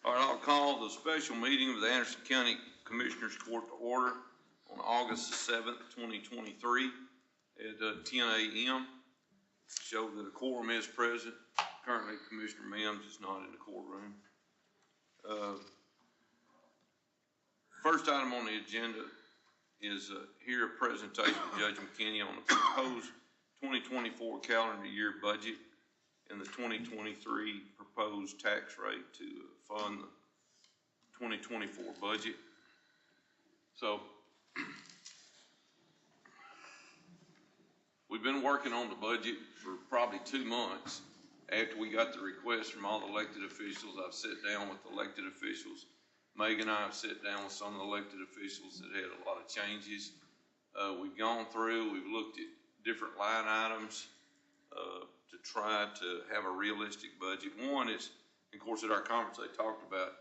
All right, I'll call the special meeting of the Anderson County Commissioners Court to order on August the 7th, 2023 at 10 a.m. Show that a quorum is present. Currently, Commissioner Mims is not in the courtroom. First item on the agenda is here a presentation of Judge McKinney on the proposed 2024 calendar year budget and the 2023 proposed tax rate to fund the 2024 budget. So we've been working on the budget for probably 2 months. After we got the request from all the elected officials, I've sat down with the elected officials. Megan and I have sat down with some of the elected officials that had a lot of changes. We've gone through, we've looked at different line items to try to have a realistic budget. One is, of course, at our conference they talked about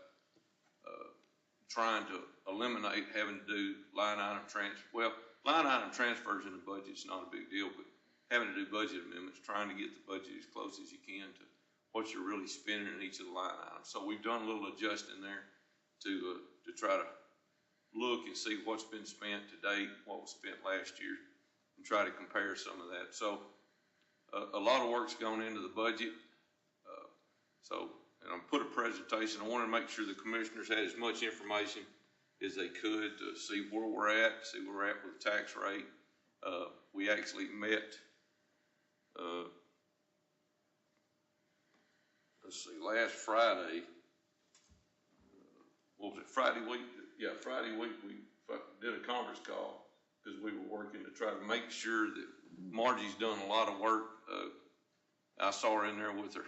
trying to eliminate having to do line item transfers. Well, line item transfers in the budget is not a big deal, but having to do budget amendments, trying to get the budget as close as you can to what you're really spending in each of the line items. So we've done a little adjusting there to try to look and see what's been spent to date, what was spent last year, and try to compare some of that. So a lot of work's gone into the budget. And I put a presentation. I wanted to make sure the commissioners had as much information as they could to see where we're at, see where we're at with the tax rate. We actually met, last Friday. What was it, Friday week? Yeah, Friday week we did a conference call because we were working to try to make sure that Margie's done a lot of work. I saw her in there with her,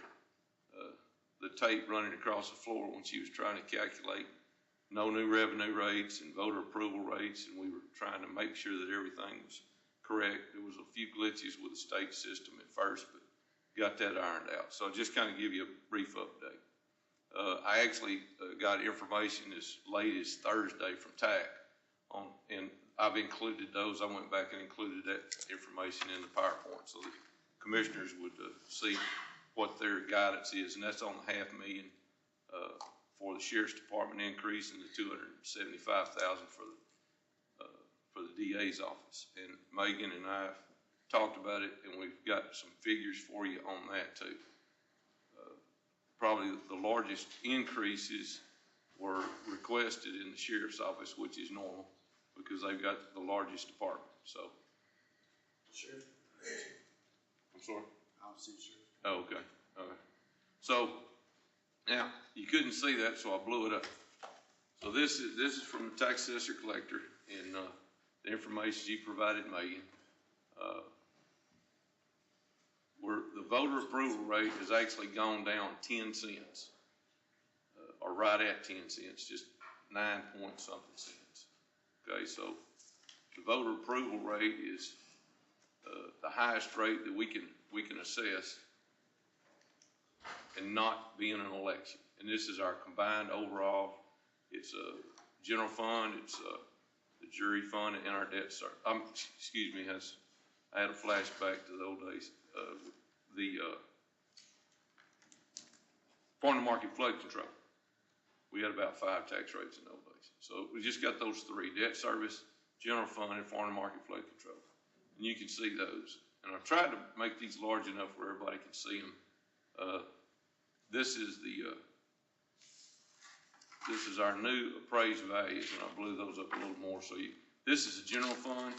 the tape running across the floor when she was trying to calculate no new revenue rates and voter approval rates, and we were trying to make sure that everything was correct. There was a few glitches with the state system at first, but got that ironed out. So I'll just kind of give you a brief update. I actually got information as late as Thursday from TAC and I've included those. I went back and included that information in the PowerPoint so that commissioners would see what their guidance is, and that's on the $500,000 for the Sheriff's Department increase and the $275,000 for the DA's office. And Megan and I have talked about it, and we've got some figures for you on that too. Probably the largest increases were requested in the Sheriff's office, which is normal because they've got the largest department. So, Sheriff. I'm sorry. I don't see Sheriff. Oh, okay. All right. So now you couldn't see that, so I blew it up. So this is from the tax assessor collector and the information she provided Megan. Where the voter approval rate has actually gone down 10 cents, or right at 10 cents, just 9 point something cents. Okay, so the voter approval rate is the highest rate that we can assess and not being an election. And this is our combined overall. It's a general fund, it's the jury fund, and our debt service. Excuse me, I had a flashback to the old days. The foreign market flood control. We had about 5 tax rates in those days. So we just got those 3: debt service, general fund, and foreign market flood control. And you can see those. And I've tried to make these large enough where everybody can see them. This is our new appraised values, and I blew those up a little more. So this is a general fund.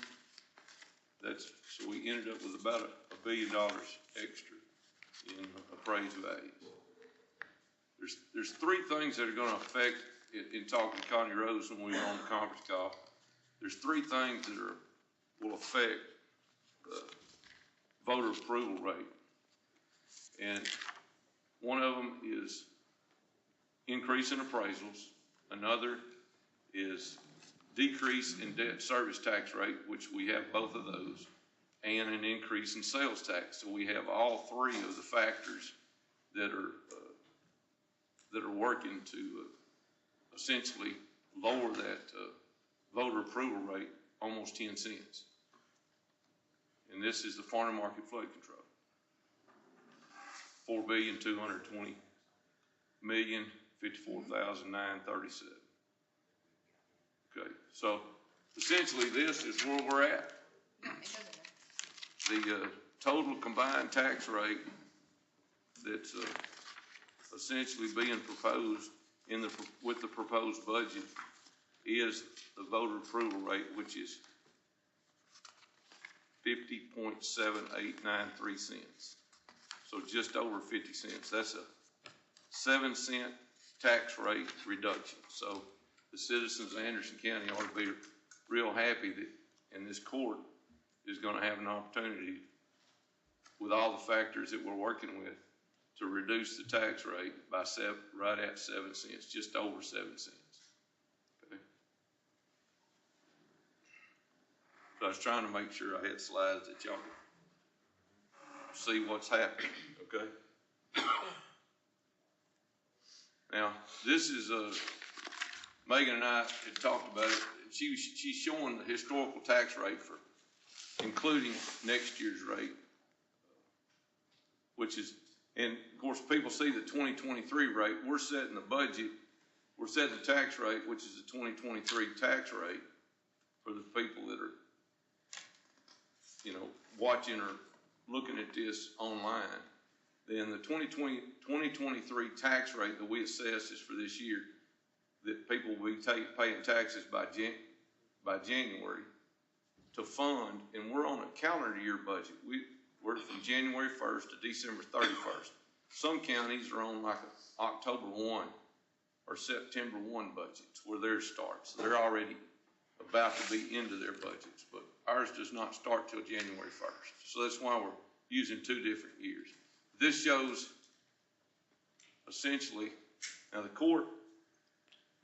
So we ended up with about $1 billion extra in appraised values. There's 3 things that are going to affect, in talking to Connie Rose when we were on the conference call, there's 3 things that will affect the voter approval rate. And one of them is increase in appraisals. Another is decrease in debt service tax rate, which we have both of those, and an increase in sales tax. So we have all 3 of the factors that are working to essentially lower that voter approval rate almost 10 cents. And this is the foreign market flood control. $4,220,050,000 $54,937. Okay, so essentially this is where we're at. The total combined tax rate that's essentially being proposed with the proposed budget is the voter approval rate, which is 50.7893 cents. So just over 50 cents. That's a 7-cent tax rate reduction. So the citizens of Anderson County ought to be real happy that, and this court is going to have an opportunity with all the factors that we're working with to reduce the tax rate by right at 7 cents, just over 7 cents. Okay. So I was trying to make sure I had slides that y'all could see what's happening. Okay. Now this is Megan and I had talked about it. She's showing the historical tax rate for including next year's rate, which is, and of course people see the 2023 rate. We're setting the budget, we're setting the tax rate, which is the 2023 tax rate for the people that are, watching or looking at this online. Then the 2023 tax rate that we assess is for this year, that people will be paying taxes by January to fund, and we're on a calendar year budget. We're from January 1st to December 31st. Some counties are on like a October 1 or September 1 budgets where theirs starts. They're already about to be into their budgets, but ours does not start till January 1st. So that's why we're using 2 different years. This shows essentially, now the court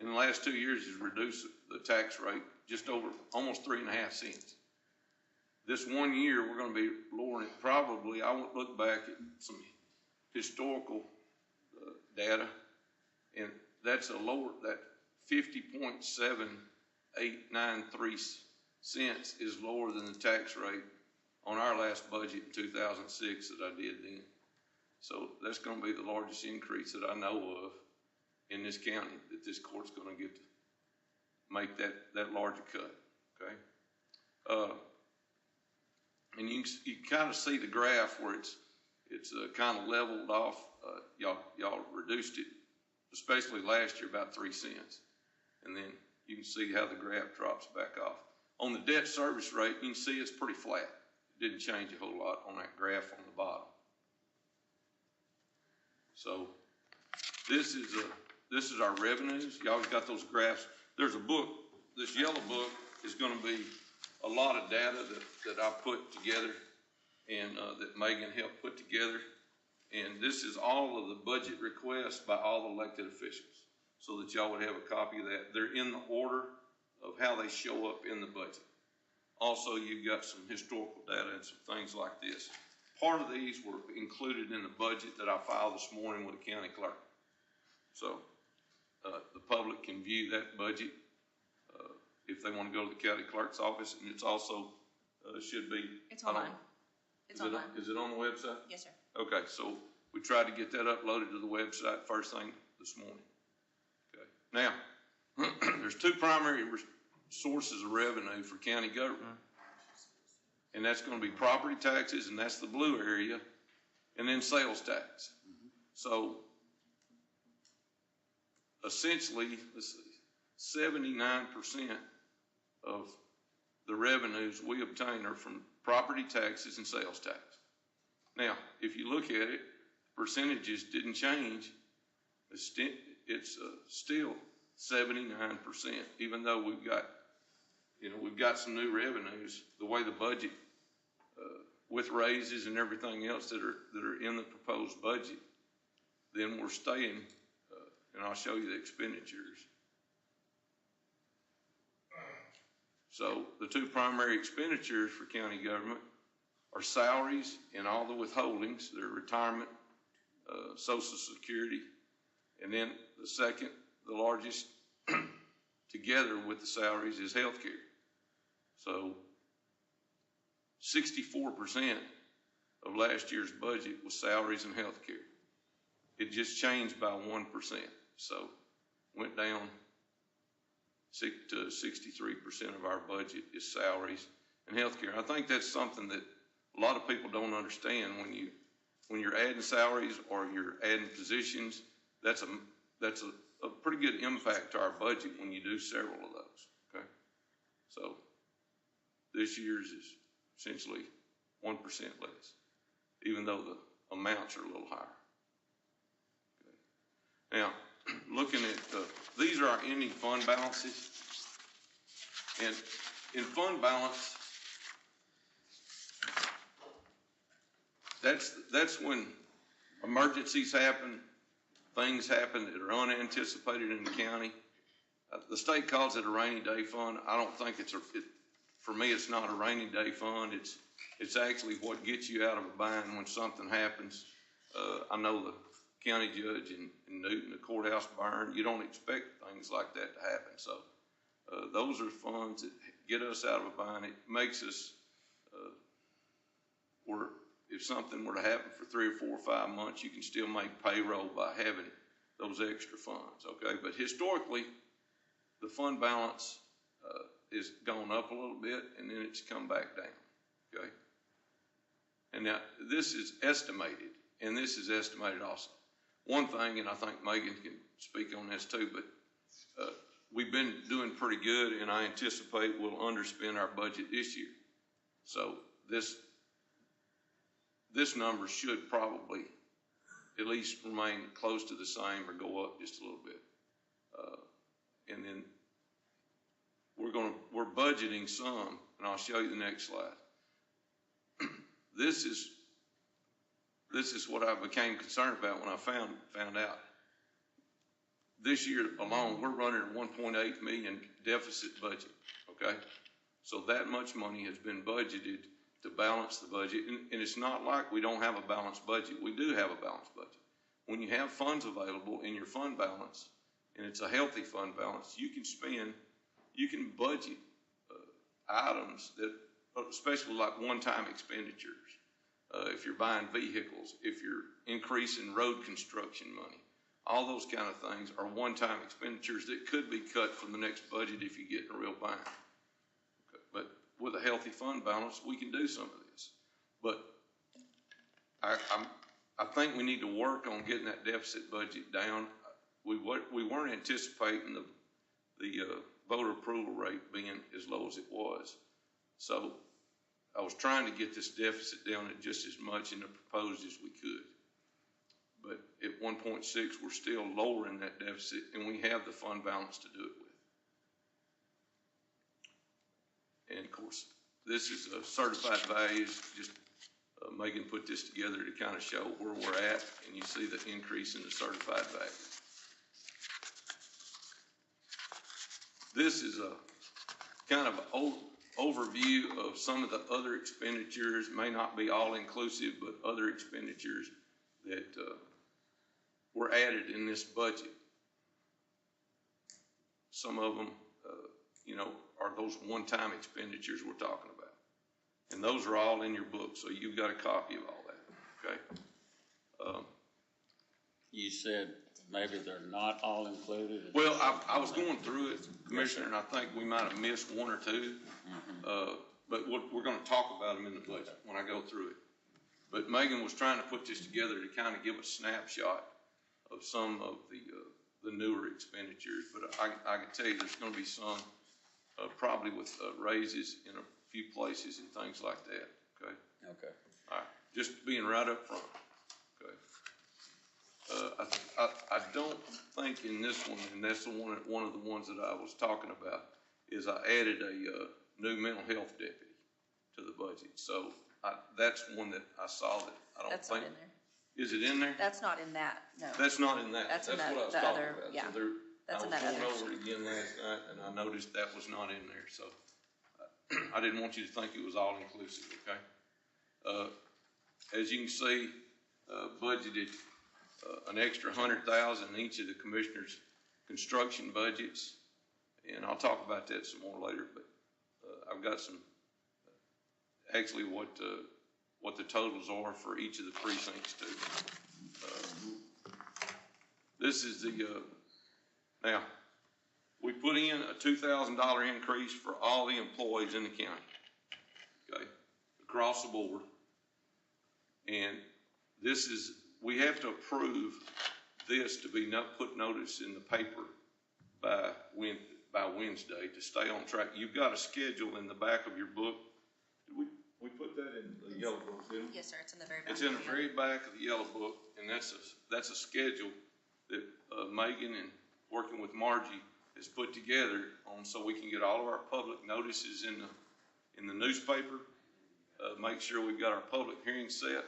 in the last 2 years has reduced the tax rate just over almost 3.5 cents. This 1 year, we're going to be lowering it probably. I won't look back at some historical data, and that's a lower, that 50.7893 cents is lower than the tax rate on our last budget in 2006 that I did then. So that's going to be the largest increase that I know of in this county that this court's going to get to make that larger cut. Okay. And you kind of see the graph where it's kind of leveled off. Y'all reduced it, especially last year, about 3 cents. And then you can see how the graph drops back off. On the debt service rate, you can see it's pretty flat. It didn't change a whole lot on that graph on the bottom. So this is our revenues. You always got those graphs. There's a book. This yellow book is going to be a lot of data that I put together and that Megan helped put together. And this is all of the budget requests by all the elected officials so that y'all would have a copy of that. They're in the order of how they show up in the budget. Also, you've got some historical data and some things like this. Part of these were included in the budget that I filed this morning with the county clerk. So the public can view that budget if they want to go to the county clerk's office, and it's also should be. It's online. Is it on the website? Yes, sir. Okay, so we tried to get that uploaded to the website first thing this morning. Okay. Now, there's 2 primary sources of revenue for county government, and that's going to be property taxes, and that's the blue area, and then sales tax. So essentially, 79% of the revenues we obtain are from property taxes and sales tax. Now, if you look at it, percentages didn't change. It's still 79%, even though we've got some new revenues. The way the budget, with raises and everything else that are in the proposed budget, then we're staying. And I'll show you the expenditures. So the 2 primary expenditures for county government are salaries and all the withholdings, their retirement, Social Security, and then the second, the largest, together with the salaries, is health care. So 64% of last year's budget was salaries and health care. It just changed by 1%. So went down to 63% of our budget is salaries and healthcare. I think that's something that a lot of people don't understand. When you're adding salaries or you're adding positions, that's a pretty good impact to our budget when you do several of those. Okay, so this year's is essentially 1% less, even though the amounts are a little higher. Okay. Now, looking at these are our ending fund balances, and in fund balance, that's when emergencies happen, things happen that are unanticipated in the county. The state calls it a rainy day fund. I don't think for me, it's not a rainy day fund. It's actually what gets you out of a bind when something happens. I know the county judge in Newton, the courthouse burned. You don't expect things like that to happen. So those are funds that get us out of a bind. It makes us, if something were to happen for 3 or 4 or 5 months, you can still make payroll by having those extra funds, okay? But historically, the fund balance is gone up a little bit, and then it's come back down, okay? And now, this is estimated, and this is estimated also. One thing, and I think Megan can speak on this too, but we've been doing pretty good, and I anticipate we'll underspend our budget this year. So this number should probably at least remain close to the same or go up just a little bit. And then we're budgeting some, and I'll show you the next slide. This is what I became concerned about when I found out. This year alone, we're running a 1.8 million deficit budget, okay? So that much money has been budgeted to balance the budget, and it's not like we don't have a balanced budget. We do have a balanced budget. When you have funds available in your fund balance, and it's a healthy fund balance, you can budget items that, especially like one-time expenditures. If you're buying vehicles, if you're increasing road construction money, all those kind of things are one-time expenditures that could be cut from the next budget if you get in a real bind. Okay. But with a healthy fund balance, we can do some of this. But I think we need to work on getting that deficit budget down. We weren't anticipating the voter approval rate being as low as it was. So I was trying to get this deficit down at just as much in the proposed as we could. But at 1.6, we're still lowering that deficit, and we have the fund balance to do it with. And of course, this is a certified values. Just Megan put this together to kind of show where we're at, and you see the increase in the certified value. This is a kind of overview of some of the other expenditures. May not be all inclusive, but other expenditures that were added in this budget. Some of them, are those one-time expenditures we're talking about. And those are all in your book, so you've got a copy of all that, okay? You said maybe they're not all included? Well, I was going through it, Commissioner, and I think we might have missed 1 or 2. But we're going to talk about them in the budget when I go through it. But Megan was trying to put this together to kind of give a snapshot of some of the newer expenditures. But I can tell you there's going to be some probably with raises in a few places and things like that, okay? Okay. All right, just being right up front, okay? I don't think in this one, and that's one of the ones that I was talking about, is I added a new mental health deputy to the budget. So that's one that I saw that I don't That's think. not in there. Is it in there? That's not in that, no. That's not in that. That's in what I was the talking other, about. yeah. So That's in I that was going other. over it again last night, and I noticed that was not in there. So I didn't want you to think it was all inclusive, okay? As you can see, budgeted an extra $100,000 in each of the commissioners' construction budgets, and I'll talk about that some more later. But I've got some actually what the totals are for each of the precincts too. This is the Now, we put in a $2,000 increase for all the employees in the county, okay, across the board. And this is, we have to approve this to be put notice in the paper by Wednesday to stay on track. You've got a schedule in the back of your book. Did we put that in the yellow book, didn't we? Yes, sir, it's in the very back. It's in the very back of the yellow book, and that's a schedule that Megan and working with Margie has put together on, so we can get all of our public notices in the newspaper, make sure we've got our public hearing set,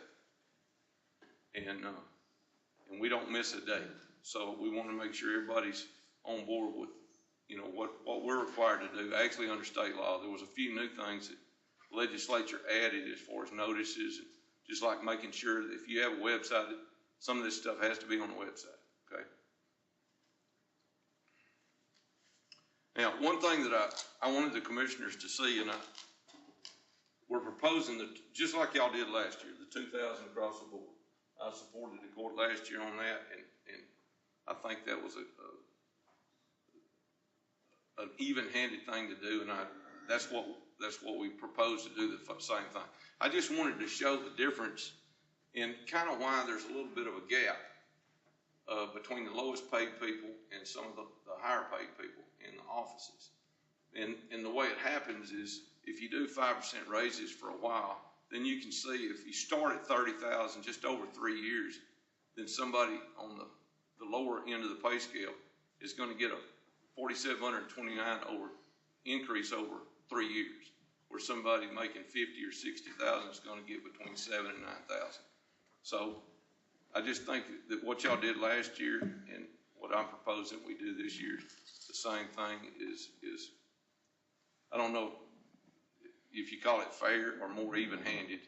and we don't miss a day. So we want to make sure everybody's on board with, you know, what we're required to do. Actually, under state law, there was a few new things that the legislature added as far as notices, just like making sure that if you have a website, that some of this stuff has to be on the website, okay? Now, one thing that I wanted the commissioners to see, and we're proposing that, just like y'all did last year, the 2,000 across the board. I supported the court last year on that, and I think that was an even-handed thing to do, and that's what we proposed to do, the same thing. I just wanted to show the difference in kind of why there's a little bit of a gap between the lowest paid people and some of the higher paid people in the offices. And the way it happens is if you do 5% raises for a while, then you can see if you start at 30,000 just over 3 years, then somebody on the lower end of the pay scale is going to get a 4,729 increase over 3 years, where somebody making 50 or 60,000 is going to get between 7,000 and 9,000. So I just think that what y'all did last year and what I'm proposing we do this year, the same thing is I don't know if you call it fair or more even-handed,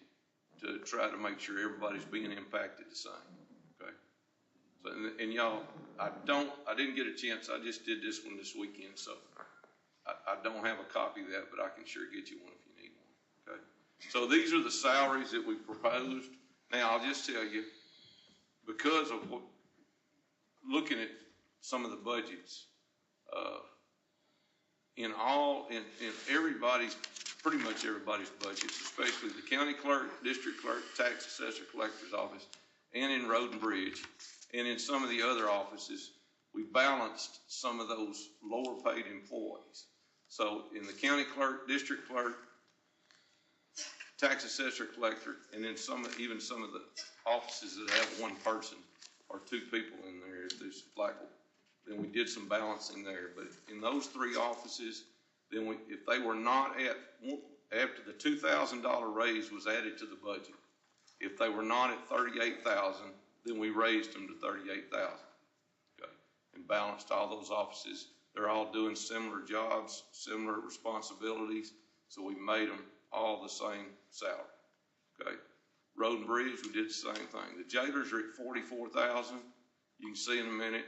to try to make sure everybody's being impacted the same, okay? So, and y'all, I didn't get a chance, I just did this one this weekend, so I don't have a copy of that, but I can sure get you one if you need one, okay? So these are the salaries that we proposed. Now, I'll just tell you, because of looking at some of the budgets, in everybody's, pretty much everybody's budgets, especially the county clerk, district clerk, tax assessor, collector's office, and in road and bridge, and in some of the other offices, we balanced some of those lower paid employees. So in the county clerk, district clerk, tax assessor, collector, and then even some of the offices that have one person or two people in there, there's like, then we did some balancing there. But in those three offices, then if they were not after the $2,000 raise was added to the budget, if they were not at 38,000, then we raised them to 38,000, okay, and balanced all those offices. They're all doing similar jobs, similar responsibilities, so we made them all the same salary, okay. Road and bridge, we did the same thing. The jailers are at 44,000. You can see in a minute.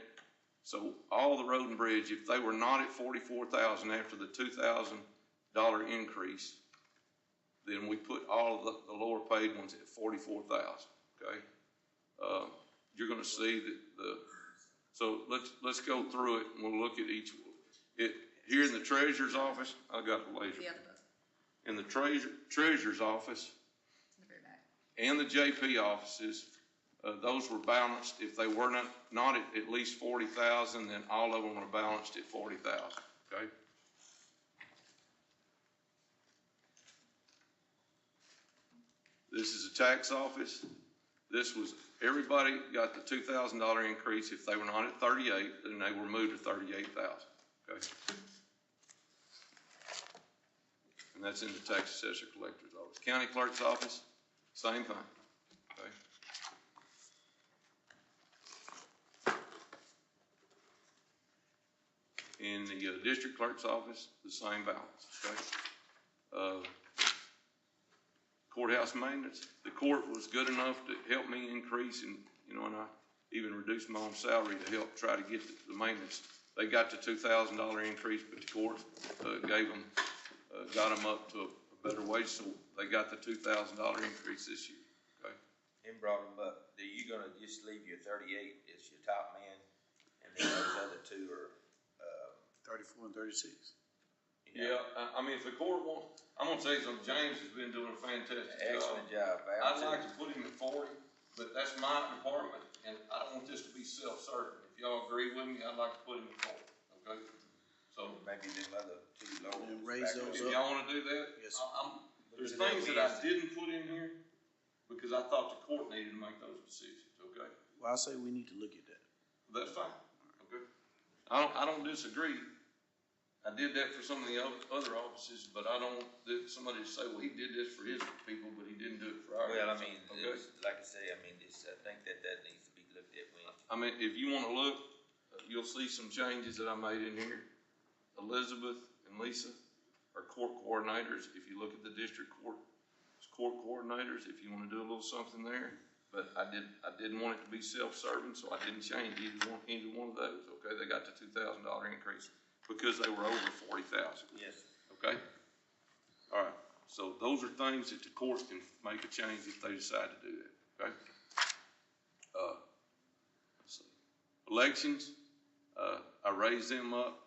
So all the road and bridge, if they were not at 44,000 after the $2,000 increase, then we put all of the lower paid ones at 44,000. Okay, you're going to see that so let's go through it and we'll look at each one. Here in the treasurer's office, I got the laser. Yeah. In the treasurer's office and the JP offices, those were balanced. If they were not at least 40,000, then all of them were balanced at 40,000. Okay. This is a tax office. This was everybody got the $2,000 increase. If they were not at 38, then they were moved to 38,000. Okay. And that's in the tax assessor collector's office. County clerk's office, same thing. Okay. In the district clerk's office, the same balance, okay? Courthouse maintenance, the court was good enough to help me increase and I even reduced my own salary to help try to get the maintenance. They got the $2,000 increase, but the court got them up to a better wage, so they got the $2,000 increase this year, okay? And brought them up. Are you gonna just leave your 38 as your top man, and then those other two are 34 and 36. Yeah, I mean, if the court wants, I'm gonna tell you something, James has been doing a fantastic job. Excellent job, Val. I'd like to put him at 40, but that's my department, and I don't want this to be self-serving. If y'all agree with me, I'd like to put him at 40, okay? So, Maybe them other two low And ones. raise back those if up. y'all wanna do that, Yes. there's things that I didn't put in here, because I thought the court needed to make those decisions, okay? Well, I say we need to look at that. That's fine, okay? I don't disagree. I did that for some of the other offices, but I don't want somebody to say, well, he did this for his people, but he didn't do it for ours. Well, I mean, Okay? like I say, I mean, I think that needs to be looked at when. I mean, if you wanna look, you'll see some changes that I made in here. Elizabeth and Lisa are court coordinators. If you look at the district court, it's court coordinators, if you wanna do a little something there. But I didn't want it to be self-serving, so I didn't change either one of those, okay? They got the $2,000 increase because they were over 40,000. Yes. Okay? All right, so those are things that the court can make a change if they decide to do that, okay? Let's see. Elections, I raised them up.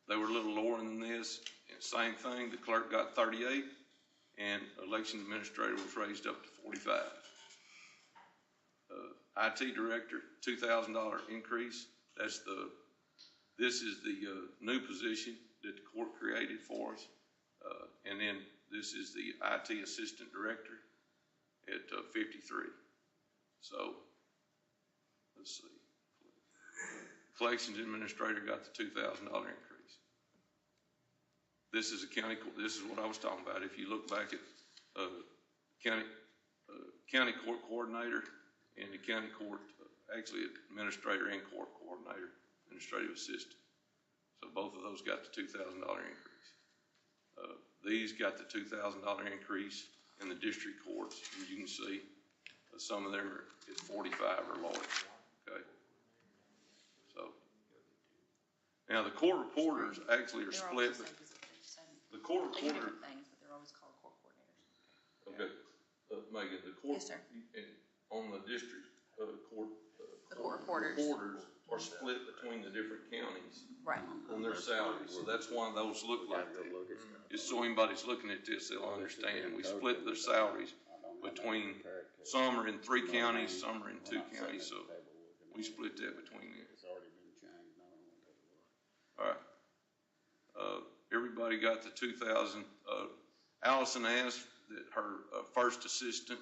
They were a little lower than this. And same thing, the clerk got 38, and election administrator was raised up to 45. IT director, $2,000 increase. This is the new position that the court created for us. And then this is the IT assistant director at 53. So, let's see. Collections administrator got the $2,000 increase. This is this is what I was talking about. If you look back at county court coordinator and the county court, actually administrator and court coordinator, administrative assistant. So both of those got the $2,000 increase. These got the $2,000 increase in the district courts, and you can see some of them is 45 or lower. Okay. So now the court reporters actually are split. The court They do reporter. different things, but they're always called court coordinators. Okay, Megan, the court. Yes, sir. And on the district court. The court reporters. Reporters are split between the different counties Right. on their salaries, so that's why those look like that. Just so anybody's looking at this, they'll understand. We split their salaries between, some are in 3 counties, some are in 2 counties, so we split that between them. It's already been changed, I don't know what that was. All right. Everybody got the 2,000. Allison asked that her first assistant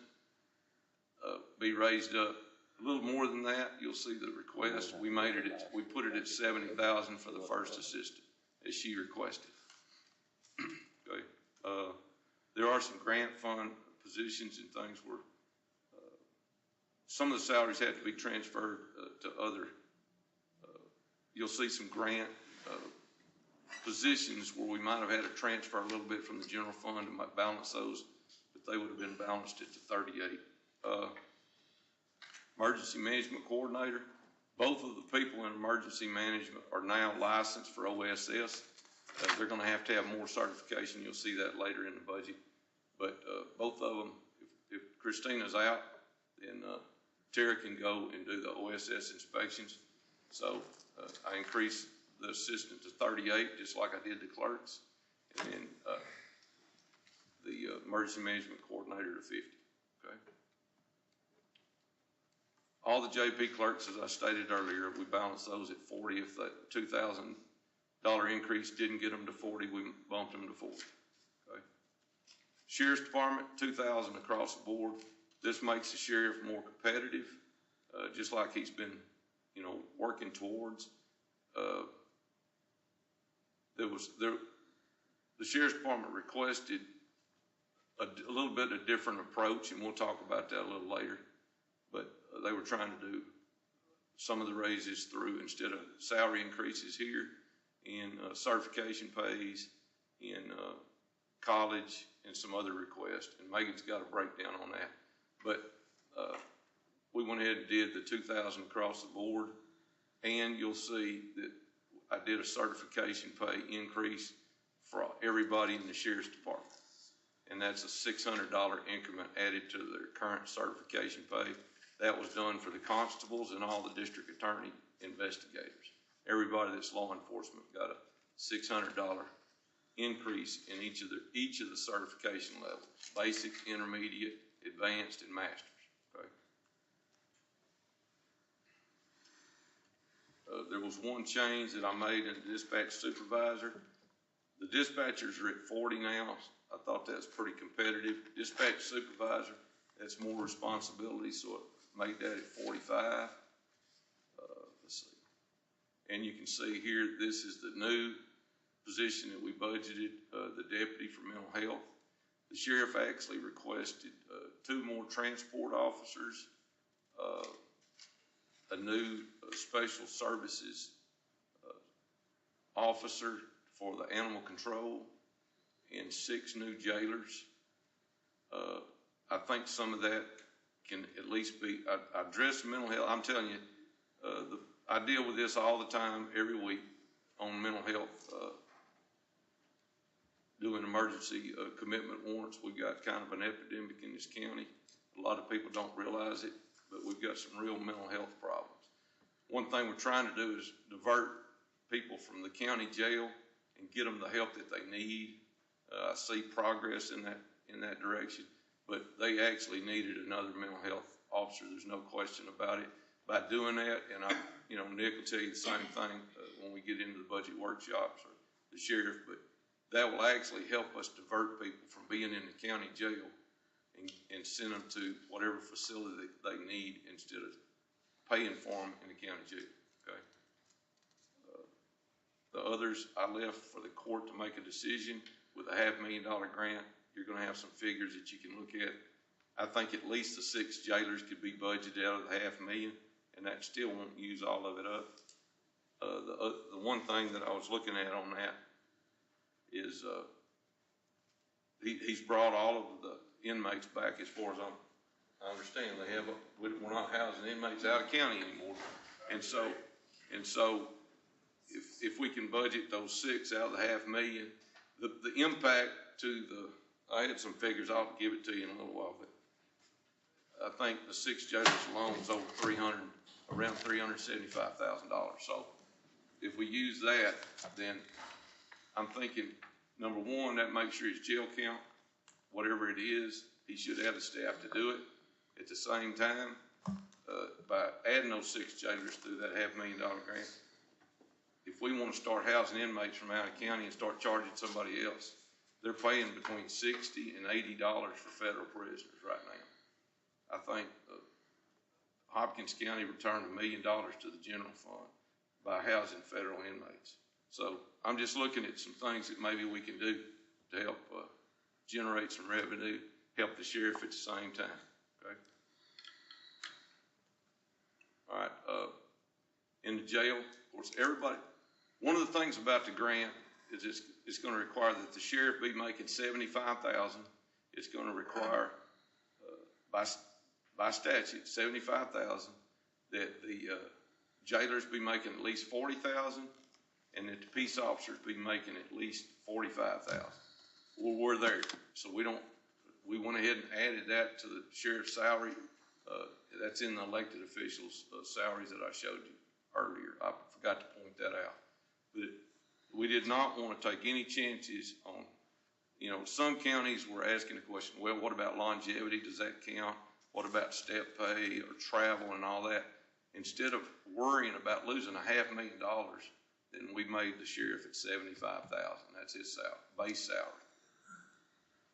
be raised up a little more than that. You'll see the request. We put it at 70,000 for the first assistant, as she requested. Okay. There are some grant fund positions and things where some of the salaries have to be transferred to other. You'll see some grant positions where we might have had to transfer a little bit from the general fund and might balance those, but they would have been balanced at the 38. Emergency management coordinator. Both of the people in emergency management are now licensed for OSS. They're going to have more certification. You'll see that later in the budget. But both of them, if Christina's out, then Tara can go and do the OSS inspections. So I increased the assistant to 38, just like I did the clerks, and then the emergency management coordinator to 50. Okay. All the JP clerks, as I stated earlier, we balanced those at 40. If that $2,000 increase didn't get them to 40, we bumped them to 40. Okay. Sheriff's Department, 2,000 across the board. This makes the sheriff more competitive, just like he's been, working towards. The Sheriff's Department requested a little bit of different approach, and we'll talk about that a little later. But they were trying to do some of the raises through, instead of salary increases here, in certification pays, in college, and some other requests. And Megan's got a breakdown on that. But we went ahead and did the 2,000 across the board, and you'll see that I did a certification pay increase for everybody in the Sheriff's Department. And that's a $600 increment added to their current certification pay. That was done for the constables and all the district attorney investigators. everybody that's law enforcement got a $600 increase in each of the certification levels: basic, intermediate, advanced, and masters. Okay. There was one change that I made in the dispatch supervisor. The dispatchers are at 40 now. I thought that's pretty competitive. Dispatch supervisor, that's more responsibility, so it made that at 45. Let's see. And you can see here, this is the new position that we budgeted, the deputy for mental health. The sheriff actually requested 2 more transport officers, a new special services officer for the animal control, and 6 new jailers. I think some of that can at least be, I address mental health. I'm telling you, I deal with this all the time, every week, on mental health, doing emergency commitment warrants. We've got kind of an epidemic in this county. A lot of people don't realize it, but we've got some real mental health problems. One thing we're trying to do is divert people from the county jail and get them the help that they need. I see progress in that direction, but they actually needed another mental health officer. There's no question about it. By doing that, and Nick will tell you the same thing when we get into the budget workshops, or the sheriff, but that will actually help us divert people from being in the county jail and send them to whatever facility they need instead of paying for them in the county jail. Okay. The others I left for the court to make a decision with a $500,000 grant. You're going to have some figures that you can look at. I think at least the 6 jailers could be budgeted out of the $500,000, and that still won't use all of it up. The one thing that I was looking at on that is he's brought all of the inmates back. As far as I understand, we're not housing inmates out of county anymore, and so if we can budget those 6 out of the $500,000, the impact to I had some figures. I'll give it to you in a little while, but I think the 6 jailers alone is over around $375,000. So if we use that, then I'm thinking, number one, that makes sure his jail count, whatever it is, he should have the staff to do it. At the same time, by adding those 6 jailers through that $500,000 grant, if we want to start housing inmates from out of county and start charging somebody else, they're paying between $60 and $80 for federal prisoners right now. I think Hopkins County returned $1 million to the general fund by housing federal inmates. So I'm just looking at some things that maybe we can do to help generate some revenue, help the sheriff at the same time. Okay. All right. In the jail, of course, everybody. One of the things about the grant is it's going to require that the sheriff be making $75,000. It's going to require by statute $75,000, that the jailers be making at least $40,000, and that the peace officers be making at least $45,000. Well, we're there, so we went ahead and added that to the sheriff's salary. That's in the elected officials' salaries that I showed you earlier. I forgot to point that out. But we did not want to take any chances on, some counties were asking the question, well, what about longevity? Does that count? What about step pay or travel and all that? Instead of worrying about losing $500,000, then we made the sheriff at $75,000. That's his salary, base salary.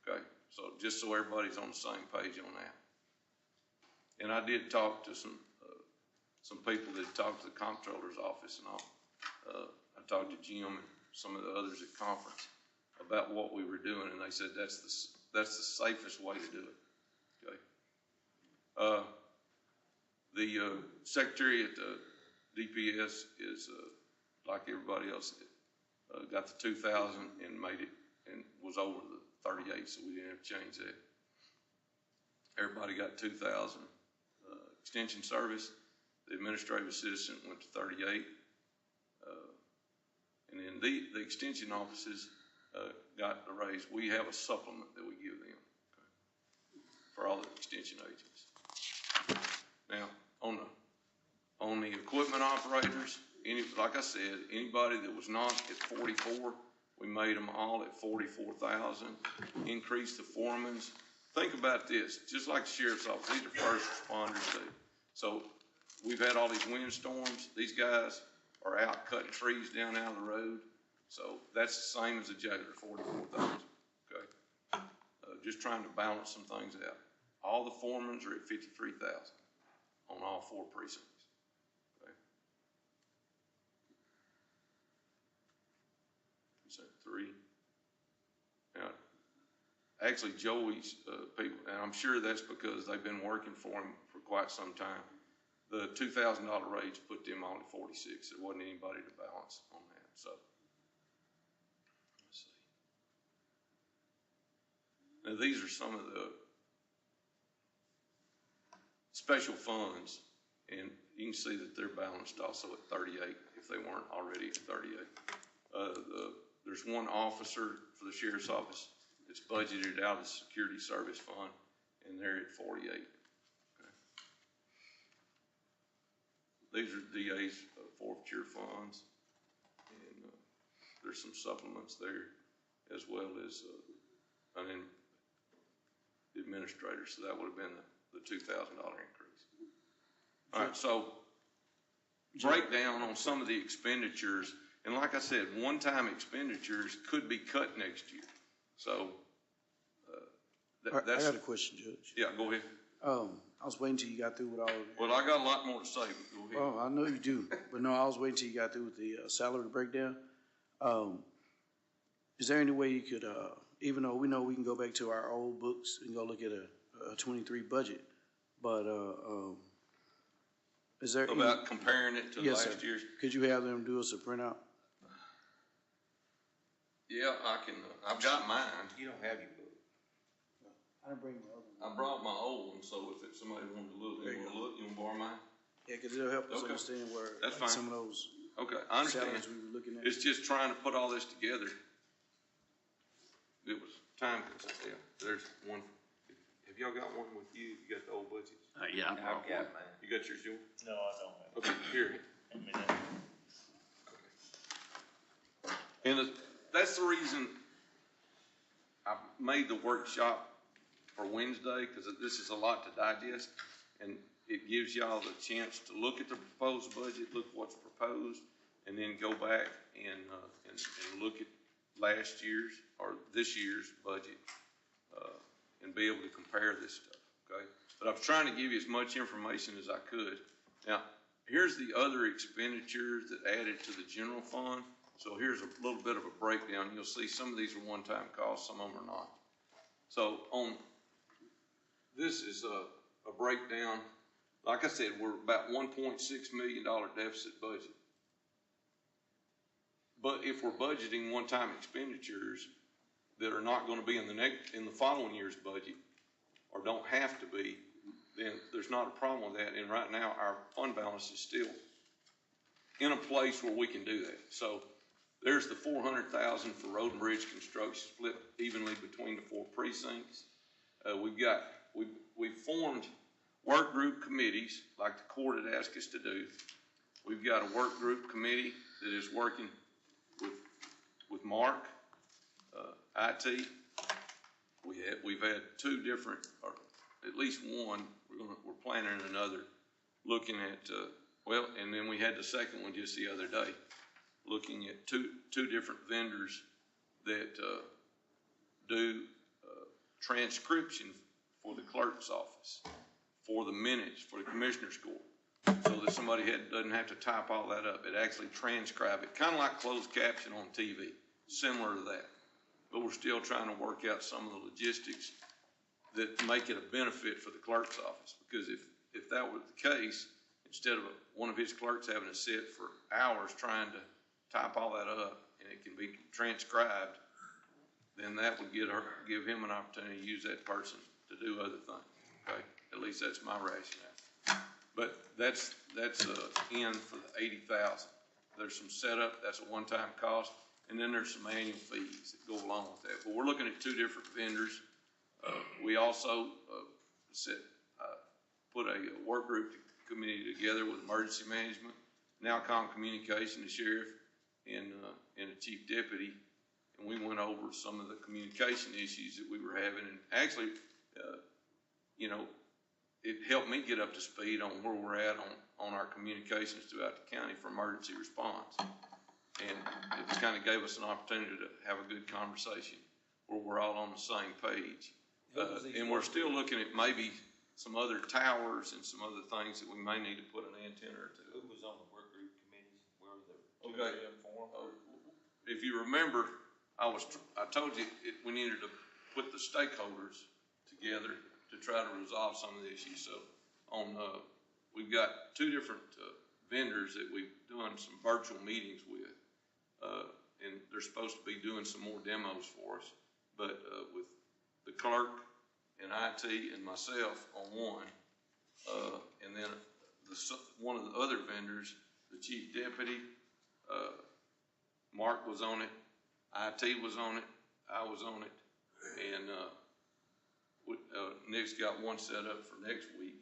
Okay, so just so everybody's on the same page on that. And I did talk to some people that talked to the comptroller's office and all. I talked to Jim and some of the others at conference about what we were doing, and they said that's the safest way to do it. Okay. The secretary at the DPS is like everybody else got the 2,000 and made it and was over the 38, so we didn't have to change that. Everybody got 2,000. Extension service, the administrative assistant went to 38. And then the extension offices got the raise. We have a supplement that we give them for all the extension agents. Now, on the equipment operators, like I said, anybody that was not at 44, we made them all at 44,000. Increased the foreman's. Think about this, just like the sheriff's office, these are first responders too. So we've had all these windstorms. These guys are out cutting trees down out of the road. So that's the same as a jailer, 44,000. Okay. Just trying to balance some things out. All the foremans are at 53,000 on all 4 precincts. Okay. So 3. Now, actually, Joey's people, and I'm sure that's because they've been working for him for quite some time. The $2,000 raise put them on at 46. There wasn't anybody to balance on that. So, let's see. Now, these are some of the special funds, and you can see that they're balanced also at 38 if they weren't already at 38. There's one officer for the sheriff's office. It's budgeted out of the security service fund, and they're at 48. Okay. These are DA's forfeiture funds, and there's some supplements there, as well as an administrator. So that would have been the $2,000 increase. All right, so breakdown on some of the expenditures, and like I said, one-time expenditures could be cut next year. So I that's. got a question, Judge. Yeah, go ahead. I was waiting till you got through with all of it. Well, I got a lot more to say, but go ahead. Oh, I know you do, but no, I was waiting till you got through with the salary breakdown. Is there any way you could, even though we know we can go back to our old books and go look at a 23 budget, but is there About comparing it to yes, last sir. year's? Could you have them do us a printout? Yeah, I can. I've got mine. You don't have your book. I didn't bring my other one. I brought my old one, so if somebody wanted to look, There you you want to borrow mine? Yeah, because it'll help us Okay. understand where That's like, fine. some of those Okay, I understand. salaries we were looking at. It's just trying to put all this together. It was time consuming. Yeah, there's one. Have y'all got one with you? You got the old budgets? Yeah. I've got mine. You got yours, Joe? No, I don't have. Okay, here. Hand me that. And that's the reason I made the workshop for Wednesday, because this is a lot to digest, and it gives y'all the chance to look at the proposed budget, look what's proposed, and then go back and look at last year's or this year's budget, and be able to compare this stuff, okay? But I was trying to give you as much information as I could. Now, here's the other expenditures that added to the general fund. So here's a little bit of a breakdown. You'll see some of these are one-time costs, some of them are not. So this is a breakdown. Like I said, we're about $1.6 million deficit budget. But if we're budgeting one-time expenditures that are not going to be in the following year's budget, or don't have to be, then there's not a problem with that. And right now, our fund balance is still in a place where we can do that. So there's the $400,000 for road and bridge construction, split evenly between the 4 precincts. We've formed work group committees like the court had asked us to do. We've got a work group committee that is working with Mark, IT. We've had 2 different, or at least one. We're planning another, looking at and then we had the second one just the other day, looking at two different vendors that do transcription for the clerk's office, for the minutes, for the commissioner's court, so that somebody doesn't have to type all that up. It actually transcribe it, kind of like closed caption on TV, similar to that. But we're still trying to work out some of the logistics that make it a benefit for the clerk's office. Because if that were the case, instead of one of his clerks having to sit for hours trying to type all that up and it can be transcribed, then that would give him an opportunity to use that person to do other things. Okay, at least that's my rationale. But that's in for the $80,000. There's some setup. That's a one-time cost. And then there's some annual fees that go along with that. But we're looking at 2 different vendors. We also put a work group committee together with emergency management Nowcom Communication, the sheriff, and a chief deputy, and we went over some of the communication issues that we were having, and actually, you know, it helped me get up to speed on where we're at on our communications throughout the county for emergency response. And it kind of gave us an opportunity to have a good conversation where we're all on the same page. And we're still looking at maybe some other towers and some other things that we may need to put an antenna or two. Who was on the work group committees? Where were the Okay. informed? If you remember, I told you we needed to put the stakeholders together to try to resolve some of the issues. So we've got two different vendors that we've done some virtual meetings with. And they're supposed to be doing some more demos for us. But with the clerk and IT and myself on one, and then one of the other vendors, the chief deputy, Mark was on it, IT was on it, I was on it, and Nick's got one set up for next week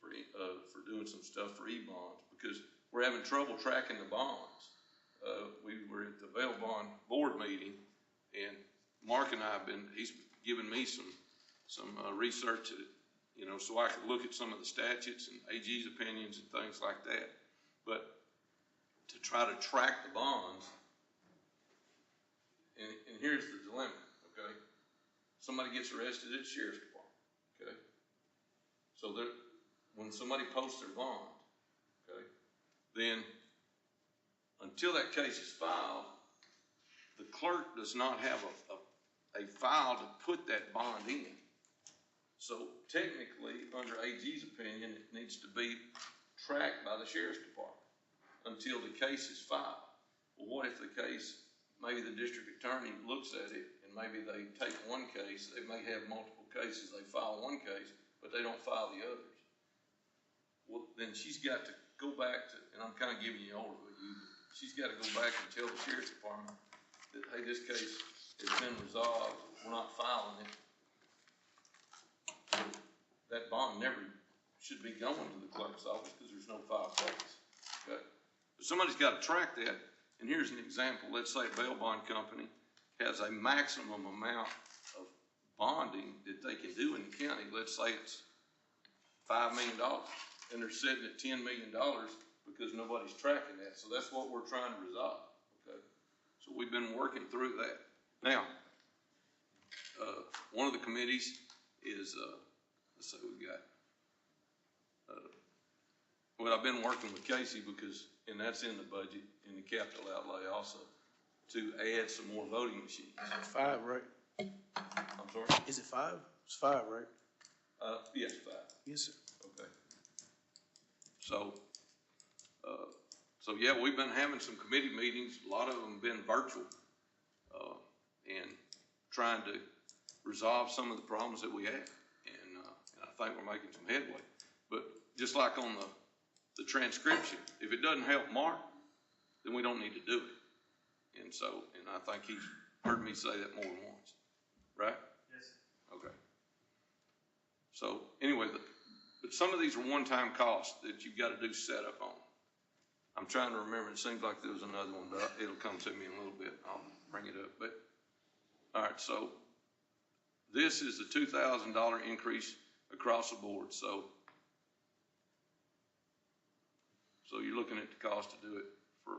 for doing some stuff for e-bonds, because we're having trouble tracking the bonds. We were at the bail bond board meeting, and Mark and I he's given me some research, so I could look at some of the statutes and AG's opinions and things like that. But to try to track the bonds, and here's the dilemma, okay? Somebody gets arrested at the sheriff's department, okay? So when somebody posts their bond, okay, then until that case is filed, the clerk does not have a file to put that bond in. So technically, under AG's opinion, it needs to be tracked by the sheriff's department until the case is filed. Well, what if the case, maybe the district attorney looks at it and maybe they take one case, they may have multiple cases, they file one case, but they don't file the others. Well, then she's got to go back to, and I'm kind of giving you an overview, she's got to go back and tell the sheriff's department that, hey, this case has been resolved, we're not filing it. That bond never should be going to the clerk's office because there's no filed case. Okay? But somebody's got to track that. And here's an example. Let's say a bail bond company has a maximum amount of bonding that they can do in the county. Let's say it's $5 million, and they're sitting at $10 million because nobody's tracking that. So that's what we're trying to resolve. Okay? So we've been working through that. Now, one of the committees is, let's say we got, well, I've been working with Casey because, and that's in the budget, in the capital outlay also, to add some more voting machines. 5, right? I'm sorry? Is it 5? It's 5, right? Yes, 5. Yes, sir. Okay. So yeah, we've been having some committee meetings. A lot of them have been virtual, and trying to resolve some of the problems that we have. And I think we're making some headway. But just like on the transcription, if it doesn't help Mark, then we don't need to do it. And I think he's heard me say that more than once, right? Yes. Okay. So anyway, but some of these are one-time costs that you've got to do setup on. I'm trying to remember. It seems like there was another one, but it'll come to me in a little bit. I'll bring it up. But all right, so this is the $2,000 increase across the board. So you're looking at the cost to do it for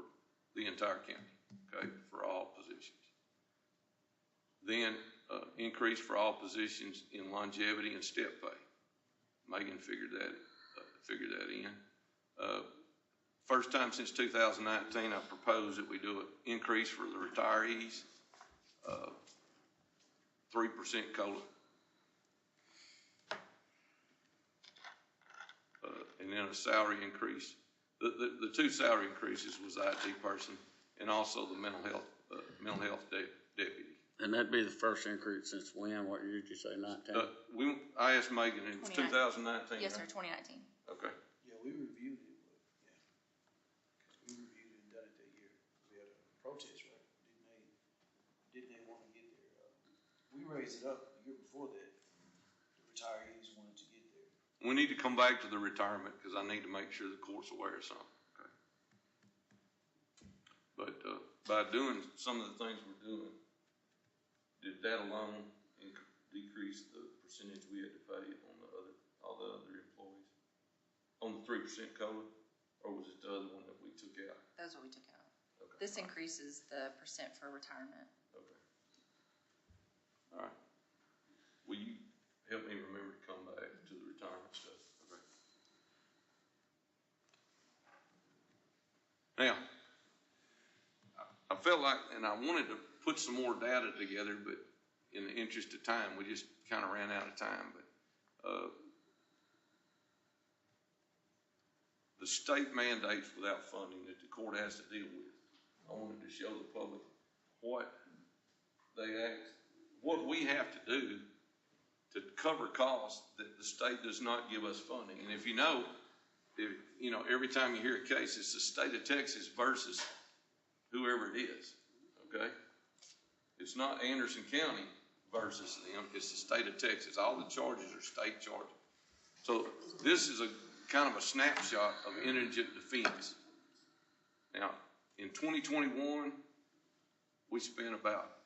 the entire county, okay, for all positions. Then increase for all positions in longevity and step pay. Megan figured that in. First time since 2019, I proposed that we do an increase for the retirees, 3% COLA. And then a salary increase. The two salary increases was the IT person and also the mental health deputy. And that'd be the first increase since when? What year did you say, 19? I asked Megan, it was 2019. Yes, sir, right? 2019. Okay. Yeah, we reviewed it, but yeah. We reviewed it and done it that year. We had a protest, right? Didn't they want to get there? We raised it up the year before that. The retirees wanted to get there. We need to come back to the retirement because I need to make sure the court's aware of something. Okay. But, by doing some of the things we're doing, did that alone decrease the percentage we had to pay on all the other employees? On the 3% COLA, or was it the other one that we took out? That's what we took out. Okay. This increases the percent for retirement. Okay. All right. Will you help me remember to come back to the retirement stuff? Okay. Now, I felt like, and I wanted to put some more data together, but in the interest of time, we just kind of ran out of time. But the state mandates without funding that the court has to deal with, I wanted to show the public what we have to do to cover costs that the state does not give us funding. And if you know, every time you hear a case, it's the state of Texas versus whoever it is, okay? It's not Anderson County versus them, it's the state of Texas. All the charges are state charges. So this is a kind of a snapshot of indigent defense. Now, in 2021, we spent about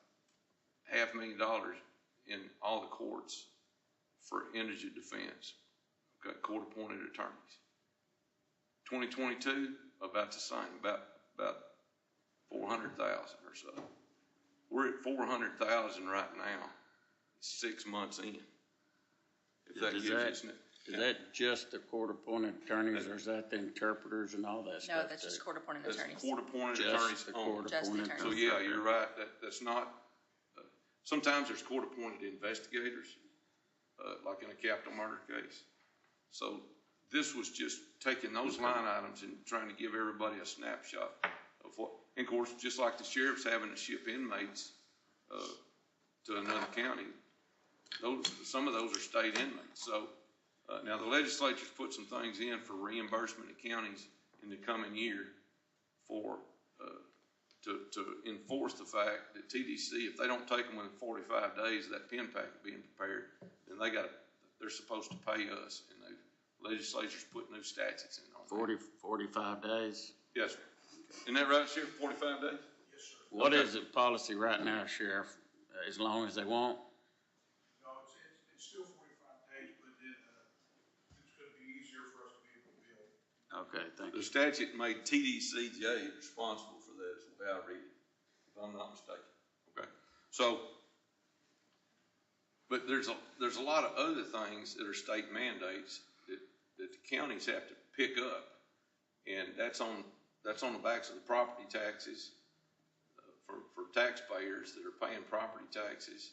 $500,000 in all the courts for indigent defense, okay, court-appointed attorneys. 2022, about the same, about 400,000 or so. We're at 400,000 right now, 6 months in. If that gives you Is that just the court-appointed attorneys, or is that the interpreters and all that stuff? No, that's just court-appointed That's attorneys. court-appointed Just attorneys the only. Just the court-appointed. attorneys. So yeah, you're right, that's not, sometimes there's court-appointed investigators, like in a capital murder case. So this was just taking those line items and trying to give everybody a snapshot of what, and of course, just like the sheriff's having to ship inmates, to another county, some of those are state inmates. So, now the legislature's put some things in for reimbursement to counties in the coming year for, to enforce the fact that TDC, if they don't take them within 45 days of that pen packet being prepared, then they're supposed to pay us, and the legislature's put new statutes in on that. 45 days? Yes, sir. Isn't that right, Sheriff, 45 days? Yes, sir. What is the policy right now, Sheriff? As long as they want? No, it's still 45 days, but then, it's gonna be easier for us to be able to bill. Okay, thank The you. statute made TDCJ responsible for that, is the way I read it, if I'm not mistaken. Okay, so, but there's a lot of other things that are state mandates that the counties have to pick up, and that's on the backs of the property taxes for taxpayers that are paying property taxes,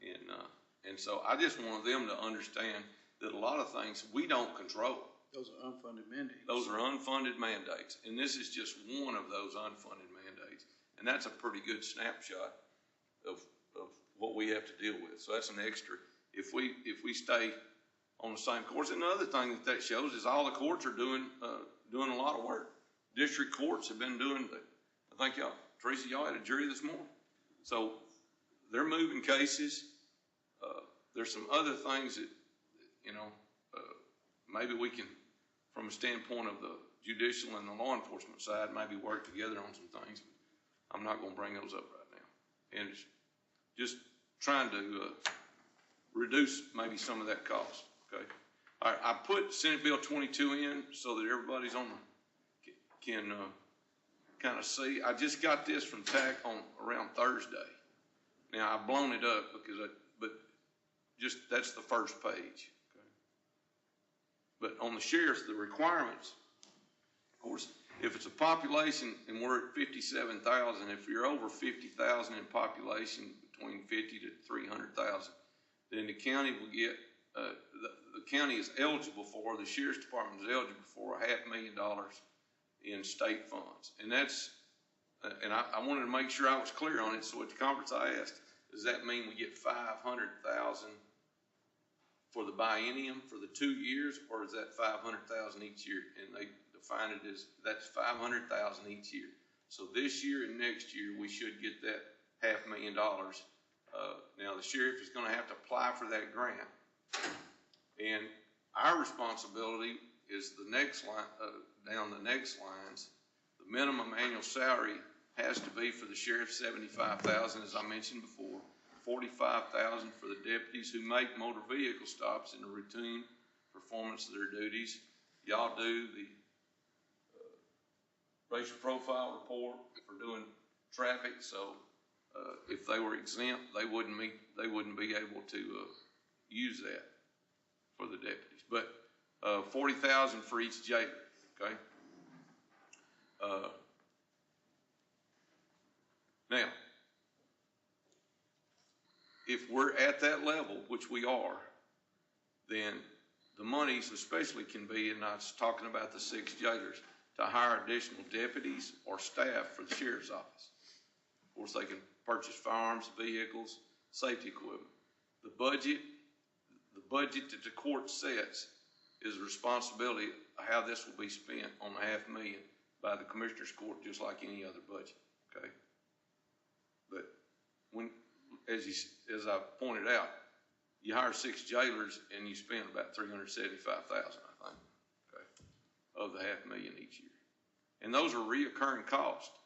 and so I just wanted them to understand that a lot of things we don't control. Those are unfunded mandates. Those are unfunded mandates, and this is just one of those unfunded mandates, and that's a pretty good snapshot of what we have to deal with. So that's an extra. If we stay on the same course, and the other thing that shows is all the courts are doing a lot of work. District courts have been doing. I think Teresa, y'all had a jury this morning, so they're moving cases. There's some other things that maybe we can, from a standpoint of the judicial and the law enforcement side, maybe work together on some things. I'm not going to bring those up right now. And it's just trying to reduce maybe some of that cost, okay? All right, I put Senate Bill 22 in so that everybody's can kind of see. I just got this from TAC around Thursday. Now, I've blown it up but just, that's the first page. But on the sheriff's, the requirements, of course, if it's a population and we're at 57,000, if you're over 50,000 in population, between 50 to 300,000, then the county will get, the county is eligible for, the sheriff's department is eligible for $500,000 in state funds. And that's, and I wanted to make sure I was clear on it. So at the conference I asked, does that mean we get 500,000 for the biennium for the 2 years, or is that 500,000 each year? And they define it as that's 500,000 each year. So this year and next year we should get that $500,000. Now the sheriff is going to have to apply for that grant, and our responsibility is the next line, down the next lines. The minimum annual salary has to be for the sheriff, 75,000, as I mentioned before, 45,000 for the deputies who make motor vehicle stops in the routine performance of their duties. Y'all do the racial profile report for doing traffic, so if they were exempt, they wouldn't be able to use that for the deputies. But 40,000 for each jailer, okay? Now, if we're at that level, which we are, then the monies especially can be, and I was talking about the 6 jailers, to hire additional deputies or staff for the sheriff's office. Of course, they can purchase firearms, vehicles, safety equipment. The budget that the court sets is the responsibility of how this will be spent on the $500,000 by the Commissioner's Court, just like any other budget, okay? But as I pointed out, you hire 6 jailers and you spend about $375,000, I think, okay, of the $500,000 each year. And those are reoccurring costs.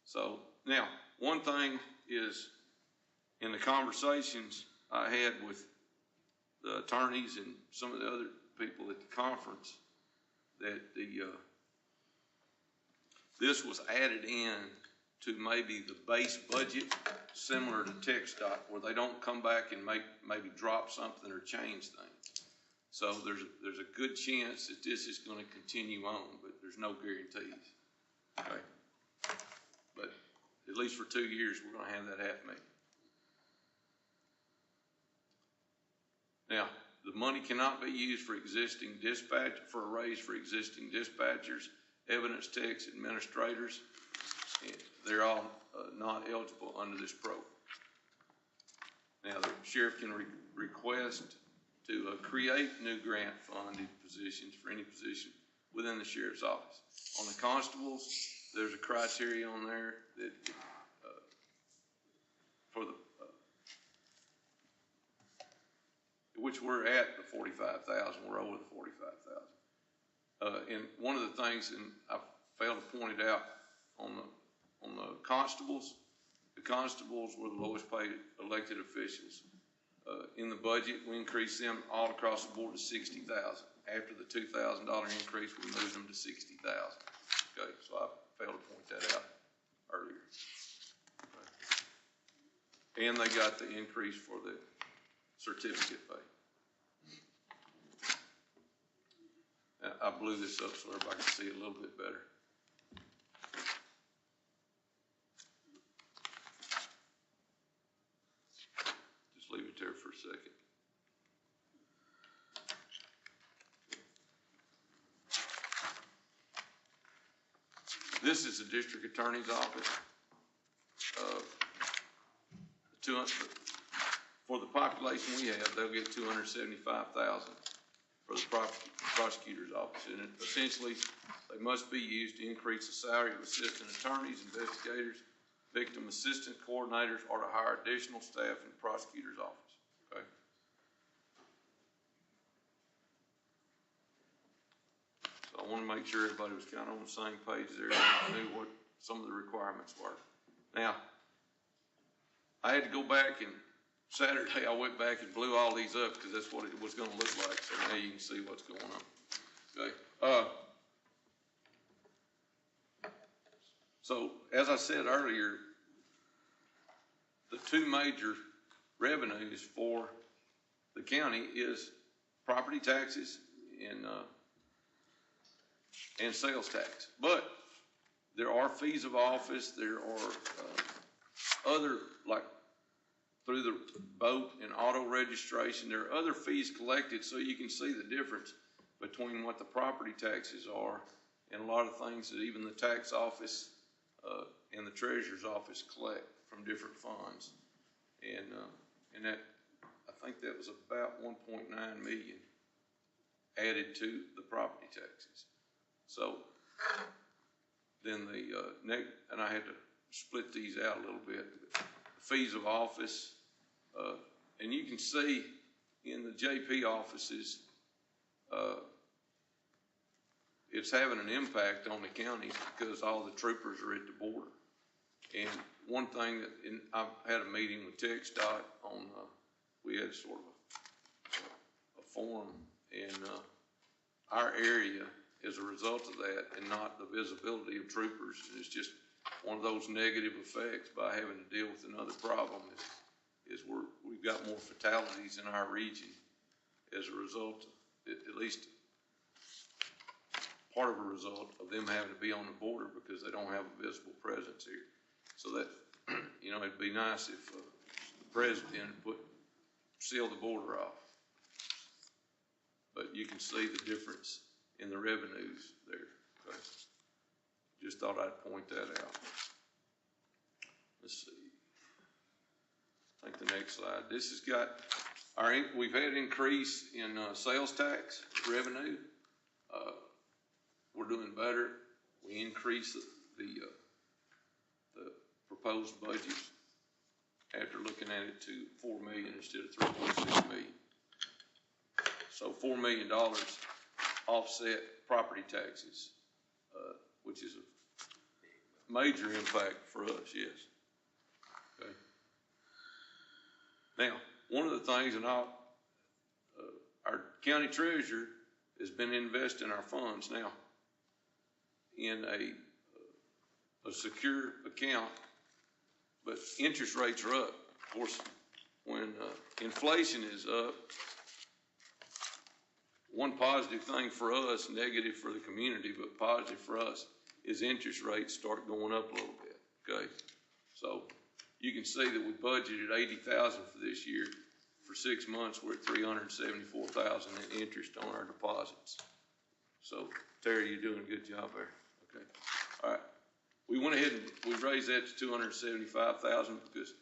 So now, one thing is, in the conversations I had with the attorneys and some of the other people at the conference, that this was added in to maybe the base budget, similar to TxDOT, where they don't come back and maybe drop something or change things. So there's a good chance that this is going to continue on, but there's no guarantees. Okay, but at least for 2 years, we're going to have that $500,000. Now, the money cannot be used for existing for a raise for existing dispatchers, evidence techs, administrators. They're all not eligible under this program. Now, the sheriff can request to create new grant funded positions for any position within the sheriff's office. On the constables, there's a criteria on there that for the which we're at the 45,000. We're over the 45,000. And one of the things, and I failed to point it out on the constables, the constables were the lowest paid elected officials. In the budget, we increased them all across the board to 60,000. After the $2,000 increase, we moved them to 60,000. Okay, so I failed to point that out earlier. Okay. And they got the increase for the certificate pay. Now, I blew this up so everybody can see it a little bit better. Just leave it there for a second. This is the district attorney's office. For the population we have, they'll get $275,000 for the prosecutor's office. And essentially, they must be used to increase the salary of assistant attorneys, investigators, victim assistant coordinators, or to hire additional staff in the prosecutor's office. Okay. So I want to make sure everybody was kind of on the same page there and knew what some of the requirements were. Now, I had to go back, and Saturday I went back and blew all these up because that's what it was going to look like. So now you can see what's going on. Okay. So as I said earlier, the 2 major revenues for the county is property taxes and sales tax. But there are fees of office. There are other, like through the boat and auto registration, there are other fees collected, so you can see the difference between what the property taxes are and a lot of things that even the tax office and the treasurer's office collect from different funds. And that, I think that was about 1.9 million added to the property taxes. So then and I had to split these out a little bit. Fees of office, and you can see in the JP offices, it's having an impact on the counties because all the troopers are at the border. And one thing that, and I've had a meeting with TxDOT on, we had sort of a forum, and, our area, as a result of that, and not the visibility of troopers, is just one of those negative effects by having to deal with another problem is we've got more fatalities in our region as a result, at least part of a result of them having to be on the border because they don't have a visible presence here. So that, you know, it'd be nice if the president seal the border off. But you can see the difference in the revenues there. Okay? Just thought I'd point that out. Let's see. I think the next slide. This has got we've had increase in sales tax revenue. We're doing better. We increased the proposed budget after looking at it to $4 million instead of $3.6 million. So $4 million offset property taxes, which is a major impact for us, yes. Okay. Now, one of the things, and our county treasurer has been investing our funds now in a secure account, but interest rates are up. Of course, when inflation is up, one positive thing for us, negative for the community, but positive for us, is interest rates start going up a little bit, okay? So you can see that we budgeted $80,000 for this year. For 6 months, we're at $374,000 in interest on our deposits. So Terry, you're doing a good job there, okay? All right, we went ahead and we raised that to $275,000 because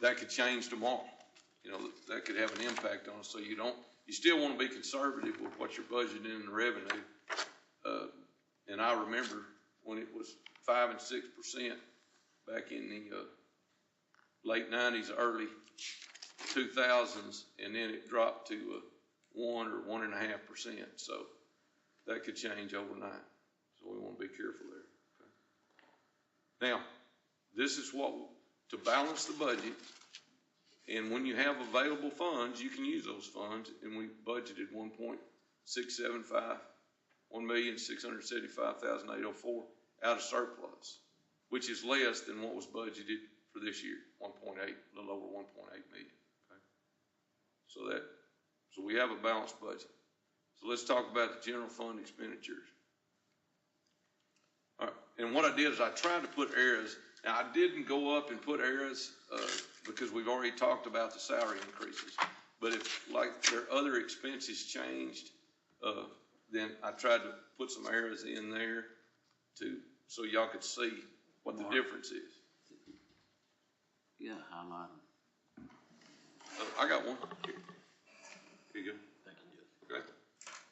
that could change tomorrow. You know, that could have an impact on us, so you still want to be conservative with what you're budgeting in the revenue. And I remember when it was 5 and 6% back in the late 90s, early 2000s, and then it dropped to 1 or 1.5%. So that could change overnight. So we want to be careful there. Okay. Now, this is to balance the budget. And when you have available funds, you can use those funds. And we budgeted $1,675,804 out of surplus, which is less than what was budgeted for this year, 1.8, a little over 1.8 million. Okay. So we have a balanced budget. So let's talk about the general fund expenditures. All right. And what I did is I tried to put areas. Now, I didn't go up and put areas because we've already talked about the salary increases. But if, like, their other expenses changed, then I tried to put some areas in there so y'all could see what the difference is. Yeah, highlight them. I got one. Here you go. Thank you. Okay.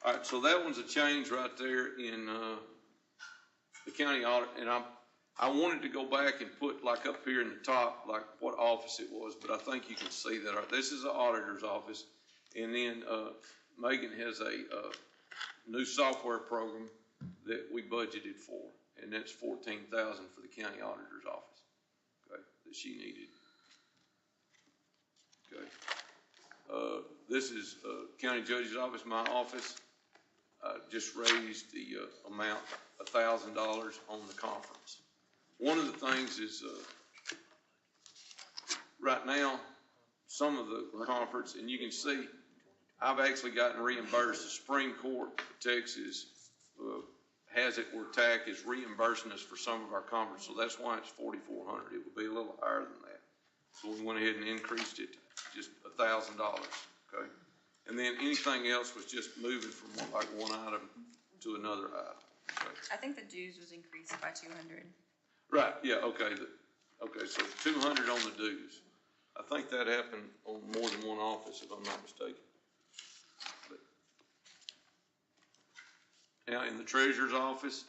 All right, so that one's a change right there in the county audit, and I wanted to go back and put like up here in the top, like what office it was, but I think you can see that. This is the auditor's office, and then Megan has a new software program that we budgeted for, and that's $14,000 for the county auditor's office, okay, that she needed. Okay. This is county judge's office, my office. Just raised the amount $1,000 on the conference. One of the things is right now, some of the conference, and you can see, I've actually gotten reimbursed. The Supreme Court of Texas has it where TAC is reimbursing us for some of our conference, so that's why it's $4,400. It would be a little higher than that. So we went ahead and increased it to just $1,000, okay? And then anything else was just moving from like one item to another item. Okay? I think the dues was increased by 200. Right, yeah, okay. Okay, so 200 on the dues. I think that happened on more than one office, if I'm not mistaken. But now, in the treasurer's office,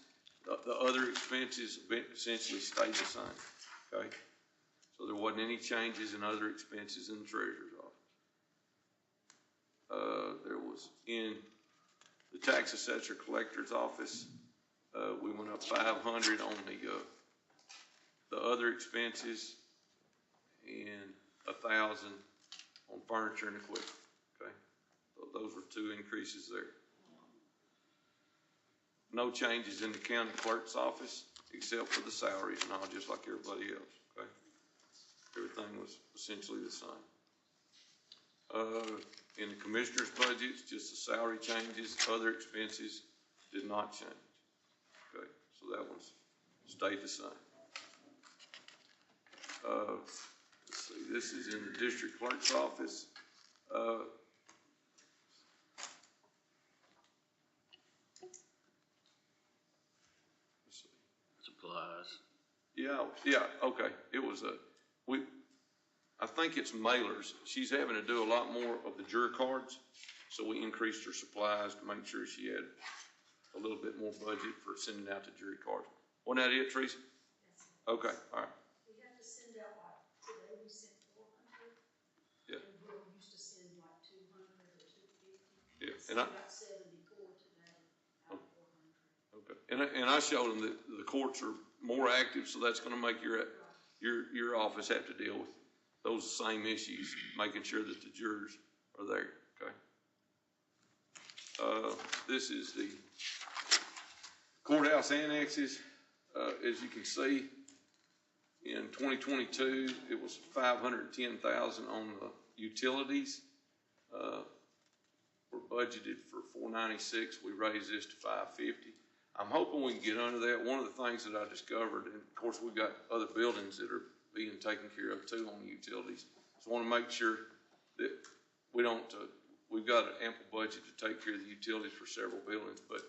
the other expenses essentially stayed the same, okay? So there wasn't any changes in other expenses in the treasurer's office. There was in the tax assessor collector's office, we went up 500 on the the other expenses, and 1,000 on furniture and equipment, okay? So those were two increases there. No changes in the county clerk's office, except for the salaries and all, just like everybody else, okay? Everything was essentially the same. In the commissioner's budgets, just the salary changes, other expenses did not change, okay? So that one's stayed the same. Let's see, this is in the district clerk's office. Let's see. Supplies. Yeah, okay. It was I think it's mailers. She's having to do a lot more of the juror cards, so we increased her supplies to make sure she had a little bit more budget for sending out the jury cards. Wasn't that it, Teresa? Yes, sir. Okay, all right. We have to send out like, today we sent 400. Yeah. And we used to send like 200 or 250. Yeah, Sent about 74 today out of 400. Okay. And I showed them that the courts are more active, so that's gonna make your office have to deal with those same issues, making sure that the jurors are there, okay? This is the courthouse annexes. As you can see, in 2022, it was 510,000 on the utilities. We're budgeted for 496. We raised this to 550. I'm hoping we can get under that. One of the things that I discovered, and of course we've got other buildings that are being taken care of too on the utilities. So I want to make sure that we don't, we've got an ample budget to take care of the utilities for several buildings, but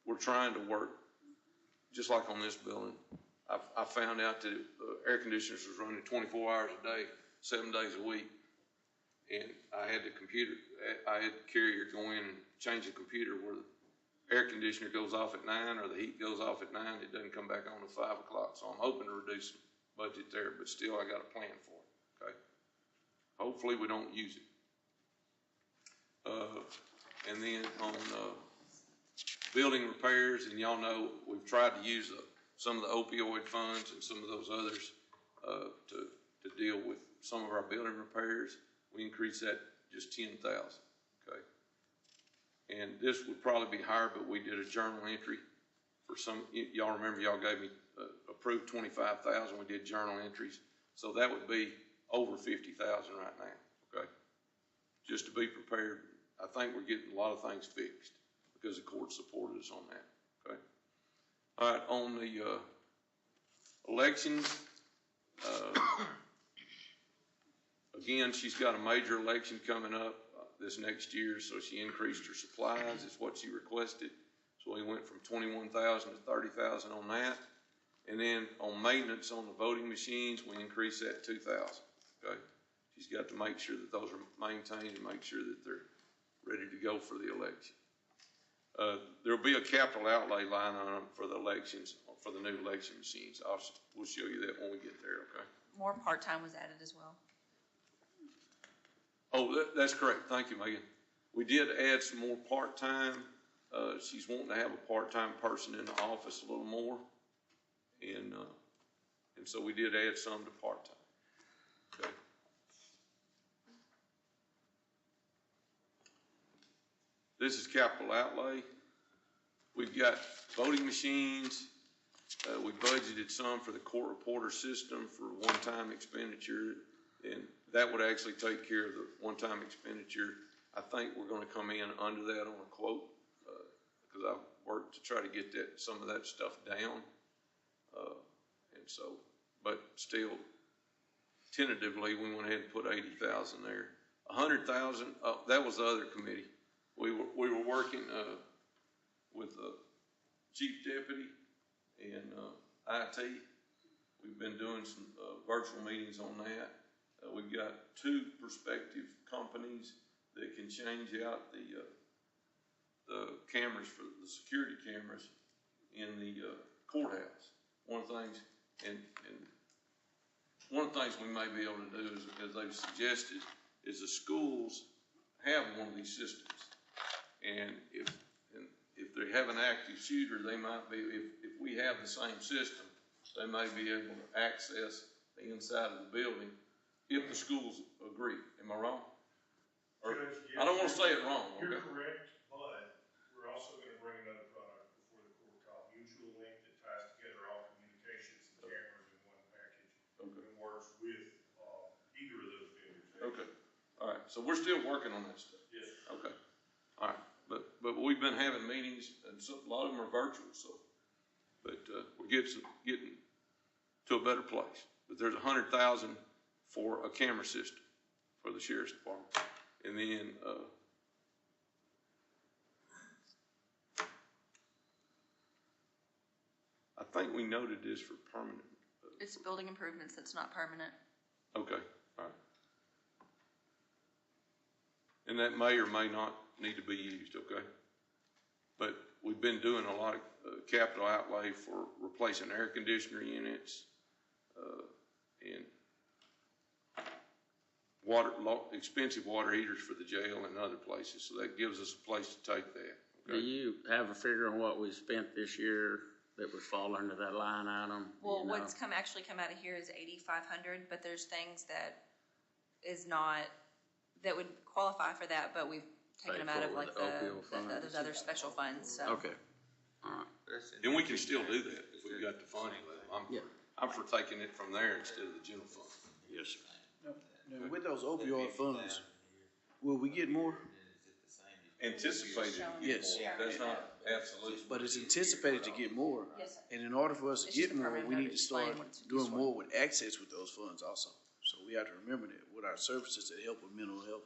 we're trying to work, just like on this building. I found out that air conditioners was running 24 hours a day, 7 days a week. And I had the carrier go in and change the computer where the air conditioner goes off at 9 or the heat goes off at 9, it doesn't come back on at 5 o'clock. So I'm hoping to reduce some budget there, but still I got a plan for it, okay? Hopefully we don't use it. And then on building repairs, and y'all know we've tried to use some of the opioid funds and some of those others to deal with some of our building repairs. We increased that just 10,000, okay? And this would probably be higher, but we did a journal entry for some, y'all remember y'all gave me approved 25,000, we did journal entries. So that would be over 50,000 right now, okay? Just to be prepared. I think we're getting a lot of things fixed because the court supported us on that, okay? All right, on the elections, again, she's got a major election coming up this next year, so she increased her supplies, is what she requested. So we went from 21,000 to 30,000 on that. And then on maintenance on the voting machines, we increased that 2,000, okay? She's got to make sure that those are maintained and make sure that they're ready to go for the election. There'll be a capital outlay line on them for the elections, for the new election machines. We'll show you that when we get there, okay? More part-time was added as well. Oh, that's correct. Thank you, Megan. We did add some more part-time. She's wanting to have a part-time person in the office a little more. And so we did add some to part-time. Okay. This is capital outlay. We've got voting machines. We budgeted some for the court reporter system for one-time expenditure, and that would actually take care of the one-time expenditure. I think we're going to come in under that on a quote because I've worked to try to get some of that stuff down. And so, but still, tentatively, we went ahead and put 80,000 there. 100,000. That was the other committee. We were working with the chief deputy and IT. We've been doing some virtual meetings on that. We've got 2 prospective companies that can change out the cameras for the security cameras in the courthouse. One of the things, and one of the things we may be able to do is, because they've suggested, is the schools have one of these systems, and if they have an active shooter, they might be, if we have the same system, they may be able to access the inside of the building if the schools agree. Am I wrong? Or, Judge, I don't wanna yes, say it wrong, You're okay? correct, but we're also gonna bring another product before the court called Mutual Link that ties together all communications and cameras in one package. Okay. And works with, either of those vendors. Okay, all right, so we're still working on that stuff. Yes, sir. Okay, all right, but we've been having meetings, and a lot of them are virtual, so, but, we're getting to a better place. But there's 100,000 for a camera system for the sheriff's department, and then, I think we noted this for permanent. It's building improvements that's not permanent. Okay, all right. And that may or may not need to be used, okay? But we've been doing a lot of capital outlay for replacing air conditioner units, and expensive water heaters for the jail and other places, so that gives us a place to take that, Do okay? you have a figure on what we spent this year that would fall under that line item? Well, You know? what's actually come out of here is 8,500, but there's things that is not, that would qualify for that, but we've taken them out of for like the opioid funds. those other special funds, so. Okay, all right. And we can still do that if we've got the funding. Yeah. I'm for taking it from there instead of the general fund. Yes, sir. Now, with those opioid funds, will we get more? Anticipated. Yes. That's not absolute. But it's anticipated to get more. Yes, sir. And in order for us to It's just get a more, permanent we need note to explaining start what it's doing used for. more with access with those funds also. So we have to remember that with our services that help with mental health,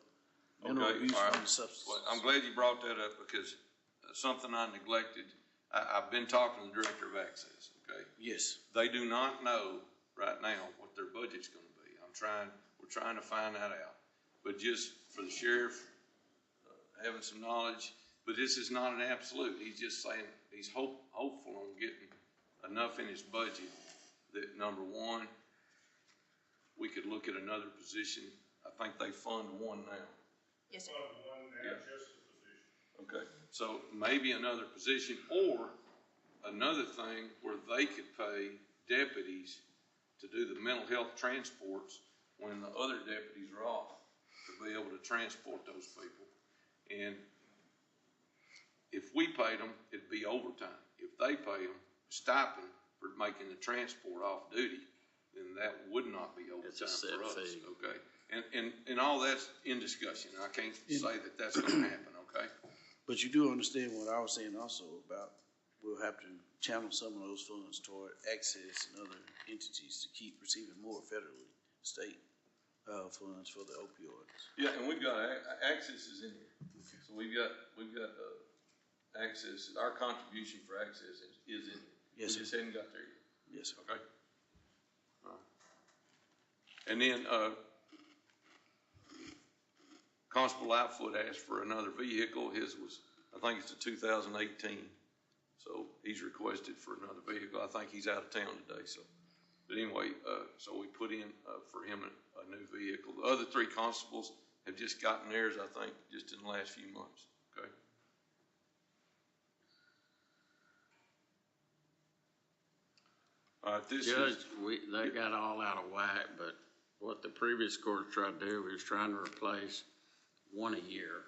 mental Okay, abuse, all right. and substance. Well, I'm glad you brought that up because something I neglected. I've been talking to the director of access, okay? Yes. They do not know right now what their budget's gonna be. We're trying to find that out. But just for the sheriff, having some knowledge, but this is not an absolute. He's just saying he's hopeful on getting enough in his budget that, number one, we could look at another position. I think they fund one now. Yes, sir. One now, just a position. Okay, so maybe another position or another thing where they could pay deputies to do the mental health transports when the other deputies are off, to be able to transport those people. And if we paid them, it'd be overtime. If they pay them stipend for making the transport off duty, then that would not be It's a overtime set for us, fee. okay? And all that's in discussion. I can't say that that's gonna happen, okay? But you do understand what I was saying also about we'll have to channel some of those funds toward access and other entities to keep receiving more federally, state, funds for the opioids. Yeah, and we've got, access is in here. So we've got, access, our contribution for access is in here. Yes, We sir. just hadn't got there yet, Yes, sir. okay? All right. And then, Constable Lightfoot asked for another vehicle. His was, I think it's a 2018. So he's requested for another vehicle. I think he's out of town today, so. But anyway, so we put in, for him a new vehicle. The other three constables have just gotten theirs, I think, just in the last few months, okay? All right, this Judge, is, they got all out of whack, but what the previous court tried to do was trying to replace one a year.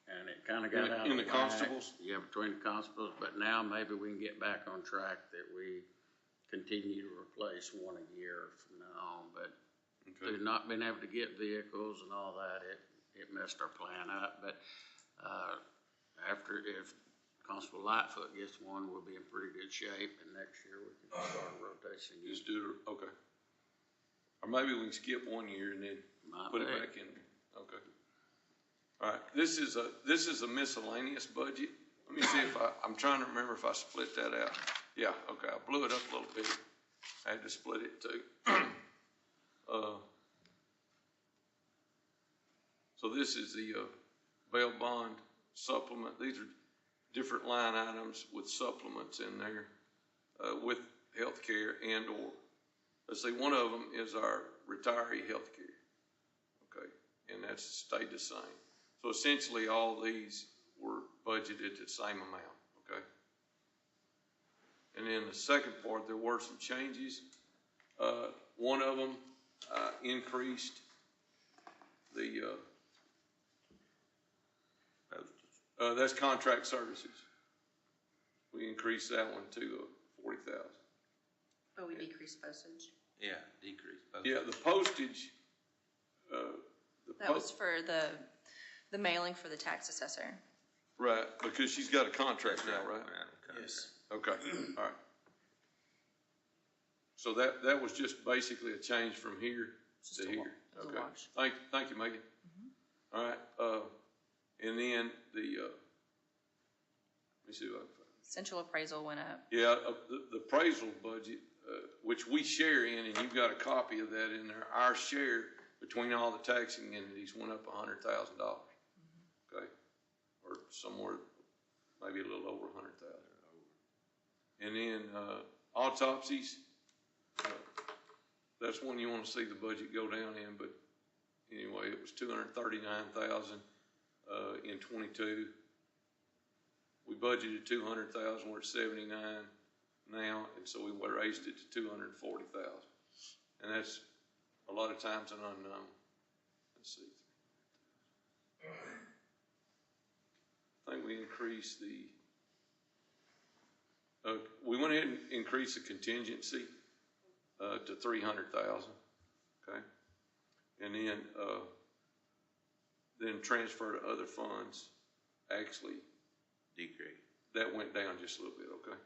And it kinda got out of whack. in the constables? Yeah, between the constables, but now maybe we can get back on track that we continue to replace one a year from now on. But okay, through not being able to get vehicles and all that, it messed our plan up. But, if Constable Lightfoot gets one, we'll be in pretty good shape, and next year we can start a rotation again. just do it, okay. Or maybe we can skip 1 year and then Might put it be. back in, okay. All right, this is a miscellaneous budget. Let me see if I'm trying to remember if I split that out. Yeah, okay, I blew it up a little bit. I had to split it too. So this is the, bail bond supplement. These are different line items with supplements in there, with healthcare and or, let's see, one of them is our retiree healthcare. Okay, and that's stayed the same. So essentially, all these were budgeted the same amount, okay? And then the second part, there were some changes. One of them, increased the, that's contract services. We increased that one to 40,000. But we decreased postage. Yeah, decrease. both. Yeah, the postage, That was for the mailing for the tax assessor. right, because she's got a contract now, right? Yes. Okay, all right. So that was just basically a change from here Just to a wa- here. it was a Okay. wash. Thank you, Megan. All right, and then the, let me see what I can find. Central appraisal went up. Yeah, the appraisal budget, which we share in, and you've got a copy of that in there, our share between all the taxing entities went up $100,000. Okay? Or somewhere, maybe a little over 100,000. And then, autopsies, that's one you wanna see the budget go down in, but anyway, it was 239,000, in 22. We budgeted 200,000, we're at 79 now, and so we raised it to 240,000. And that's a lot of times an unknown. Let's see. I think we increased we went ahead and increased the contingency, to 300,000, okay? And then transfer to other funds, actually, Decrease. that went down just a little bit, okay?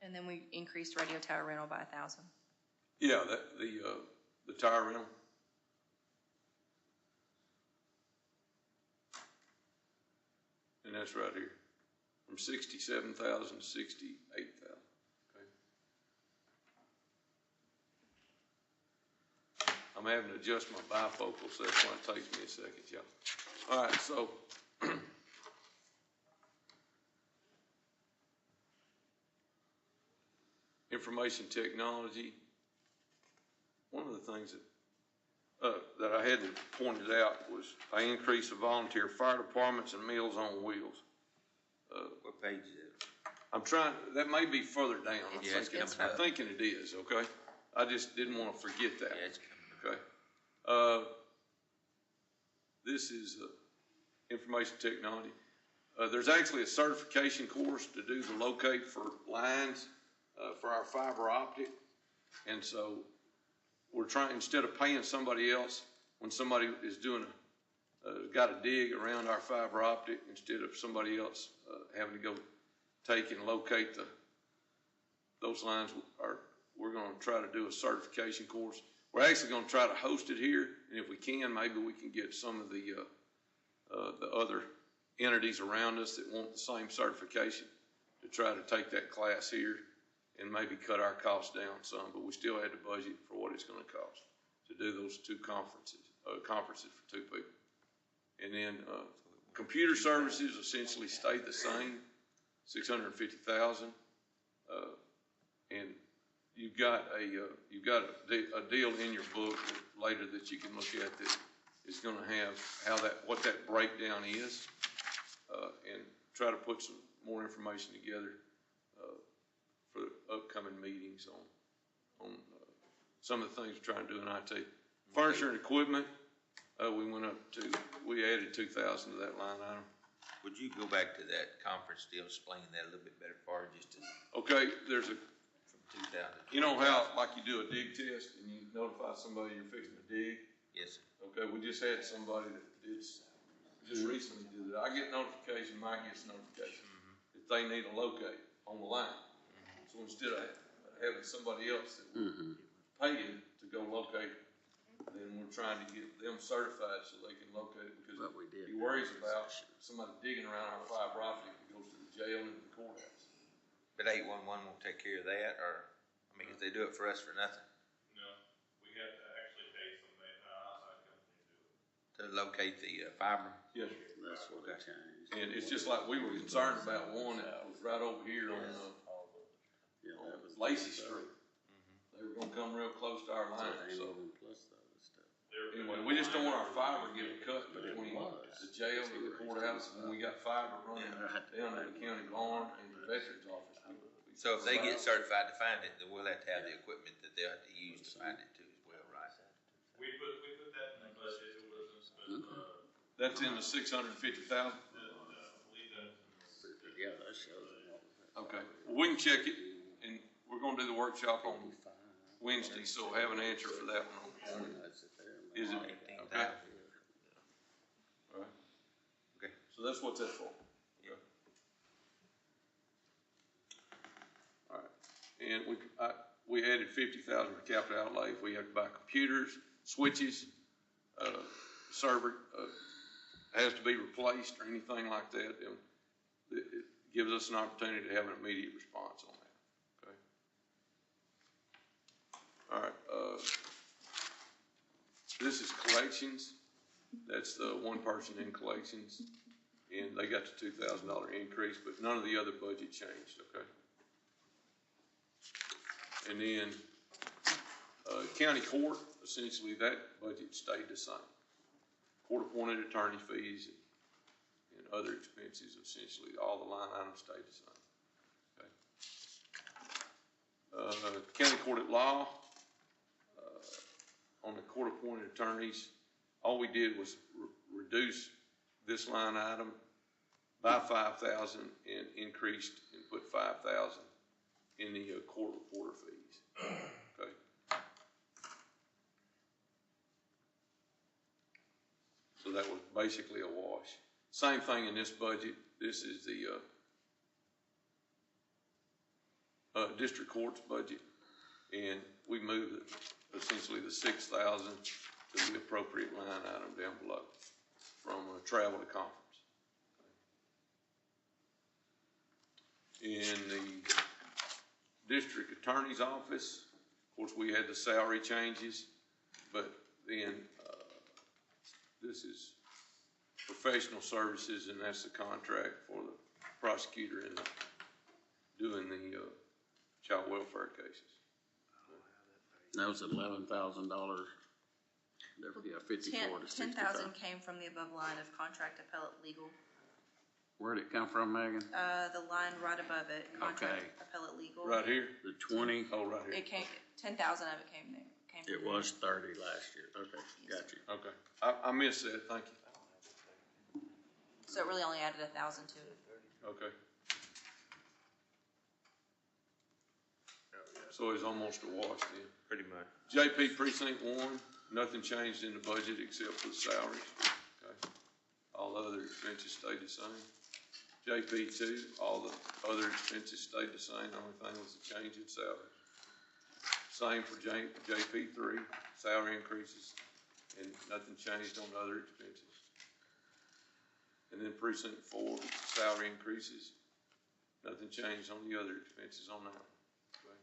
And then we increased radio tower rental by 1,000. Yeah, the tire rental. And that's right here, from 67,000 to 68,000, okay? I'm having to adjust my bifocal, so that's why it takes me a second, y'all. All right, so. Information technology. One of the things that I had pointed out was I increased the volunteer fire departments and Meals on Wheels. What page is it? I'm trying, that may be further down. Yeah, it's coming I'm up. thinking it is, okay? I just didn't want to forget that. Yeah, it's coming up. Okay. This is information technology. There's actually a certification course to do the locate for lines for our fiber optic. And so we're trying, instead of paying somebody else when somebody is doing got to dig around our fiber optic, instead of somebody else having to go take and locate those lines, we're going to try to do a certification course. We're actually going to try to host it here, and if we can, maybe we can get some of the other entities around us that want the same certification to try to take that class here and maybe cut our costs down some, but we still had to budget for what it's going to cost to do those two conferences for two people. And then computer services essentially stayed the same, 650,000. And you've got a deal in your book later that you can look at that is going to have what that breakdown is, and try to put some more information together for upcoming meetings on some of the things we're trying to do in IT. Furniture and equipment, we added 2,000 to that line item. Would you go back to that conference deal, explain that a little bit better for her, just to, Okay, there's from 2,000? you know how, like you do a dig test and you notify somebody you're fixing to dig? Yes, sir. Okay, we just had somebody that just recently did it. I get notification, Mike gets notification that they need a locate on the line. So instead of having somebody else that will pay you to go locate, then we're trying to get them certified so they can locate it, because What we did. he worries about somebody digging around our fiber optic that goes to the jail and the courthouse. But 811 won't take care of that, or, I mean, if they do it for us for nothing, No, we have to actually pay somebody, outside company to do it. to locate the fiber? Yes. That's what it changed. And it's just like we were concerned about one that was right over here on Yeah, that was. Lacey Street. They were gonna come real close to our line, so. Plus the other stuff. Anyway, we just don't want our fiber getting cut But it between was. the jail and the courthouse, and we got fiber running down to the county barn and the veterans office. We So if they get certified to find it, then we'll have to have the equipment that they'll have to use to find it too as well, right? We put that in the budget, it wasn't, but, That's in the 650,000? I believe that. Yeah, that shows it. Okay, well, we can check it, and we're gonna do the workshop on Wednesday, so we'll have an answer for that one. Is it? Okay. All right. Okay. So that's what that's for. Okay. All right, and we added 50,000 for capital outlay. If we have to buy computers, switches, server, has to be replaced or anything like that, then it gives us an opportunity to have an immediate response on that, okay? All right, this is collections. That's the one person in collections, and they got the $2,000 increase, but none of the other budget changed, okay? And then, county court, essentially that budget stayed the same. Court-appointed attorney fees and other expenses, essentially all the line items stayed the same. Okay. County court at law, on the court-appointed attorneys, all we did was reduce this line item by 5,000 and increased and put 5,000 in the court reporter fees. Okay. So that was basically a wash. Same thing in this budget. This is the district court's budget, and we moved essentially the 6,000 to the appropriate line item down below from travel to conference. In the district attorney's office, of course, we had the salary changes, but then this is professional services, and that's the contract for the prosecutor and doing the child welfare cases. That was $11,000. Yeah, 54 to 65. 10,000 came from the above line of contract appellate legal. Where'd it come from, Megan? The line right above it, contract Okay. appellate legal. Right here? The 20, Oh, right here. It came, 10,000 of it came there. it was 30 last year. Okay, got you. Okay. I missed that. Thank you. So it really only added 1,000 to it. Okay. So it's almost a wash then. Pretty much. JP Precinct 1, nothing changed in the budget except for the salaries. Okay. All the other expenses stayed the same. JP 2, all the other expenses stayed the same. The only thing was a change in salary. Same for JP 3, salary increases, and nothing changed on the other expenses. And then Precinct 4, salary increases, nothing changed on the other expenses on that. Okay.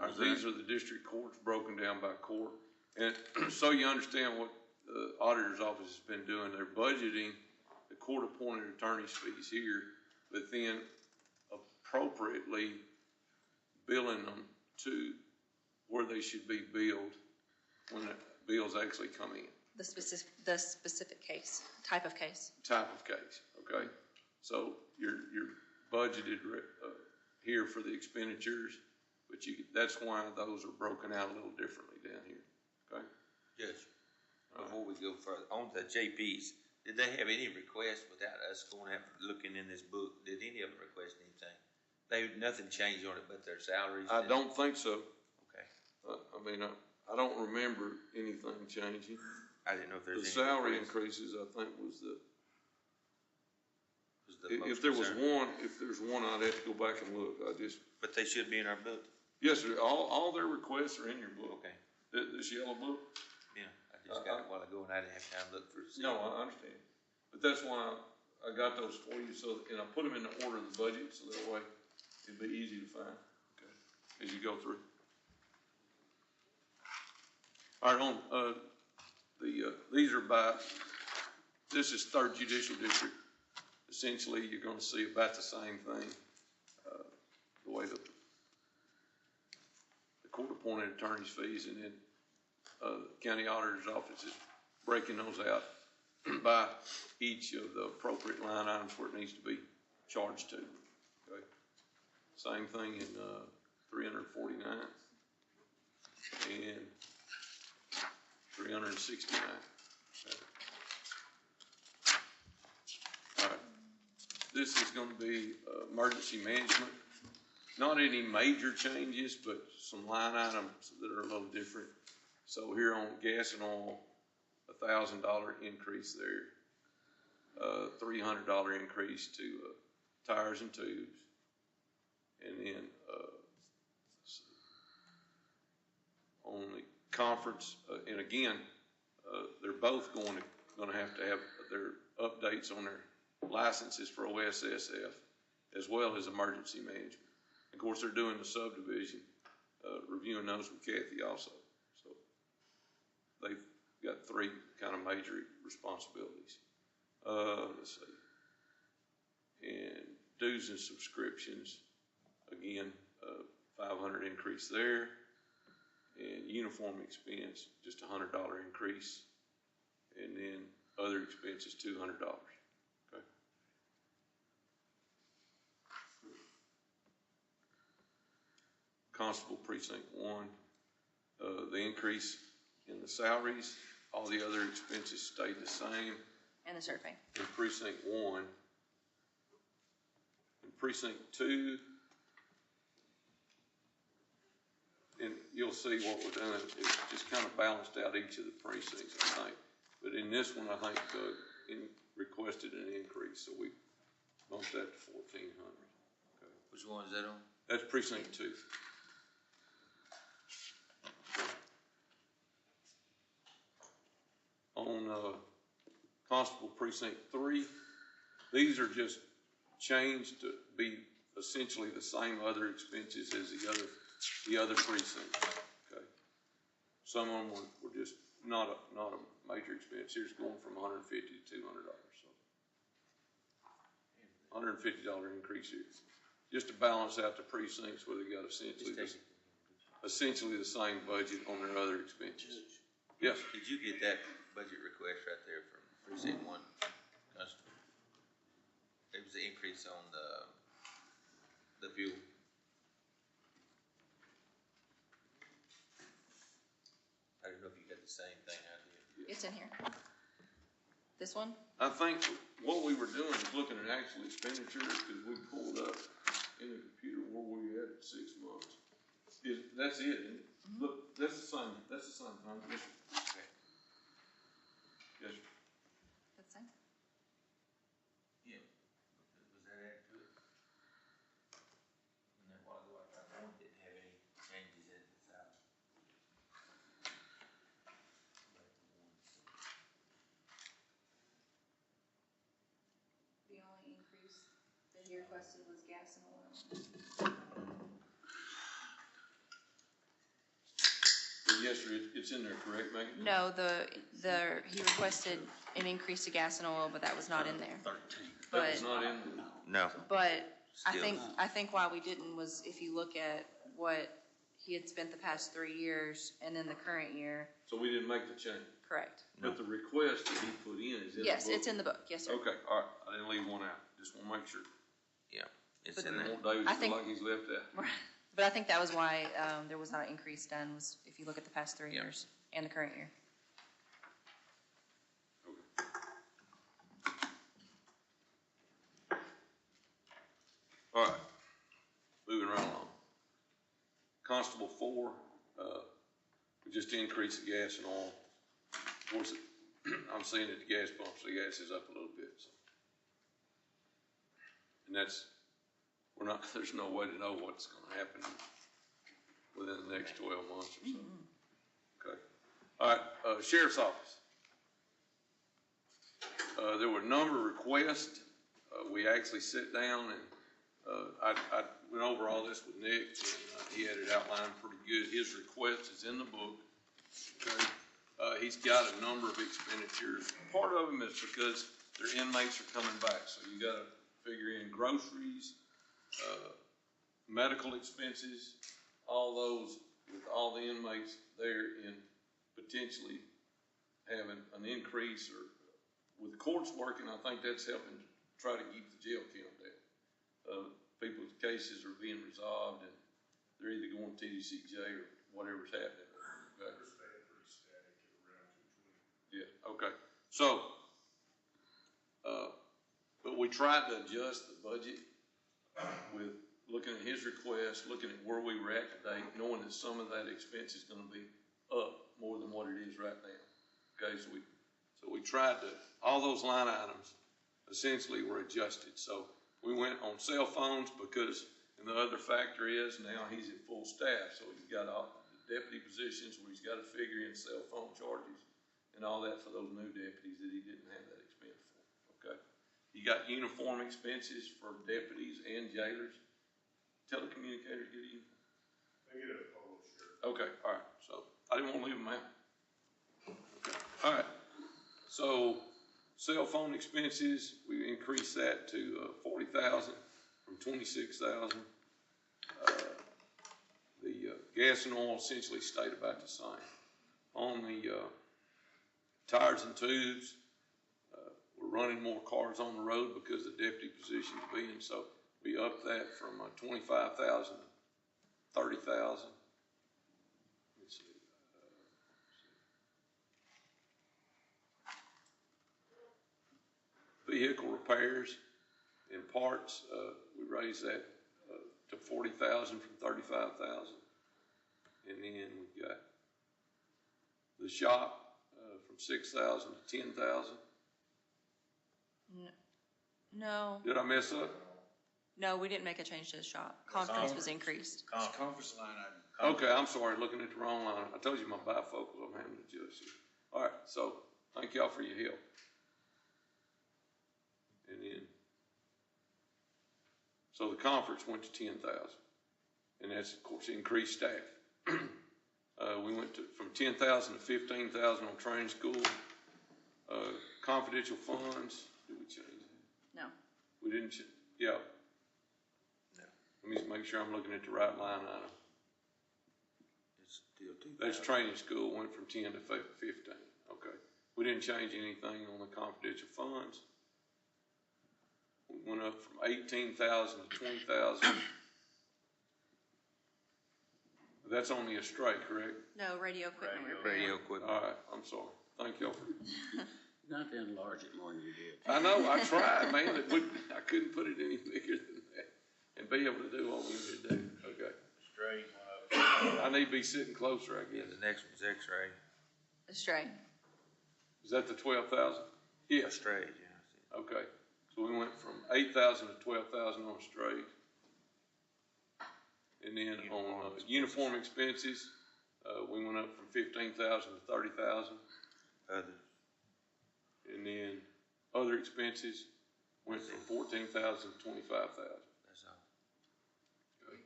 All right, these are the district courts broken down by court. And so you understand what the auditor's office has been doing, they're budgeting the court-appointed attorney's fees here, but then appropriately billing them to where they should be billed when the bills actually come in. The specific case, type of case. Type of case, okay? So you're budgeted here for the expenditures, but that's why those are broken out a little differently down here, okay? Yes. Before we go further, on the JPs, did they have any requests without us going out looking in this book? Did any of them request anything? Nothing changed on it but their salaries? I don't think so. Okay. I mean, I don't remember anything changing. I didn't know if there's The any. salary requests. increases, I think, was the, Was the most if there's concern. one, I'd have to go back and look. But they should be in our book. Yes, sir, all their requests are in your book. Okay. This yellow book? Yeah, I just got it a while ago and I didn't have time to look for it. No, I understand. But that's why I got those for you, and I put them in the order of the budget, so that way it'd be easy to find, okay, as you go through. All right, on, these are this is 3rd Judicial District. Essentially, you're gonna see about the same thing, the way the court-appointed attorney's fees, and then, the county auditor's office is breaking those out by each of the appropriate line items where it needs to be charged to, okay? Same thing in, 349th and 369. All right, this is gonna be, emergency management. Not any major changes, but some line items that are a little different. So here on gas and oil, $1,000 increase there. $300 increase to, tires and tubes. And then, let's see. On the conference, and again, they're both gonna have to have their updates on their licenses for OSSF as well as emergency management. Of course, they're doing the subdivision, reviewing those with Kathy also. So they've got three kind of major responsibilities. Let's see. And dues and subscriptions, again, 500 increase there. And uniform expense, just $100 increase. And then other expenses, $200. Okay. Constable Precinct 1, the increase in the salaries, all the other expenses stayed the same. And the survey. In Precinct 1, in Precinct 2, and you'll see what we're doing, it's just kind of balanced out each of the precincts, I think. But in this one, I think Doug requested an increase, so we bumped that to 1,400. Okay. Which one is that on? That's Precinct 2. On Constable Precinct 3, these are just changed to be essentially the same other expenses as the other precincts. Okay, some of them were just not a major expense. Here's going from $150 to $200. So $150 increase here, just to balance out the precincts where they got essentially the same budget on their other expenses. Yes. Did you get that budget request right there from Precinct 1? Constable? It was the increase on the fuel. I don't know if you got the same thing I did. It's in here. This one? I think what we were doing is looking at actual expenditures, because we pulled up in the computer where we had it 6 months. That's it, isn't it? Look, that's the same thing. Yes, sir. Okay. Yes, sir. That's the same. Yeah. Was that added to it? And then while ago, I tried one, didn't have any changes in the salary. The only increase that he requested was gas and oil. Yes, sir, it's in there, correct, Megan? No, he requested an increase to gas and oil, but that was not in there. 13. That was But, not in, No. but I Still. think why we didn't was if you look at what he had spent the past 3 years and then the current year, so we didn't make the change. correct. But the request that he put in is in the book. Yes, it's in the book, yes, sir. Okay, all right, I didn't leave one out, just wanna make sure. Yeah, it's But in I there. don't want David I to feel think- like he's left out. But I think that was why, there was not an increase done, was if you look at the past 3 Yeah. years and the current year. All right, moving right along. Constable 4, we just increased the gas and oil. Of course, I'm seeing at the gas pumps, the gas is up a little bit, so. And there's no way to know what's gonna happen within the next 12 months or so. Okay. All right, Sheriff's Office. There were a number of requests. We actually sat down and, I went over all this with Nick, and he had it outlined pretty good. His request is in the book. Okay. He's got a number of expenditures. Part of them is because their inmates are coming back, so you gotta figure in groceries, medical expenses, all those with all the inmates there, in potentially having an increase, or with the courts working, I think that's helping try to keep the jail count down. people's cases are being resolved and they're either going to TDCJ or whatever's happening. Okay. We're staying pretty static at around 220. Yeah, okay. So, but we tried to adjust the budget with looking at his request, looking at where we were at today, knowing that some of that expense is gonna be up more than what it is right now. Okay, so we tried to, all those line items essentially were adjusted. So we went on cell phones because, and the other factor is now he's at full staff, so he's got all the deputy positions where he's gotta figure in cell phone charges and all that for those new deputies that he didn't have that expense for, okay? You got uniform expenses for deputies and jailers. Telecommunicators get a uniform? They get a polo shirt. Okay, all right, so I didn't want to leave them out. Okay, all right, so cell phone expenses, we increased that to 40,000 from 26,000. The gas and oil essentially stayed about the same. On the tires and tubes, we're running more cars on the road because the deputy position's being, so we upped that from 25,000 to 30,000. Let's see. Vehicle repairs and parts, we raised that to 40,000 from 35,000. And then we've got the shop from 6,000 to 10,000. No, Did I mess up? no, we didn't make a change to the shop. Conference was increased. It's a conference line item. Okay, I'm sorry, looking at the wrong line. I told you my bifocals, I'm having to adjust here. All right, so thank y'all for your help. And then, so the conference went to 10,000, and that's of course increased staff. We went from 10,000 to 15,000 on training school. Confidential funds, did we change that? No. We didn't, yeah. No. Let me just make sure I'm looking at the right line item. It's still 2,000. That's training school, went from 10 to 15, okay. We didn't change anything on the confidential funds. We went up from 18,000 to 20,000. That's only a straight, correct? No, radio equipment repair. Radio equipment. All right, I'm sorry. Thank y'all for, Not to enlarge it more than you did. I know, I tried, man, I couldn't put it any bigger than that and be able to do what we need to do, okay. Straight went up. I need to be sitting closer, I Yeah, guess. the next one's X-ray. Straight. Is that the 12,000? Yes. Straight, yeah. Okay, so we went from 8,000 to 12,000 on straight. And then on uniform expenses, we went up from 15,000 to 30,000. Others. And then other expenses went from 14,000 to 25,000. That's all. Okay.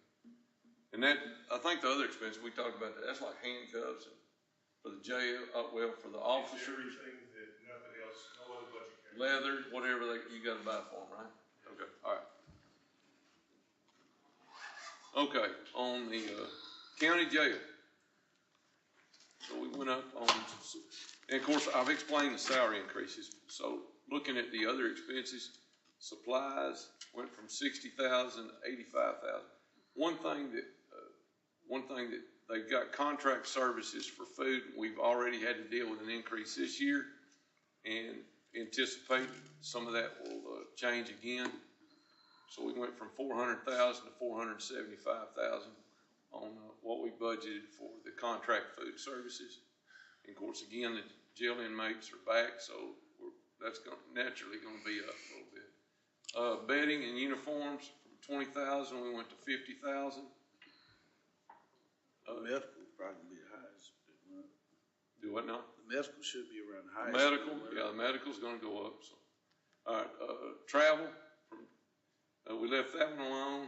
And that, I think the other expenses, we talked about that, that's like handcuffs and for the jail, well, for the It's officers, everything that nothing else, no other budget category. leather, whatever you gotta buy for them, right? Okay, all right. Okay, on the county jail. So we went up on, and of course, I've explained the salary increases. So looking at the other expenses, supplies went from 60,000 to 85,000. One thing that they've got contract services for food. We've already had to deal with an increase this year, and anticipate some of that will change again. So we went from 400,000 to 475,000 on what we budgeted for the contract food services. And of course, again, the jail inmates are back, so that's naturally going to be up a little bit. Bedding and uniforms from 20,000 we went to 50,000. Medical would probably be the highest. Do what now? The medical should be around the highest. Medical, yeah, the medical's going to go up. So, all right, travel. We left that one alone.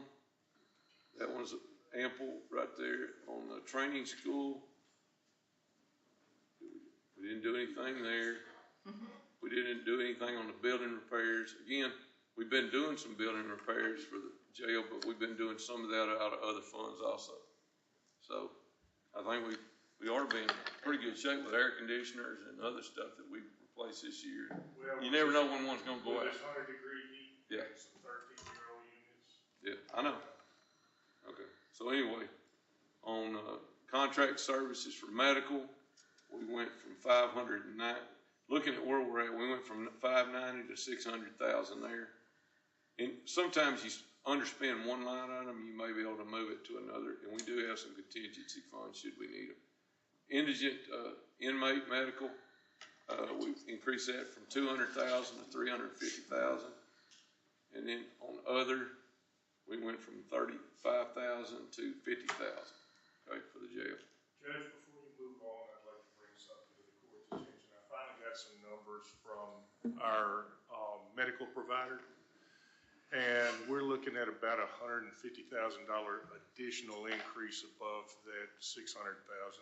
That one's ample right there on the training school. We didn't do anything there. We didn't do anything on the building repairs. Again, we've been doing some building repairs for the jail, but we've been doing some of that out of other funds also. So I think we are being in pretty good shape with air conditioners and other stuff that we've replaced this year. Well, You never know when one's gonna go With out. this 100-degree heat, Yeah. some 13-year-old units. Yeah, I know. Okay, so anyway, on, contract services for medical, we went from 509, looking at where we're at, we went from 590 to 600,000 there. And sometimes you underspend one line item, you may be able to move it to another, and we do have some contingency funds should we need them. Indigent, inmate medical, we increased that from 200,000 to 350,000. And then on other, we went from 35,000 to 50,000, okay, for the jail. Judge, before you move on, I'd like to bring something to the court's attention. I finally got some numbers from our, medical provider. And we're looking at about $150,000 additional increase above that 600,000.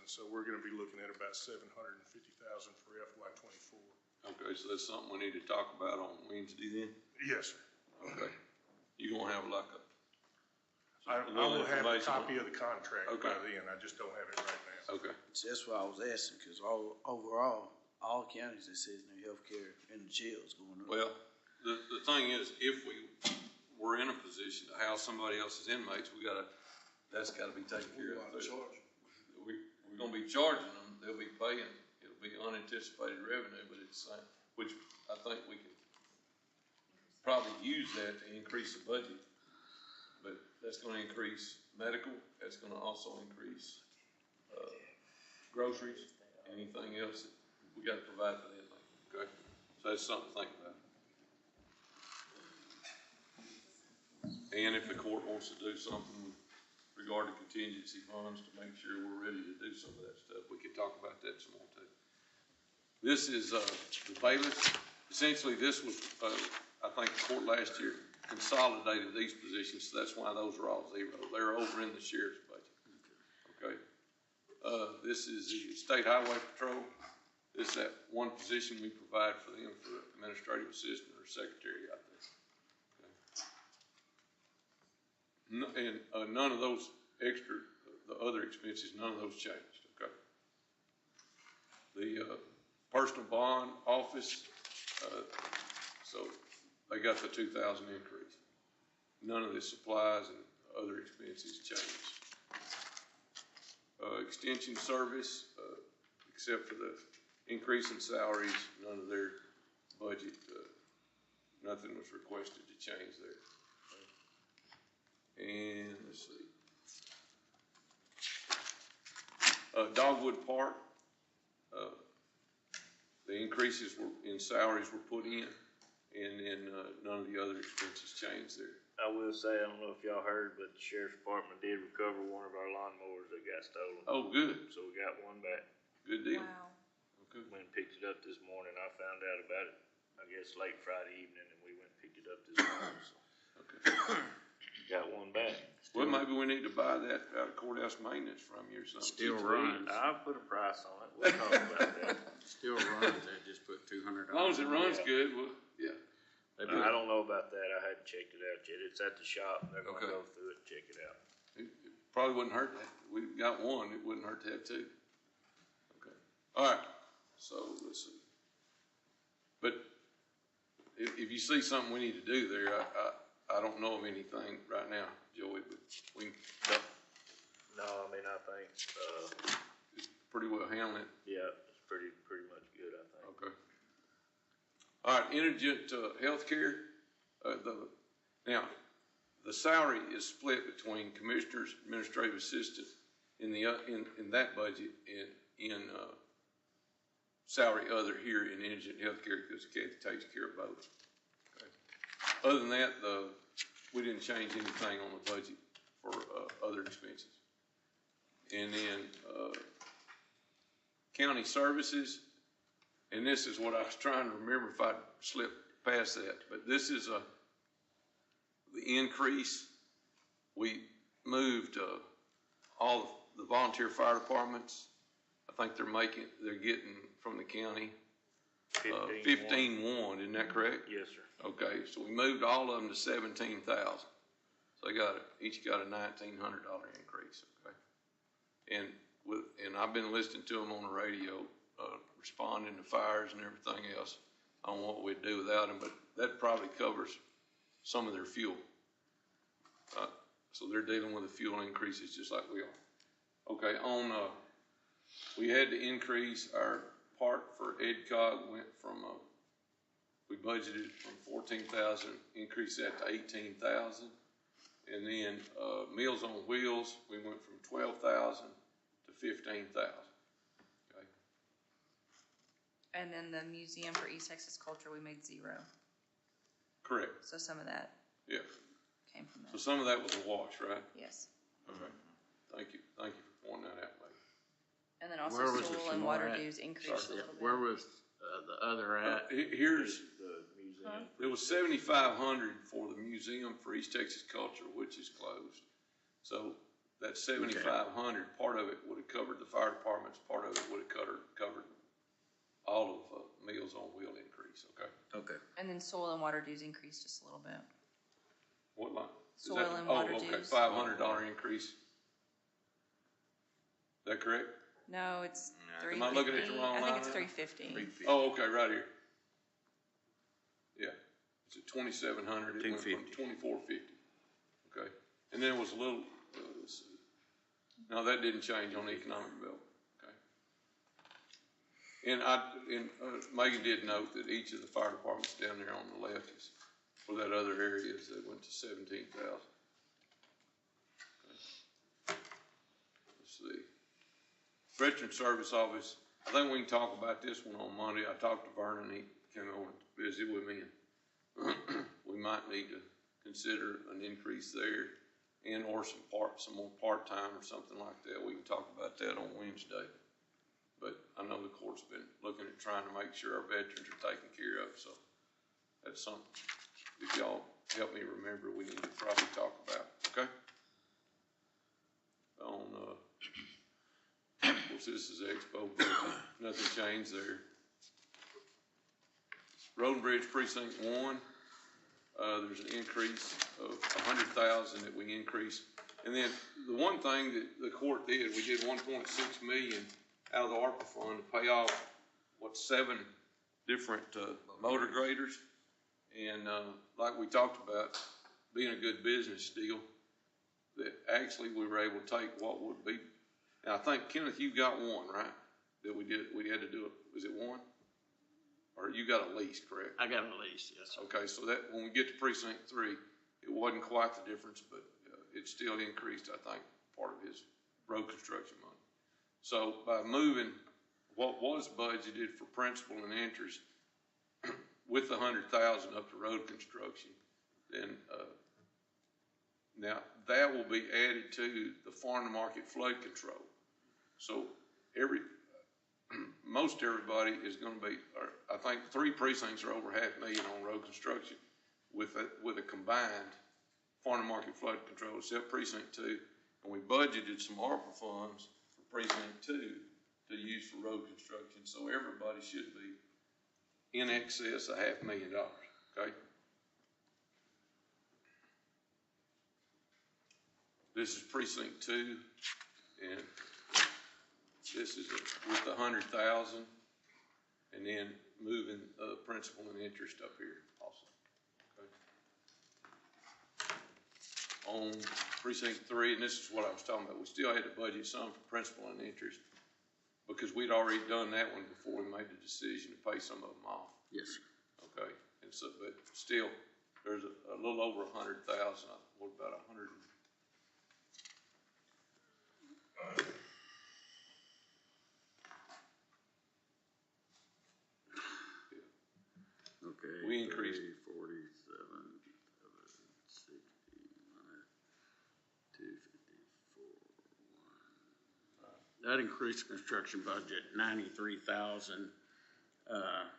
So we're gonna be looking at about 750,000 for FY '24. Okay, so that's something we need to talk about on Wednesday then? Yes, sir. Okay. You gonna have like a. I will have a copy of the contract by Okay. then. I just don't have it right now. Okay, So that's why I was asking, cause overall, all counties, it says their healthcare and the jails going up. well, the thing is, if we were in a position to house somebody else's inmates, that's gotta be taken care of. We're gonna be charging them, they'll be paying, it'll be unanticipated revenue, but it's, which I think we can probably use that to increase the budget. But that's gonna increase medical, that's gonna also increase, groceries, anything else that we gotta provide for them, okay? So that's something to think about. And if the court wants to do something regarding contingency funds to make sure we're ready to do some of that stuff, we could talk about that some more too. This is, the bailiff. Essentially, this was, I think the court last year consolidated these positions, so that's why those are all zero. They're over in the sheriff's budget. Okay? This is the State Highway Patrol. This is that one position we provide for them for administrative assistant or secretary out there. Okay? And none of those extra, the other expenses, none of those changed. Okay? The personal bond office, so they got the 2,000 increase. None of the supplies and other expenses changed. Extension service, except for the increase in salaries, none of their budget, nothing was requested to change there. And let's see. Dogwood Park, the increases were in salaries were put in, and then none of the other expenses changed there. I will say, I don't know if y'all heard, but the sheriff's department did recover one of our lawnmowers that got stolen. Oh, good, So we got one back. good deal. Wow. Okay. Went and picked it up this morning. I found out about it, I guess, late Friday evening, and we went and picked it up this morning. So Okay. got one back. Well, maybe we need to buy that out of courthouse maintenance from you or something. Still runs. I'll put a price on it. We'll talk about that. Still runs, they just put $200. As long as it runs Yeah. good, well, yeah. They I put, don't know about that. I hadn't checked it out yet. It's at the shop. They're gonna Okay. go through it and check it out. It probably wouldn't hurt to, we got one, it wouldn't hurt to have two. Okay, all right, so let's see. But if you see something we need to do there, I don't know of anything right now, Joey, but we can No, I mean, I think, pretty well handle it. yeah, it's pretty much good, I think. Okay. All right, indigent, healthcare, now, the salary is split between commissioners, administrative assistant in the, in that budget and in, salary other here in indigent healthcare because Kathy takes care of both. Okay. Other than that, we didn't change anything on the budget for, other expenses. And then, county services, and this is what I was trying to remember if I slipped past that, but this is the increase. We moved, all the volunteer fire departments. I think they're getting from the county, 15,100. 15,100, isn't that correct? Yes, sir. Okay, so we moved all of them to 17,000. So they each got a $1,900 increase, okay? And I've been listening to them on the radio, responding to fires and everything else on what we'd do without them, but that probably covers some of their fuel. So they're dealing with the fuel increases just like we are. Okay, we had to increase our part for EDCOG, went from, we budgeted from 14,000, increased that to 18,000. And then, Meals on Wheels, we went from 12,000 to 15,000. Okay, And then the Museum for East Texas Culture, we made 0. correct, So some of that yeah. came from So that. some of that was a wash, right? Yes. Okay, thank you for pointing that out, Mike. And then also Where was the soil and water more at? dues increased a Yeah, little bit. where was, the other at? Here's, The museum. it was 7,500 for the Museum for East Texas Culture, which is closed. So that 7,500, part of it would have covered the fire departments, part of it would have covered all of Meals on Wheel increase, okay? Okay. And then soil and water dues increased just a little bit. What line? Is Soil that- and water Oh, okay, dues. $500 increase. Is that correct? No, it's No. 350. Am I looking at the wrong I think line it's now? 350. Oh, okay, right here. Yeah, it's at 2,700, it went from 250. 2,450. Okay, and then it was a little, let's see. No, that didn't change on the economic development, okay? And Megan did note that each of the fire departments down there on the left is, for that other areas, they went to 17,000. Let's see. Veteran Service Office, I think we can talk about this one on Monday. I talked to Vernon, he came over to visit with me, and we might need to consider an increase there and or some more part-time or something like that. We can talk about that on Wednesday. But I know the court's been looking at trying to make sure our veterans are taken care of, so that's something, if y'all help me remember, we need to probably talk about, okay? Of course, this is Expo, nothing changed there. Road and Bridge Precinct 1, there's an increase of 100,000 that we increased. And then the one thing that the court did, we did 1.6 million out of the ARPA fund to pay off, 7 different motor graders. And like we talked about, being a good business deal, that actually we were able to take what would be, and I think, Kenneth, you got one, right? That we had to do it, was it one? Or you got a lease, correct? I got a lease, yes, sir. Okay, so that, when we get to precinct 3, it wasn't quite the difference, but it still increased, I think, part of his road construction money. So by moving what was budgeted for principal and interest with 100,000 up to road construction, then, now that will be added to the farm to market flood control. So most everybody is gonna be, or I think 3 precincts are over $500,000 on road construction with a combined farm to market flood control, except precinct 2. And we budgeted some ARPA funds for precinct 2 to use for road construction, so everybody should be in excess of $500,000, okay? This is precinct 2, and this is with 100,000, and then moving principal and interest up here also. Okay. On precinct 3, and this is what I was talking about, we still had to budget some for principal and interest because we'd already done that one before we made the decision to pay some of them off. Yes, sir. Okay, and so, but still, there's a little over 100,000. What about 100? Okay. We increased- 47, 60, 254. That increased construction budget 93,000. So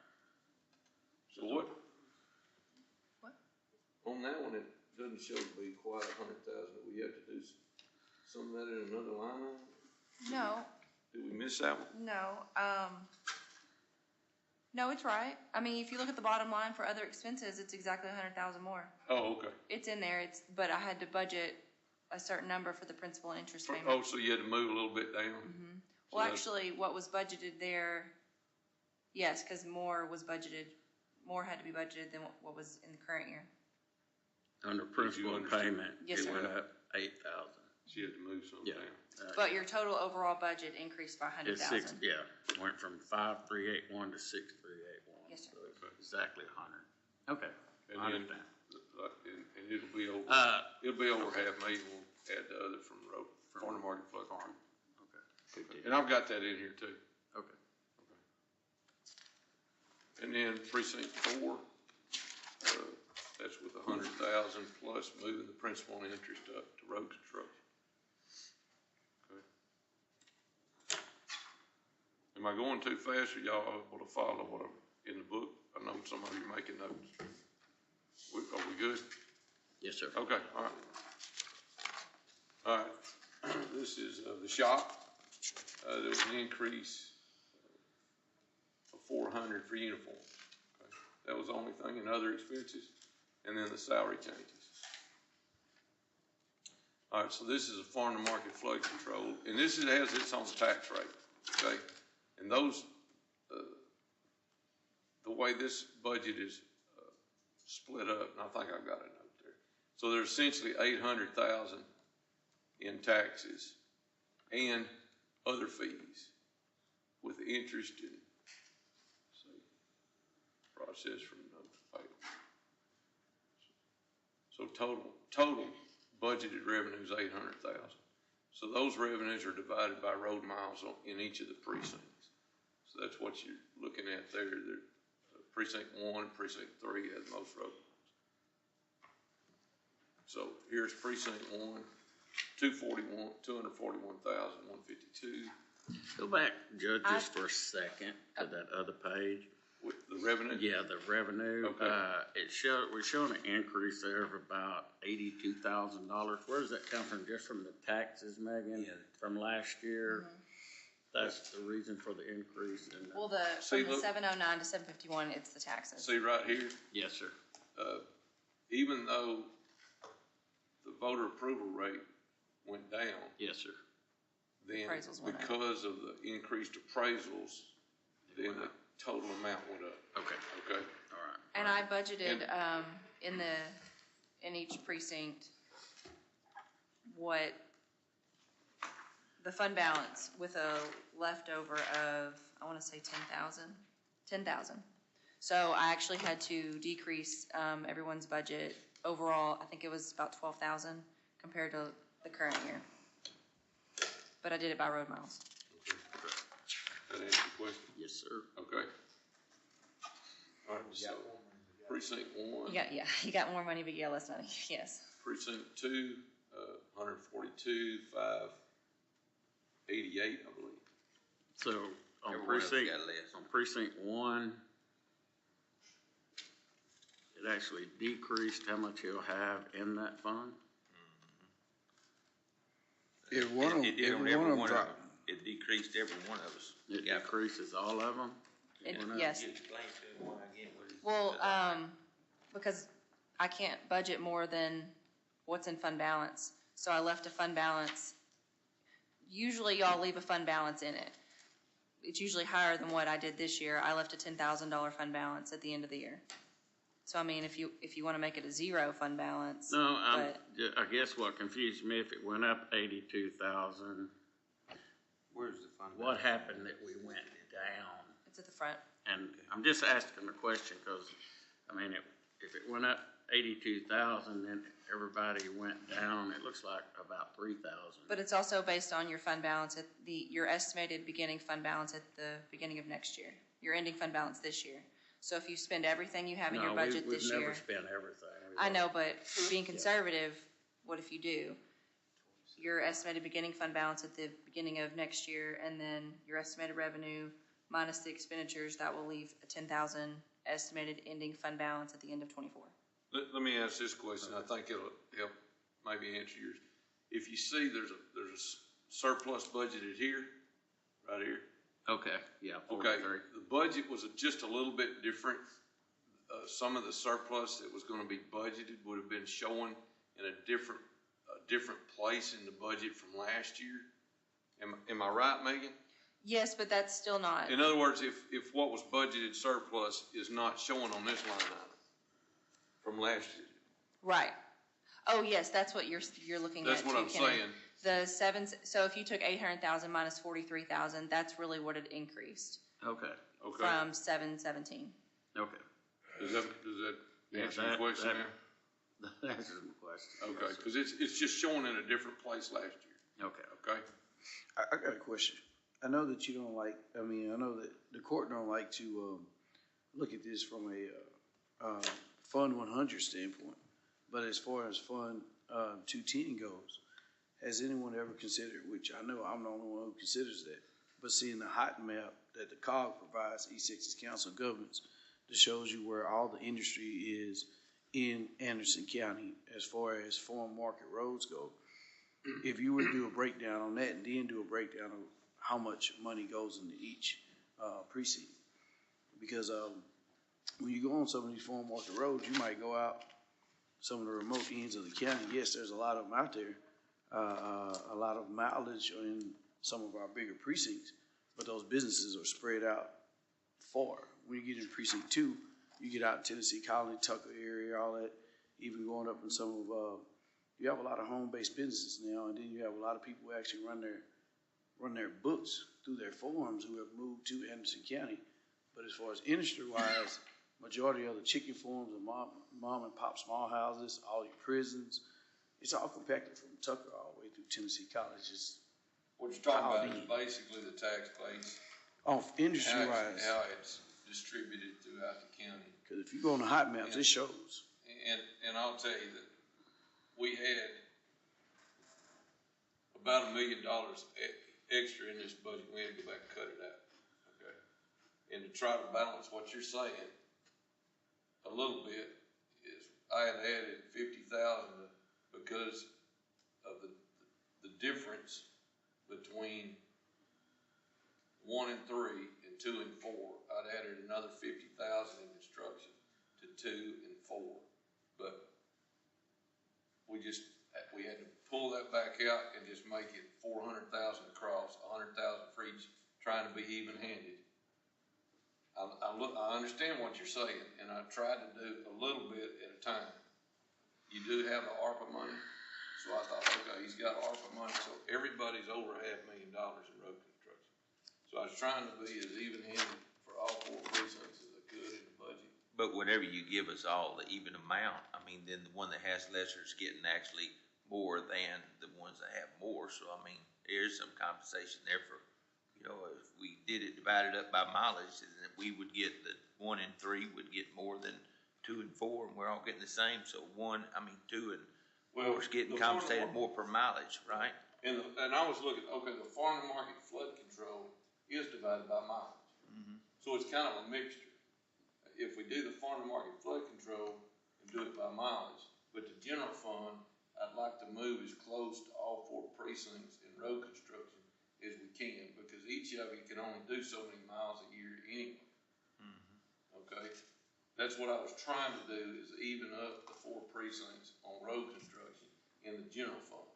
what? What? On that one, it doesn't show to be quite 100,000. Do we have to do some of that in another line item? No, Did we miss that one? no, no, it's right. I mean, if you look at the bottom line for other expenses, it's exactly 100,000 more. Oh, okay. It's in there, but I had to budget a certain number for the principal and interest payment. Oh, so you had to move a little bit down? Well, that's- actually, what was budgeted there, yes, because more had to be budgeted than what was in the current year. Under principal understood? payment, Yes, it sir. went up 8,000. She had to move something Yeah. down. But your total overall budget increased by It's six, 100,000. yeah, went from 5,381 to 6,381. Yes, sir. So it's exactly 100. Okay, And I then, understand. and it'll be over, Uh, half million, we'll add the other from road, farm to market flood. Farm, okay. Good deal. And I've got that in here too. Okay. And then precinct 4, that's with 100,000 plus moving the principal and interest up to road construction. Okay. Am I going too fast, or y'all able to follow what I'm in the book? I know some of you are making notes. Are we good? Yes, sir. Okay, all right. All right, this is the shop. There was an increase of 400 for uniform. Okay. That was the only thing in other expenses, and then the salary changes. All right, so this is a farm to market flood control, and this has its own tax rate, okay? And those, the way this budget is split up, and I think I've got a note there. So there's essentially 800,000 in taxes and other fees with interest and, see, process from notes payable. So total budgeted revenue is 800,000. So those revenues are divided by road miles in each of the precincts. So that's what you're looking at there. Precinct 1, precinct 3 has most road miles. So here's precinct 1, 241,152 Go back, Judge, just for a second to that other page. with the revenue. Yeah, the revenue. Okay. We're showing an increase there of about $82,000. Where does that come from? Just from the taxes, Megan? Yeah. From last year? That's the reason for the increase in the. Well, See, from the look. 709 to 751, it's the taxes. See right here, Yes, sir. even though the voter approval rate went down, Yes, sir. then Appraisals went up. because of the increased appraisals, then the total amount went up, Okay, okay? all right. And I budgeted, in each precinct, what the fund balance with a leftover of, I wanna say 10,000. So I actually had to decrease, everyone's budget overall, I think it was about 12,000 compared to the current year. But I did it by road miles. That answers your question? Yes, sir. Okay. All right, so precinct 1, You got more money, but you got less money, yes. precinct 2, 142,588, I believe. So on Everyone else precinct, got less. on precinct 1, it actually decreased how much he'll have in that fund. It did on every one of them. It decreased every one of us. It Yeah. decreases all of them. Yes. You explain to him why again, what is? Well, because I can't budget more than what's in fund balance. So I left a fund balance. Usually y'all leave a fund balance in it. It's usually higher than what I did this year. I left a $10,000 fund balance at the end of the year. So I mean, if you want to make it a zero fund balance. No, but- I guess what confused me, if it went up 82,000, Where's the fund? what balance? happened that we went down? It's at the front. And I'm just asking the question because, I mean, if it went up 82,000, then everybody went down, it looks like about 3,000. But it's also based on your fund balance at your estimated beginning fund balance at the beginning of next year. Your ending fund balance this year. So if you spend everything you have in your budget this We've year. never spent everything. I know, but being conservative, what if you do? Your estimated beginning fund balance at the beginning of next year, and then your estimated revenue minus the expenditures, that will leave a 10,000 estimated ending fund balance at the end of 24. Let me ask this question, I think it'll help maybe answer yours. If you see there's a surplus budgeted here, right here, Okay, yeah, okay, 43. the budget was just a little bit different. Some of the surplus that was gonna be budgeted would have been showing in a different place in the budget from last year. Am I right, Megan? Yes, but that's still not. In other words, if what was budgeted surplus is not showing on this line item from last year. Right. Oh, yes, that's what you're looking at That's what too, I'm Kenny. saying. So if you took 800,000 minus 43,000, that's really what it increased Okay, Okay. from 717. okay. Does that Yeah, answer your question there? That answers my question. Okay, because it's just showing in a different place last year, Okay. okay? I got a question. I know that you don't like, I know that the court don't like to, look at this from a, Fund 100 standpoint. But as far as Fund, 210 goes, has anyone ever considered, which I know I'm the only one who considers that, but seeing the hot map that the COG provides, East Texas Council of Governments, that shows you where all the industry is in Anderson County as far as farm market roads go. If you were to do a breakdown on that and then do a breakdown of how much money goes into each precinct. Because when you go on some of these farm market roads, you might go out some of the remote ends of the county. Yes, there's a lot of them out there, a lot of mileage in some of our bigger precincts, but those businesses are spread out far. When you get in precinct 2, you get out in Tennessee Colony, Tucker area, all that, even going up in some of, you have a lot of home-based businesses now, and then you have a lot of people who actually run their books through their farms who have moved to Anderson County. But as far as industry-wise, majority of the chicken farms and mom and pop small houses, all your prisons, it's all compacted from Tucker all the way through Tennessee College. What you're talking about is basically the tax base, Industry-wise, how it's distributed throughout the county. because if you go on the hot maps, it shows. And I'll tell you that we had about $1 million extra in this budget. We had to go back and cut it out, okay? And to try to balance what you're saying a little bit is I had added 50,000 because of the difference between 1 and 3 and 2 and 4. I'd added another 50,000 in construction to 2 and 4, but we had to pull that back out and just make it 400,000 across, 100,000 for each, trying to be even-handed. I understand what you're saying, and I tried to do a little bit at a time. You do have the ARPA money, so I thought, okay, he's got ARPA money, so everybody's over $500,000 in road construction. So I was trying to be as even-handed for all 4 precincts as I could in the budget. But whatever you give us all, the even amount, then the one that has lesser is getting actually more than the ones that have more. So, there's some compensation there for, if we did it divided up by mileage, then we would get the 1 and 3 would get more than 2 and 4, and we're all getting the same. So 2 and 4 is getting compensated more per mileage, right? And I was looking, okay, the farm to market flood control is divided by mileage. Mm-hmm. So it's kind of a mixture. If we do the farm to market flood control and do it by mileage, but the general fund, I'd like to move as close to all 4 precincts in road construction as we can, because each of you can only do so many miles a year anyway. Mm-hmm. Okay? That's what I was trying to do, is even up the 4 precincts on road construction in the general fund.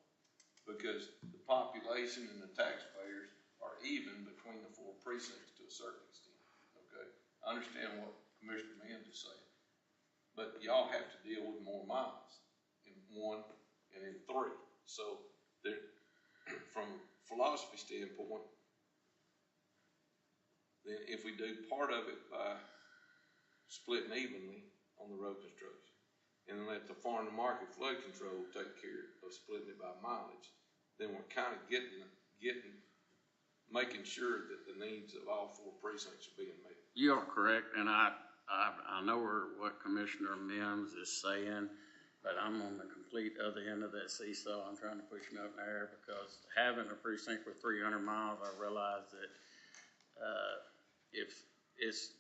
Because the population and the taxpayers are even between the 4 precincts to a certain extent, okay? I understand what Commissioner Mims is saying, but y'all have to deal with more miles in 1 and in 3. So there, from a philosophy standpoint, then if we do part of it by splitting evenly on the road construction, and then let the farm to market flood control take care of splitting it by mileage, then we're kind of making sure that the needs of all 4 precincts are being met. You are correct, and I know what Commissioner Mims is saying, but I'm on the complete other end of that seesaw. I'm trying to push him up in the air, because having a precinct with 300 miles, I realize that if it's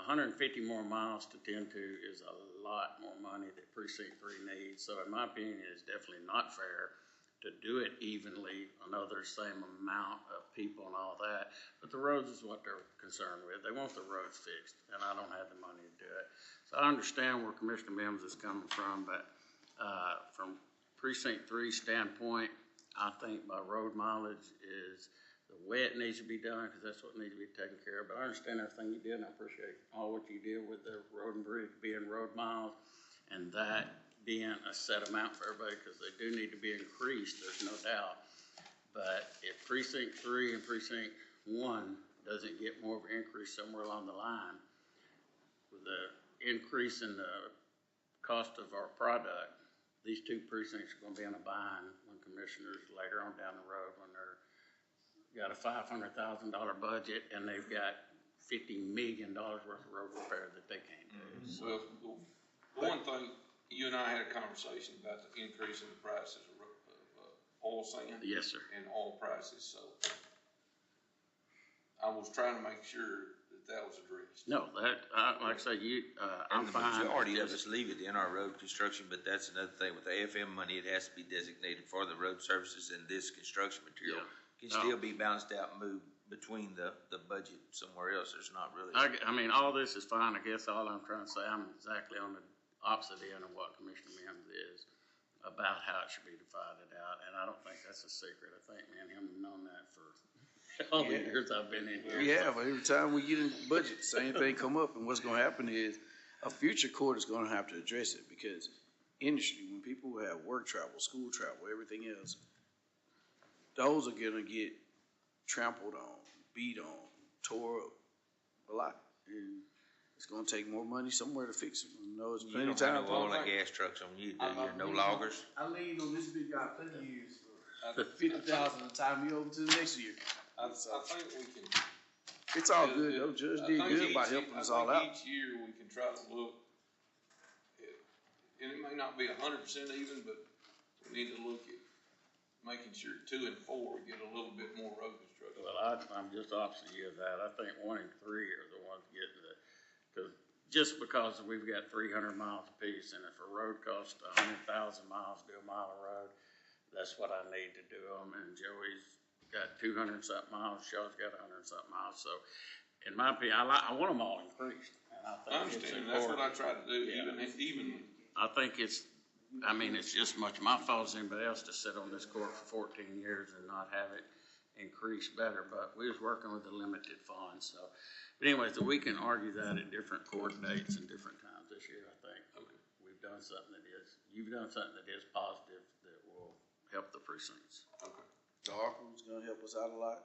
150 more miles to tend to is a lot more money that precinct 3 needs. So in my opinion, it's definitely not fair to do it evenly, another same amount of people and all that. But the roads is what they're concerned with. They want the roads fixed, and I don't have the money to do it. So I understand where Commissioner Mims is coming from, but from precinct 3 standpoint, I think my road mileage is the way it needs to be done, because that's what needs to be taken care of. But I understand everything you did, and I appreciate all what you did with the road and bridge being road miles, and that being a set amount for everybody, because they do need to be increased, there's no doubt. But if precinct 3 and precinct 1 doesn't get more of an increase somewhere along the line, with the increase in the cost of our product, these two precincts are gonna be in a bind when commissioners later on down the road, when they're got a $500,000 budget and they've got $50 million worth of road repair that they can't do. So, Well, the one thing, you and I had a conversation about the increase in the prices of oil sand. yes, sir. And oil prices, so I was trying to make sure that was addressed. No, that, like I say, I'm And the fine. majority of us leave it in our road construction, but that's another thing, with the AFM money, it has to be designated for the road services, and this construction material can still be balanced out and moved between the budget somewhere else. There's not really. I mean, all this is fine. I guess all I'm trying to say, I'm exactly on the opposite end of what Commissioner Mims is about how it should be divided out, and I don't think that's a secret. I think me and him have known that for all the years I've been in here. Yeah, but every time we get in the budget, same thing come up, and what's gonna happen is a future court is gonna have to address it, because industry, when people have work travel, school travel, everything else, those are gonna get trampled on, beat on, tore up a lot. And it's gonna take more money somewhere to fix it. You know, it's You plenty don't of have time. no oil and gas trucks on you, do you? No loggers? I leaned on this big guy plenty of years for 50,000 to tie me over to the next year. I think we can. It's all good though. Judge I did think good by each- helping us I all think out. Each year, we can try to look, and it may not be 100% even, but we need to look at making sure 2 and 4 get a little bit more road construction. Well, I'm just opposite you of that. I think 1 and 3 are the ones getting the, because just because we've got 300 miles apiece, and if a road costs 100,000 miles to do a mile of road, that's what I need to do them. And Joey's got 200 and something miles, Shaw's got 100 and something miles. So, in my opinion, I want them all increased. And I think I understand, that's what I try to do, even. I think it's just as much my fault as anybody else to sit on this court for 14 years and not have it increase better, but we was working with a limited fund, so. But anyways, we can argue that at different court dates and different times this year, I think. Okay. You've done something that is positive that will help the precincts. Okay. The ARPA was gonna help us out a lot.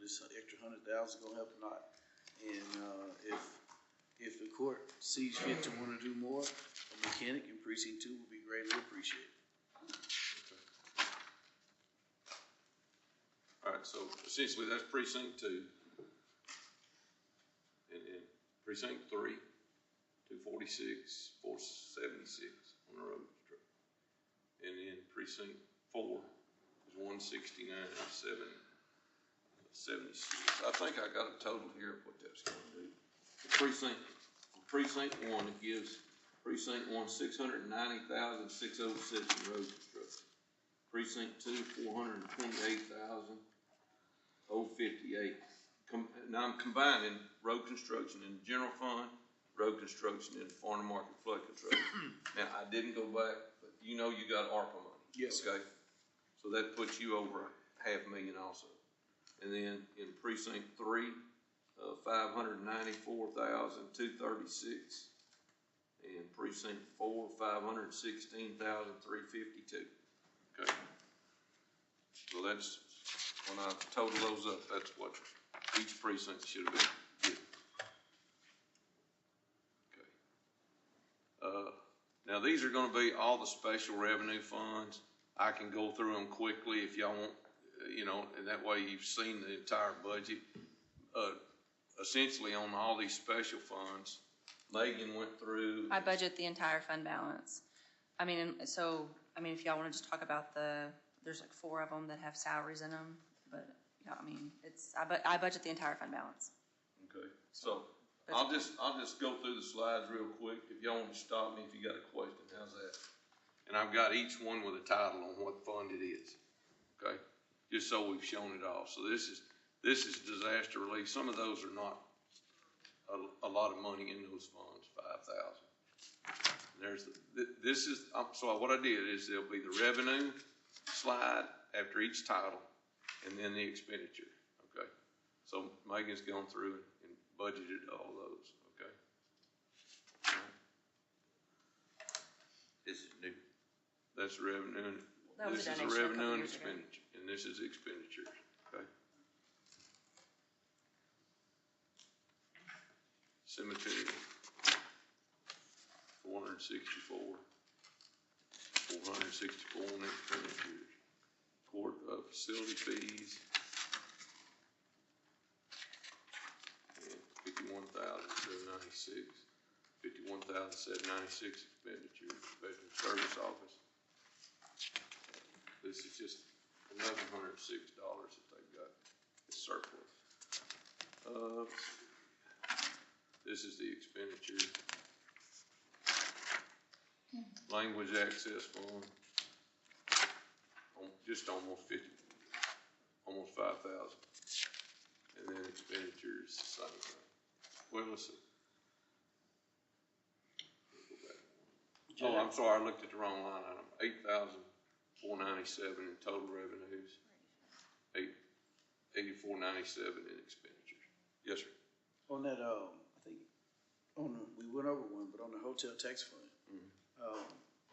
This extra 100,000 is gonna help a lot. And, if the court sees fit to wanna do more, a mechanic in precinct 2 would be greatly appreciated. All right, so essentially that's precinct 2. And precinct 3, 246, 476 on the road construction. And then precinct 4 is 169, 776. I think I got a total here of what that's gonna do. Precinct 1, it gives precinct 1, 690,606 in road construction. Precinct 2, 428,058. Now I'm combining road construction in the general fund, road construction in the farm market flood control. Now, I didn't go back, but you know you got ARPA money. Yes. Okay? So that puts you over $500,000 also. And then in precinct 3, 594,236. And precinct 4, 516,352. Okay? So that's, when I total those up, that's what each precinct should have been getting. Okay. Now these are gonna be all the special revenue funds. I can go through them quickly if y'all want, and that way you've seen the entire budget. Essentially on all these special funds, Megan went through. I budget the entire fund balance. I mean, if y'all wanna just talk about there's like 4 of them that have salaries in them, but, yeah, I mean, I budget the entire fund balance. Okay, so I'll just go through the slides real quick. If y'all want to stop me if you got a question, how's that? And I've got each one with a title on what fund it is, okay? Just so we've shown it all. So this is disaster relief. Some of those are not a lot of money in those funds, 5,000. So what I did is there'll be the revenue slide after each title and then the expenditure, okay? So Megan's gone through and budgeted all those, okay? This is new That's revenue, That was this a is a donation a couple revenue and years ago. expenditure, and this is expenditures, okay? Cemetery, 464 in expenditures. Court, facility fees. And 51,796 expenditures, veteran service office. This is just $1,106 that they've got, it's surplus. This is the expenditure. Language access fund, just almost 5,000. And then expenditures, the same thing. Well, let's see. Go back. Oh, I'm sorry, I looked at the wrong line item. 8,497 in total revenues. 8,8497 in expenditures. Yes, sir. On that, I think, we went over one, but on the hotel tax fund,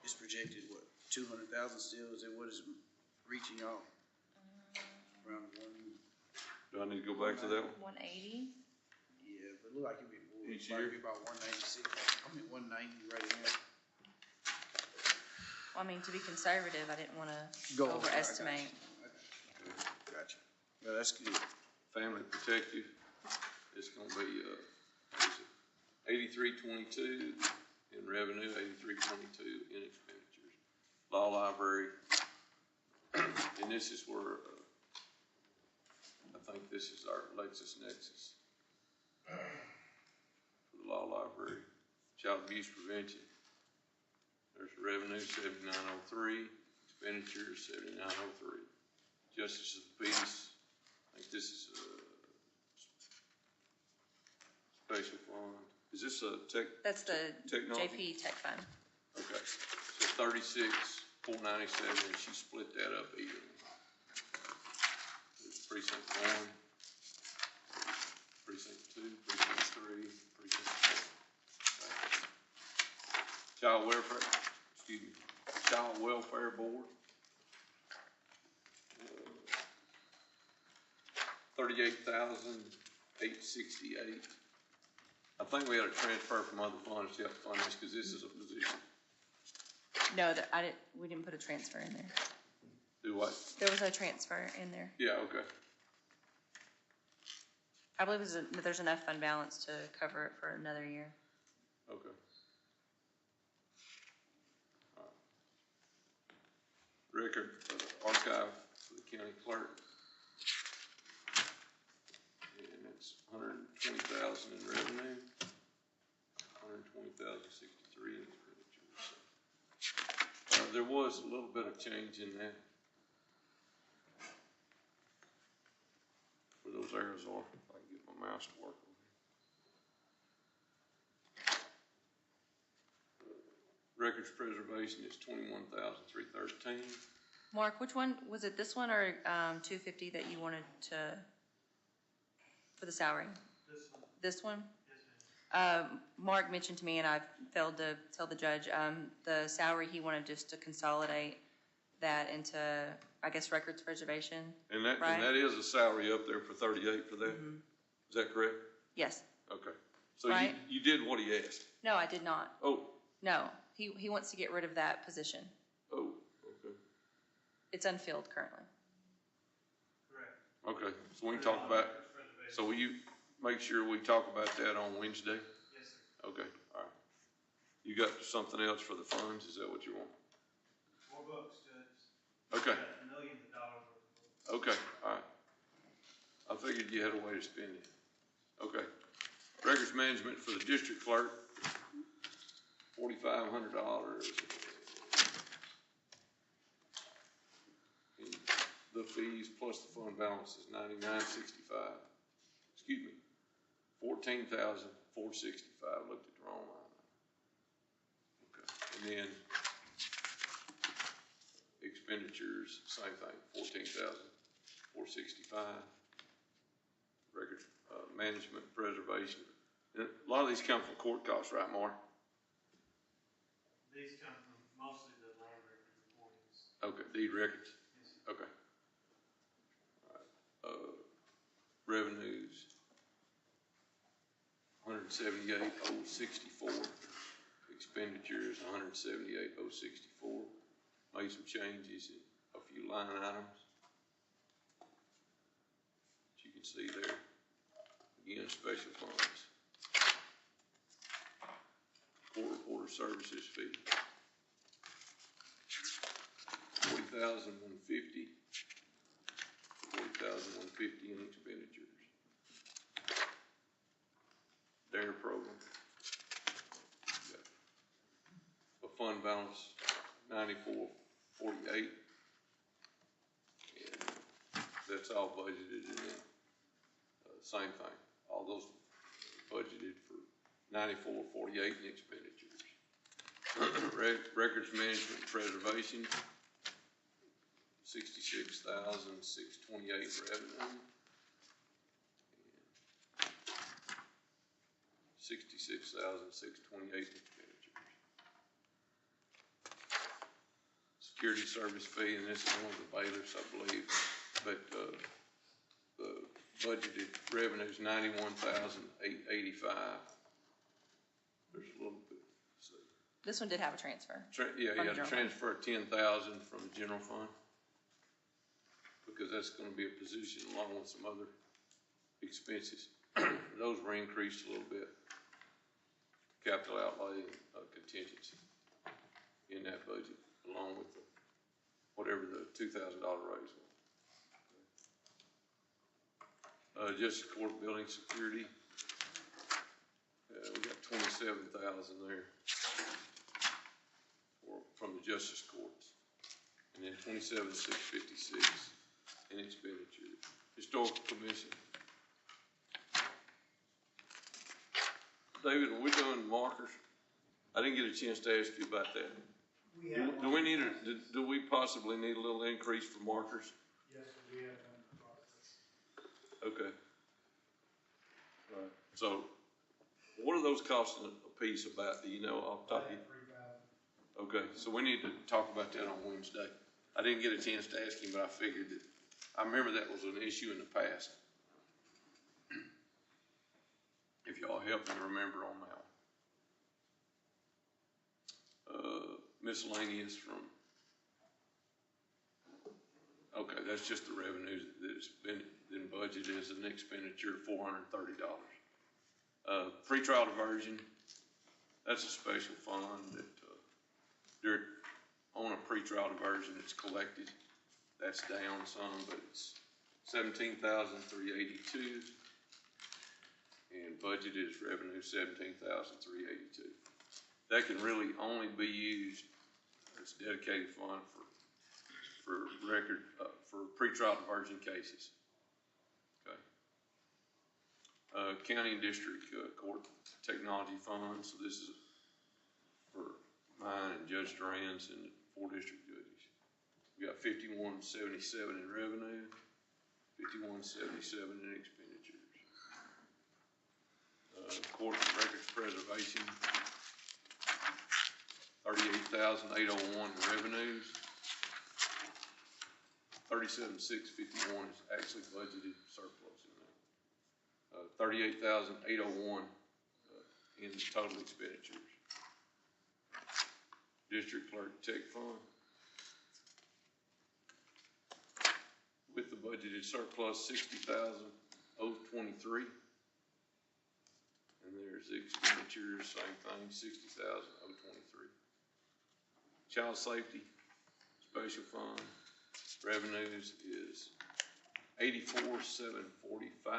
it's projected, what, 200,000 still, is it, what is it reaching y'all? Around one, Do I need to go back to that one? 180? yeah, but it look like it'd be more, Each it might year? be about 196, I mean, 190 right now. Well, I mean, to be conservative, I didn't wanna Go over, I got overestimate. Gotcha. Yeah, that's good. Family protective, it's gonna be, 8322 in revenue, 8322 in expenditures. Law library, and this is where, I think this is our LexisNexis. For the law library, child abuse prevention. There's revenue 7903, expenditures 7903. Justice of the peace, I think this is a special fund. Is this a That's the technology? JP Tech Fund. Okay, so 36,497, and she split that up evenly. There's precinct 1, precinct 2, precinct 3, precinct 4. Okay. Child welfare board. 38,868. I think we had a transfer from other funds to help fund this, because this is a position. No, we didn't put a transfer in there. Do what? There was no transfer in there. Yeah, okay. I believe there's enough fund balance to cover it for another year. Okay. All right. Record, archive for the county clerk. And it's 120,000 in revenue, 120,063 in expenditures. There was a little bit of change in that. Where those arrows are, if I can get my mouse to work on here. Records preservation is 21,313. Mark, which one, was it this one or 250 that you wanted to, for the salary? This one? Mark mentioned to me, and I failed to tell the judge, the salary, he wanted just to consolidate that into, I guess, records preservation. And that, Right. and that is a salary up there for 38 for that? Is that correct? Yes. Okay. So Right. you did what he asked? No, I did not. Oh, No, he wants to get rid of that position. oh, okay. It's unfilled currently. Okay, so we can talk about, so will you make sure we talk about that on Wednesday? Yes, sir. Okay, all right. You got something else for the funds, is that what you want? More books, Judge. Okay, Millions of dollars worth of books. okay, all right. I figured you had a way to spend it. Okay. Records management for the district clerk, $4,500. The fees plus the fund balance is $99.65. Excuse me, $14,465. Looked at the wrong line. Okay, and then expenditures, same thing, $14,465. Records management, preservation. And a lot of these come from court costs, right, Mark? These come from mostly the land records report. Okay, deed records, okay. All right. Revenues, 178,064. Expenditures, 178,064. Made some changes in a few line items. As you can see there, again, special funds. Court reporter services fee, 40,150. 40,150 in expenditures. DARE program. A fund balance, 9448. And that's all budgeted in it. Same thing. All those budgeted for 9448 in expenditures. Records management and preservation, 66,628 revenue. 66,628 expenditures. Security service fee, and this is one of the bailiffs, I believe, but, the budgeted revenue is 91,885. There's a little bit, so. This one did have a transfer. Yeah, From you had to general transfer 10,000 from the general fund, because that's gonna be a position along with some other expenses. Those were increased a little bit. Capital outlay, contingency in that budget, along with the, whatever the $2,000 raise was. Justice Court building security, we got 27,000 there from the Justice Courts, and then 27,656 in expenditures. Historical Commission. David, are we doing markers? I didn't get a chance to ask you about that. Do we need do we possibly need a little increase for markers? Yes, we have one in process. Okay. All right. So, what are those costing a piece about, do you know off the top of you? $3,000. Okay, so we need to talk about that on Wednesday. I didn't get a chance to ask him, but I figured that, I remember that was an issue in the past. If y'all help me remember on that one. Miscellaneous from, okay, that's just the revenues that's been budgeted as an expenditure of $430. Pretrial diversion, that's a special fund that, they're on a pretrial diversion that's collected. That's down some, but it's 17,382. And budgeted is revenue 17,382. That can really only be used as a dedicated fund for pretrial diversion cases. Okay. County and district court technology funds. So this is for mine and Judge Duran's and the 4 district judges. We got 5177 in revenue, 5177 in expenditures. Court records preservation, 38,801 revenues. 37,651 is actually budgeted surplus in there. 38,801 in total expenditures. District clerk check fund. With the budgeted surplus, 60,023. And there's the expenditures, same thing, 60,023. Child safety, special fund, revenues is 84,745.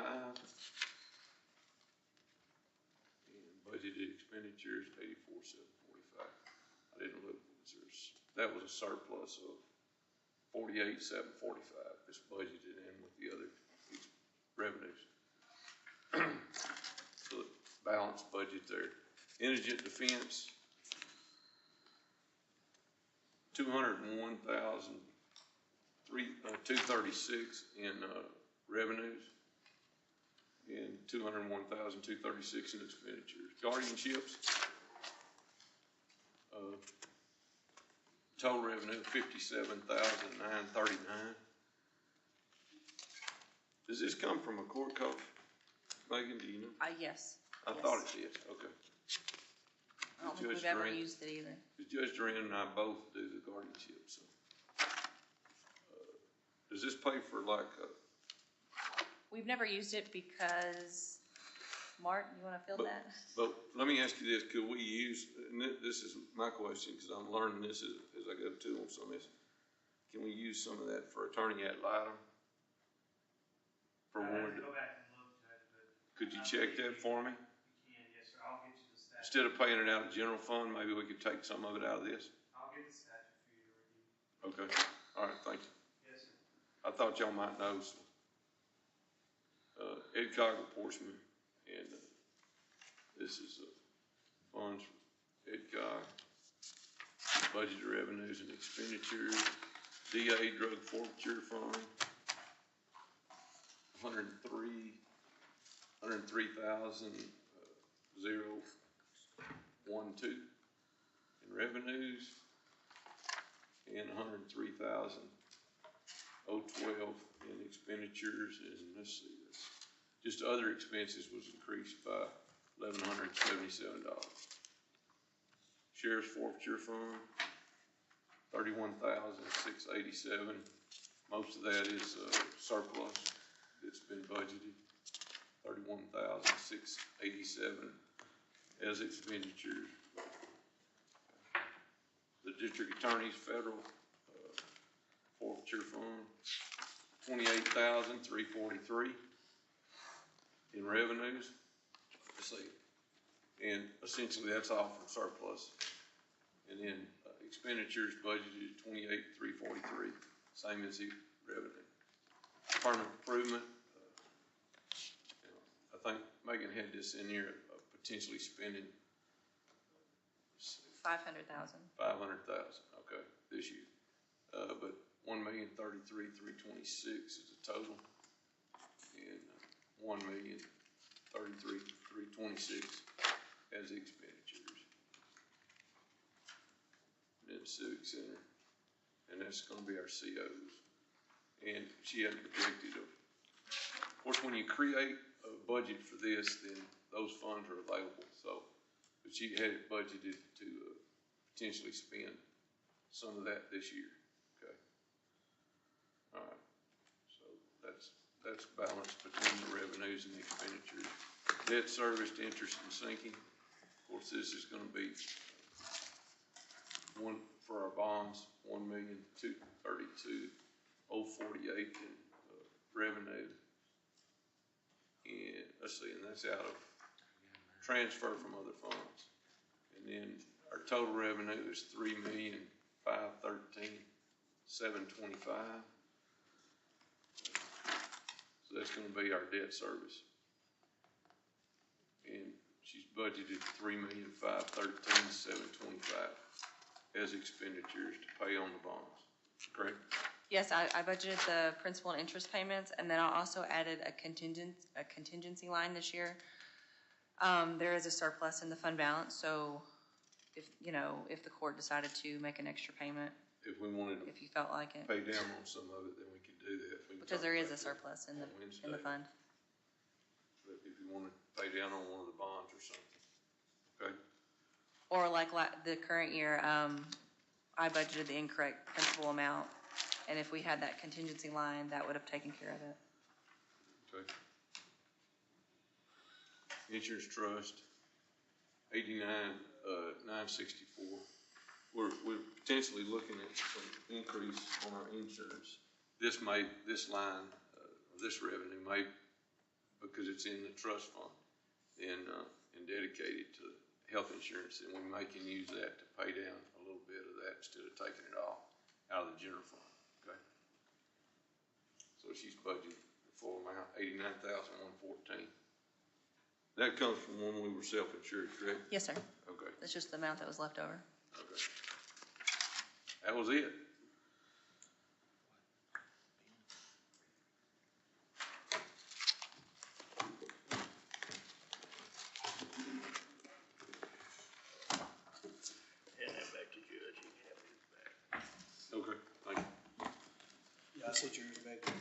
And budgeted expenditures, 84,745. I didn't look, that was a surplus of 48,745. It's budgeted in with the other revenues. So the balanced budget there. Indigent defense, 201,236 in revenues, and 201,236 in expenditures. Guardianships, total revenue, $57,939. Does this come from a court cost? Megan, do you know? Yes. I Yes. thought it did, okay. I don't think Judge we've ever Durant- used it either. Judge Duran and I both do the guardianship, so. Does this pay for like, We've never used it because, Mark, you wanna field that? but let me ask you this, could we use, and this is my question, cause I'm learning this as I go to on some of this. Can we use some of that for attorney ad litem? For I'd one, have to go back and look, Judge, but. could you check that for me? You can, yes, sir, I'll get you the statute. Instead of paying it out of general fund, maybe we could take some of it out of this? I'll get the statute for you to review. Okay, all right, thank you. Yes, sir. I thought y'all might know some. Ed Cog Portsmouth, and, this is, funds from Ed Cog, budget revenues and expenditures, DA drug forfeiture fund, 103,012 in revenues, and 103,012 in expenditures, and let's see, just other expenses was increased by $1,177. Sheriff's forfeiture fund, 31,687. Most of that is surplus that's been budgeted. 31,687 as expenditures. The district attorney's federal forfeiture fund, 28,343 in revenues. Let's see. And essentially that's all from surplus. And then expenditures budgeted 28,343, same as the revenue. Permanent improvement, I think Megan had this in here, potentially spending 500,000. 500,000, okay, this year. But 1,033,326 is the total. And 1,033,326 as expenditures. Then Civic Center, and that's gonna be our COs. And she had projected of course, when you create a budget for this, then those funds are available, so, but she had it budgeted to potentially spend some of that this year, okay? All right, so that's balanced between the revenues and the expenditures. Debt service to interest and sinking, of course, this is gonna be one for our bonds, 1,232,048 in revenue. And let's see, and that's out of transfer from other funds. And then our total revenue is 3,513,725. So that's gonna be our debt service. And she's budgeted 3,513,725 as expenditures to pay on the bonds, correct? Yes, I budgeted the principal and interest payments, and then I also added a contingency line this year. There is a surplus in the fund balance, so if the court decided to make an extra payment, If we wanted to if you felt like it, pay down on some of it, then we could do that. We can because talk there is about a that surplus in on the Wednesday. fund. But if you wanna pay down on one of the bonds or something, okay? Or like the current year, I budgeted the incorrect principal amount, and if we had that contingency line, that would have taken care of it. Okay. Insurance trust, 89,964. We're potentially looking at some increase on our insurance. This line, this revenue may, because it's in the trust fund and dedicated to health insurance, and we may can use that to pay down a little bit of that instead of taking it all out of the general fund, okay? So she's budgeted the full amount, 89,114. That comes from when we were self-insured, correct? Yes, sir. Okay, That's just the amount that was left over. okay. That was it. Hand that back to Judge, he can have his back. set yours back there.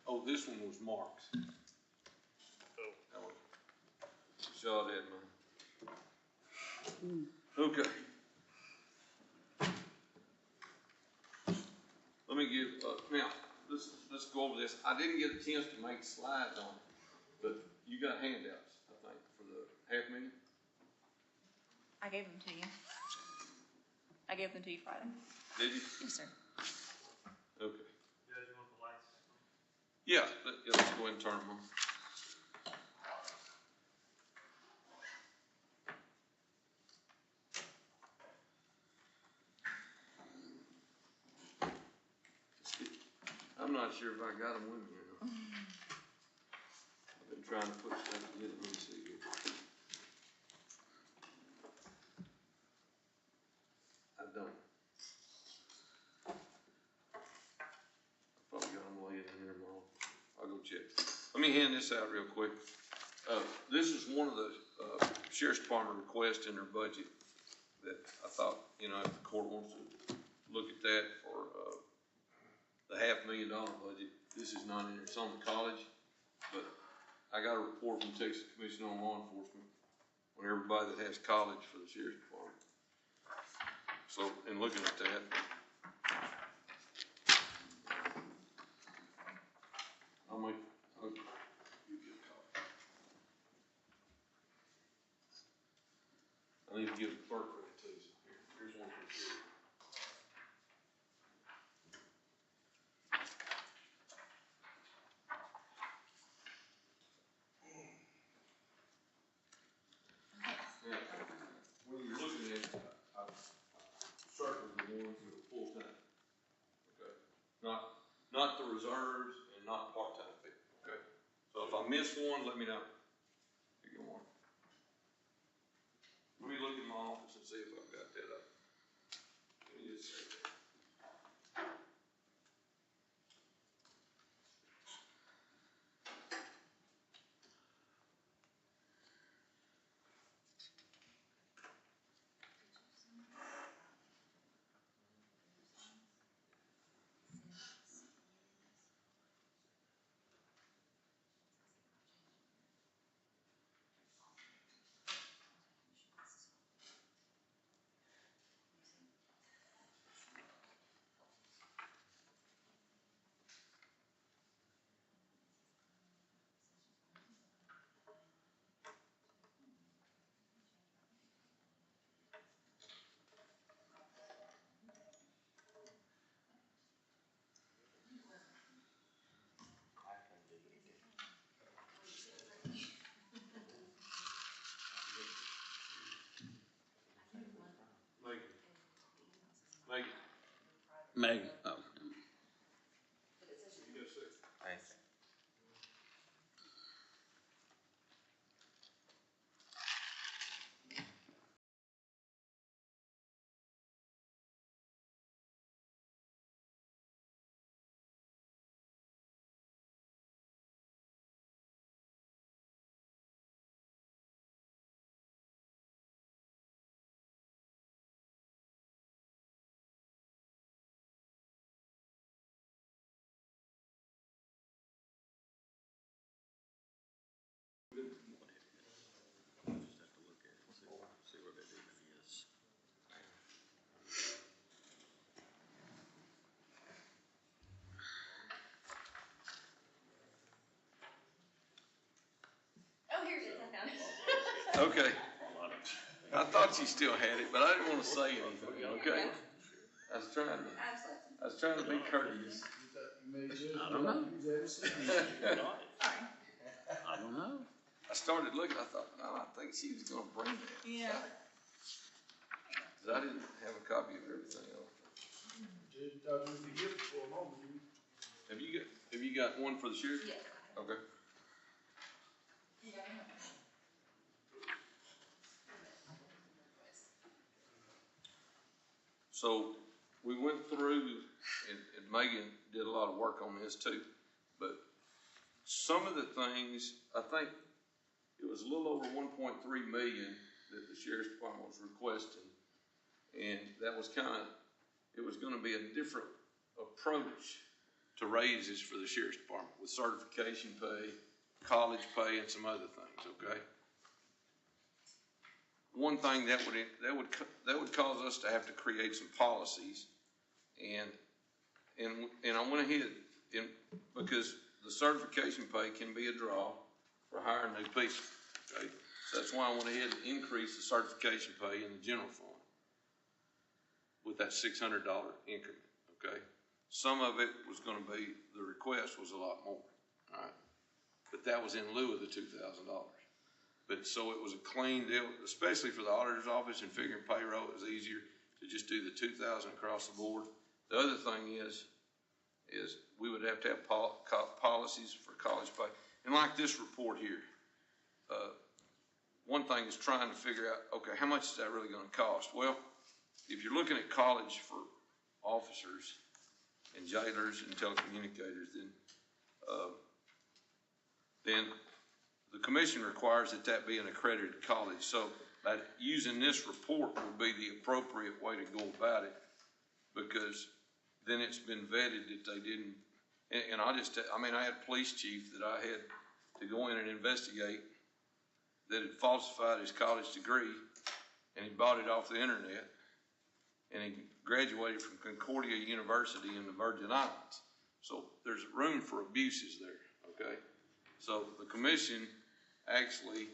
Oh, this one was Mark's. Oh. That one. Shaw had mine. Okay. Let me give, now, let's go over this. I didn't get a chance to make slides on it, but you got handouts, I think, for the $500,000. I gave them to you. I gave them to you Friday. Did you? Yes, sir. Okay. Judge, you want the lights? Yeah, let's go ahead and turn them on. I'm not sure if I got them with me or not. I've been trying to put stuff together. Let me see here. I don't. I probably got them laying in here tomorrow. I'll go check. Let me hand this out real quick. This is one of the Sheriff's Department requests in their budget that I thought, you know, if the court wants to look at that for the $500,000 budget. This is not in there. It's on the college, but I got a report from Texas Commission on Law Enforcement on everybody that has college for the Sheriff's Department. So, in looking at that, I'll you get a copy. I need to give the clerk one too. So here's one for you. When you're looking at it, I've circled the ones that are full-time, okay? Not the reserves and not part-time people, okay? So if I miss one, let me know. Here you go, one. Let me look in my office and see if I've got that up. Give me just a second. Megan, oh. Thanks. Just have to look at it and see what it even is. Oh, here it is. I found it. Okay. I thought you still had it, but I didn't want to say anything, okay? I was trying to be courteous. I don't know. I don't know. I started looking, I thought, no, I think she was gonna bring that. Yeah. Cause I didn't have a copy of everything else. Just thought you would give it for a moment. Have you got one for the sheriff? Yes. Okay. So, we went through, and Megan did a lot of work on this too, but some of the things, I think it was a little over 1.3 million that the Sheriff's Department was requesting. And that was it was gonna be a different approach to raises for the sheriff's department with certification pay, college pay, and some other things, okay? One thing that would cause us to have to create some policies, and I went ahead because the certification pay can be a draw for hiring new people, okay? So that's why I went ahead and increased the certification pay in the general fund with that $600 increment, okay? Some of it was gonna be, the request was a lot more, all right? But that was in lieu of the $2,000. But so it was a clean deal, especially for the auditor's office and figuring payroll, it was easier to just do the 2,000 across the board. The other thing is we would have to have policies for college pay. And like this report here, one thing is trying to figure out, okay, how much is that really gonna cost? Well, if you're looking at college for officers and jailers and telecommunicators, then the commission requires that be an accredited college. So by using this report would be the appropriate way to go about it, because then it's been vetted that they didn't, and I had a police chief that I had to go in and investigate that had falsified his college degree, and he bought it off the internet, and he graduated from Concordia University in the Virgin Islands. So there's room for abuses there, okay? So the commission actually,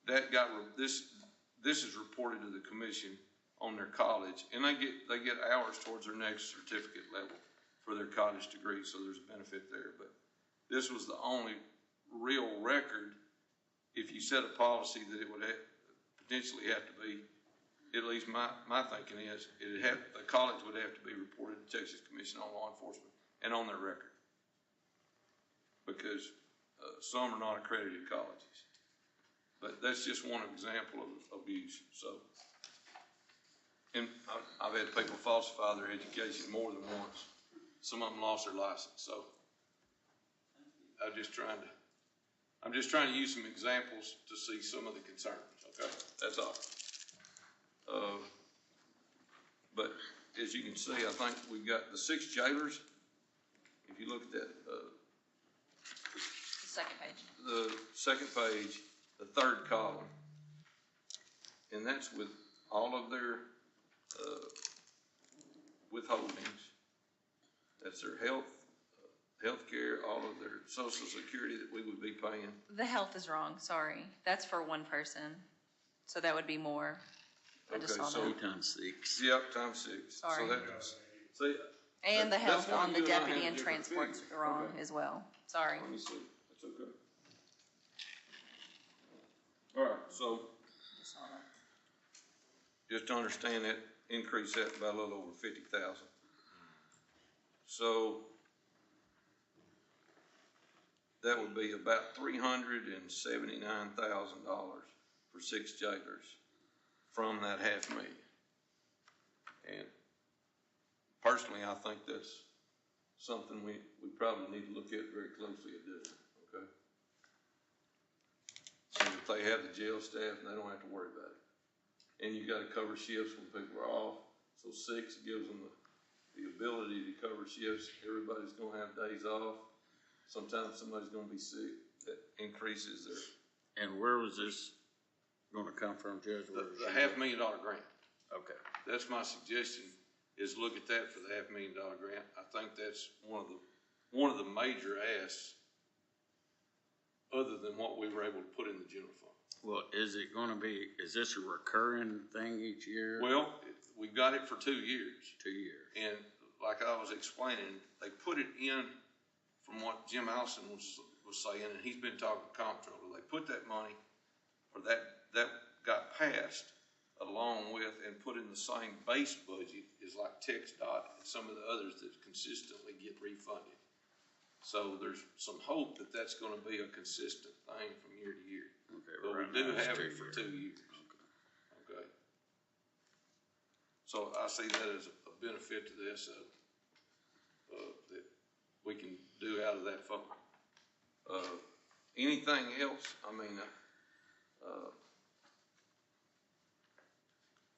this is reported to the commission on their college, and they get hours towards their next certificate level for their college degree, so there's a benefit there. But this was the only real record, if you set a policy that it would potentially have to be, at least my thinking is, the college would have to be reported to Texas Commission on Law Enforcement and on their record, because some are not accredited colleges. But that's just one example of abuse. So, and I've had people falsify their education more than once. Some of them lost their license. So I'm just trying to use some examples to see some of the concerns. Okay, that's all. But as you can see, I think we got the 6 jailers. If you look at that, the second page, the third column, and that's with all of their withholdings. That's their health care, all of their Social Security that we would be paying. The health is wrong, sorry. That's for one person, so that would be more. I just saw that. Times 6. Yep, times 6. Sorry. So that's, see. And the health that's why on the you and I deputy have and different transport's figures. wrong Okay. as well. Sorry. Let me see. That's okay. All right, so just to understand that, increase that by a little over 50,000. So that would be about $379,000 for 6 jailers from that $500,000. And personally, I think that's something we probably need to look at very closely at doing, okay? So that they have the jail staff and they don't have to worry about it. And you gotta cover shifts when people are off, so 6 gives them the ability to cover shifts. Everybody's gonna have days off. Sometimes somebody's gonna be sick. That increases their. And where was this gonna come from, Judge? The $500,000 grant. Okay. That's my suggestion, is look at that for the $500,000 grant. I think that's one of the major asks, other than what we were able to put in the general fund. Well, is this a recurring thing each year? Well, we got it for 2 years. 2 years. And like I was explaining, they put it in, from what Jim Allison was saying, and he's been talking to comptroller, they put that money, or that got passed along with and put in the same base budget as like TxDOT and some of the others that consistently get refunded. So there's some hope that that's gonna be a consistent thing from year to year. Okay, But we right do now it's have 2 it for years. 2 years. Okay. So I see that as a benefit to this, that we can do out of that fund. Anything else? I mean,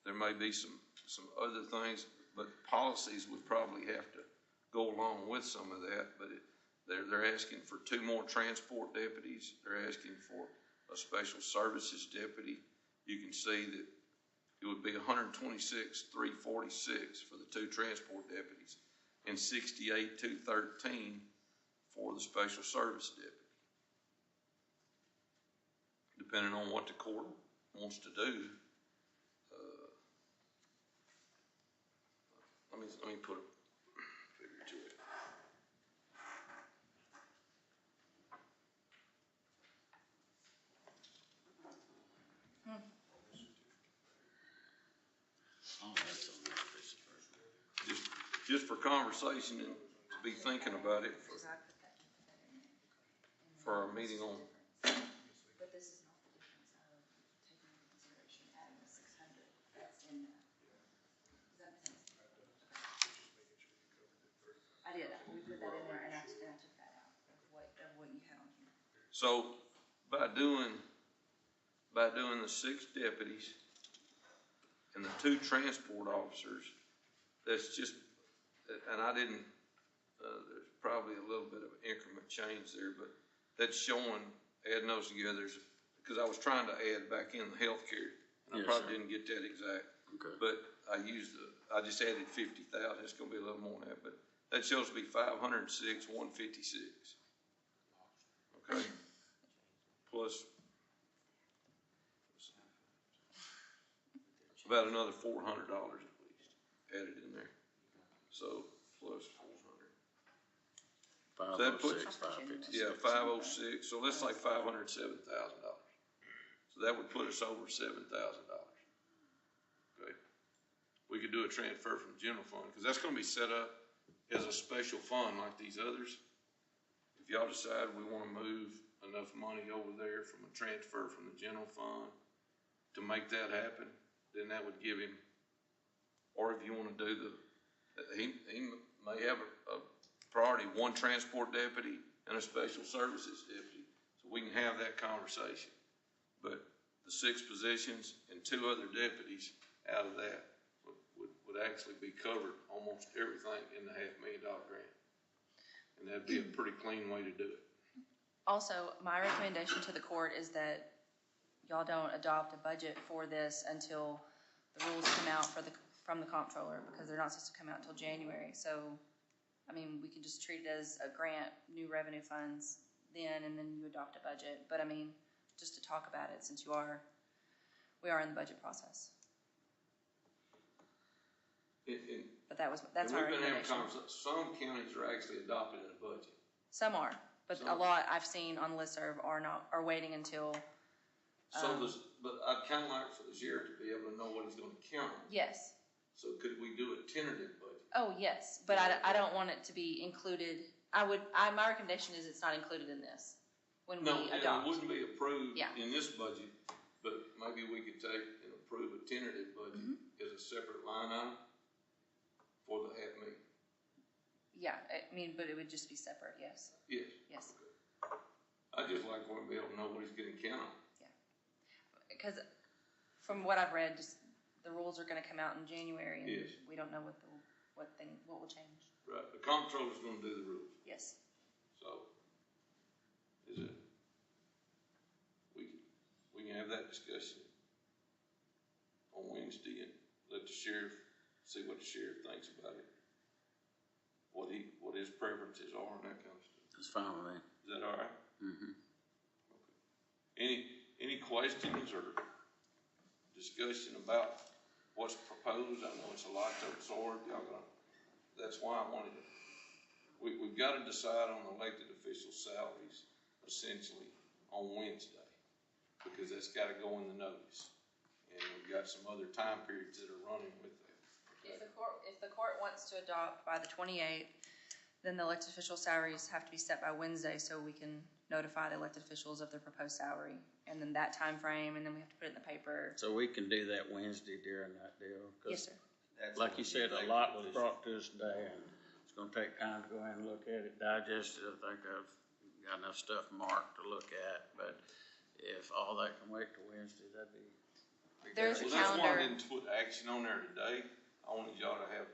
there may be some other things, but policies would probably have to go along with some of that, but they're asking for 2 more transport deputies. They're asking for a special services deputy. You can see that it would be $126,346 for the 2 transport deputies and $68,213 for the special service deputy. Depending on what the court wants to do. Let me put a figure to it. Oh, that's on that piece of paper. Just for conversation and to be thinking about it for our meeting on. But this is not the difference of taking into consideration adding the 600 that's in there. Does that make sense? I did, we put that in there and I took that out of what you had on here. So by doing the 6 deputies and the 2 transport officers, that's just, and I didn't, there's probably a little bit of increment change there, but that's showing, adding those together, because I was trying to add back in the healthcare, and I Yes, probably sir. didn't get that exact. Okay. But I just added 50,000, it's gonna be a little more than that, but that shows to be 506,156. Okay? Plus about another $400 at least added in there. So plus 400. So that puts- 506, 556. Yeah, 506. So let's say $507,000. So that would put us over $7,000. Okay. We could do a transfer from the general fund because that's going to be set up as a special fund like these others. If y'all decide we want to move enough money over there from a transfer from the general fund to make that happen, then that would give him, or if you want to do he may have a priority, 1 transport deputy and a special services deputy. So we can have that conversation. But the 6 positions and 2 other deputies out of that would actually be covered almost everything in the $500,000 grant. And that'd be a pretty clean way to do it. Also, my recommendation to the court is that y'all don't adopt a budget for this until the rules come out from the comptroller, because they're not supposed to come out until January. So, I mean, we can just treat it as a grant, new revenue funds then, and then you adopt a budget. But I mean, just to talk about it, since we are in the budget process. But that's our And we've been having recommendation. conversations, some counties are actually adopting a budget. Some are, but a lot I've seen on listserv are waiting until, But I'd kind of like for the sheriff to be able to know what he's going to count on. yes. So could we do a tentative budget? Oh, yes, but I don't want it to be included. My recommendation is it's not included in this when No, we and it adopt. wouldn't be approved Yeah. in this budget, but maybe we could take and approve a tentative budget Mm-hmm. as a separate line item for the $500,000. Yeah, I mean, but it would just be separate, yes, Yes. yes. I just like want to be able to know what he's getting count on. Because from what I've read, just the rules are gonna come out in January and Yes. we don't know what will change. Right, the comptroller's going to do the rules. Yes. So, we can have that discussion on Wednesday and let the sheriff, see what the sheriff thinks about it. What his preferences are and that kind of stuff. That's fine with me. Is that all right? Mm-hmm. Any questions or discussion about what's proposed? I know it's a lot to absorb. That's why I wanted to, we've got to decide on elected official salaries essentially on Wednesday, because that's got to go in the notice. And we've got some other time periods that are running with that. Okay? If the court wants to adopt by the 28th, then the elected official salaries have to be set by Wednesday so we can notify the elected officials of their proposed salary. And then that time frame, and then we have to put it in the paper. So we can do that Wednesday during that deal? 'Cause Yes, sir. like you said, a lot was brought to us today, and it's gonna take time to go ahead and look at it, digest it. I think I've got enough stuff marked to look at, but if all that can wait till Wednesday, that'd be. There's a Well, that's why I calendar. didn't put action on there today. I wanted y'all to have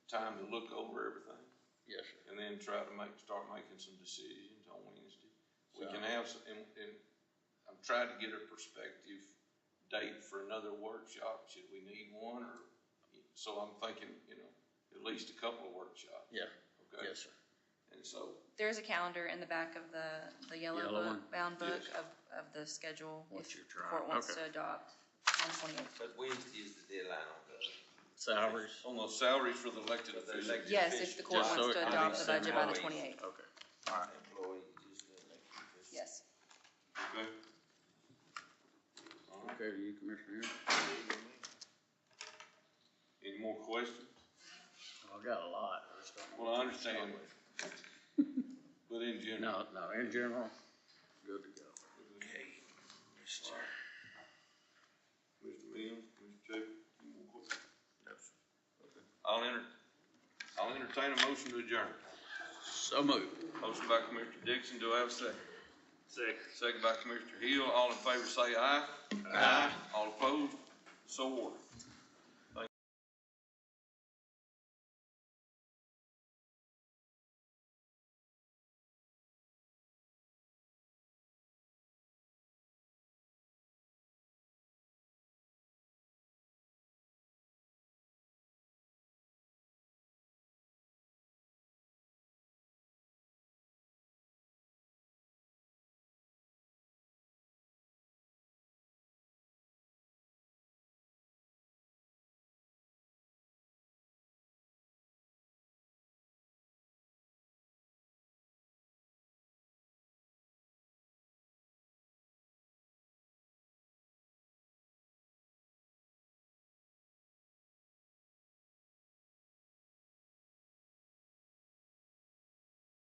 time to look over everything. Yes, sir. and then try to start making some decisions on Wednesday. We So- can have some, and I'm trying to get a perspective date for another workshop. Should we need one, or, so I'm thinking, at least a couple of workshops. Yeah, Okay? yes, sir. And so, There's a calendar in the back of the yellow Yellow book, one? bound book Yes. of the schedule. What if you're the court trying, wants okay. to adopt on 28th. But Wednesday is the deadline on the. Salaries? on those salaries for the elected For the officials. elected Yes, if the court Just so wants it to can adopt be the budget by the semi-employees. 28th. Okay, all right. Employees, just the elected officials. Yes. Okay? All right. Okay, to you, Commissioner Hill. Any more questions? I've got a lot. I just don't know Well, I what to understand. start with. But in general. No, in general, good to go. Okay, Mr. Mr. Mills, Mr. Jacob, any more questions? No, sir. Okay. I'll entertain a motion to adjourn. So moved. Motion by Commissioner Dixon, do I have a second? Second. Second by Commissioner Hill, all in favor say aye. Aye.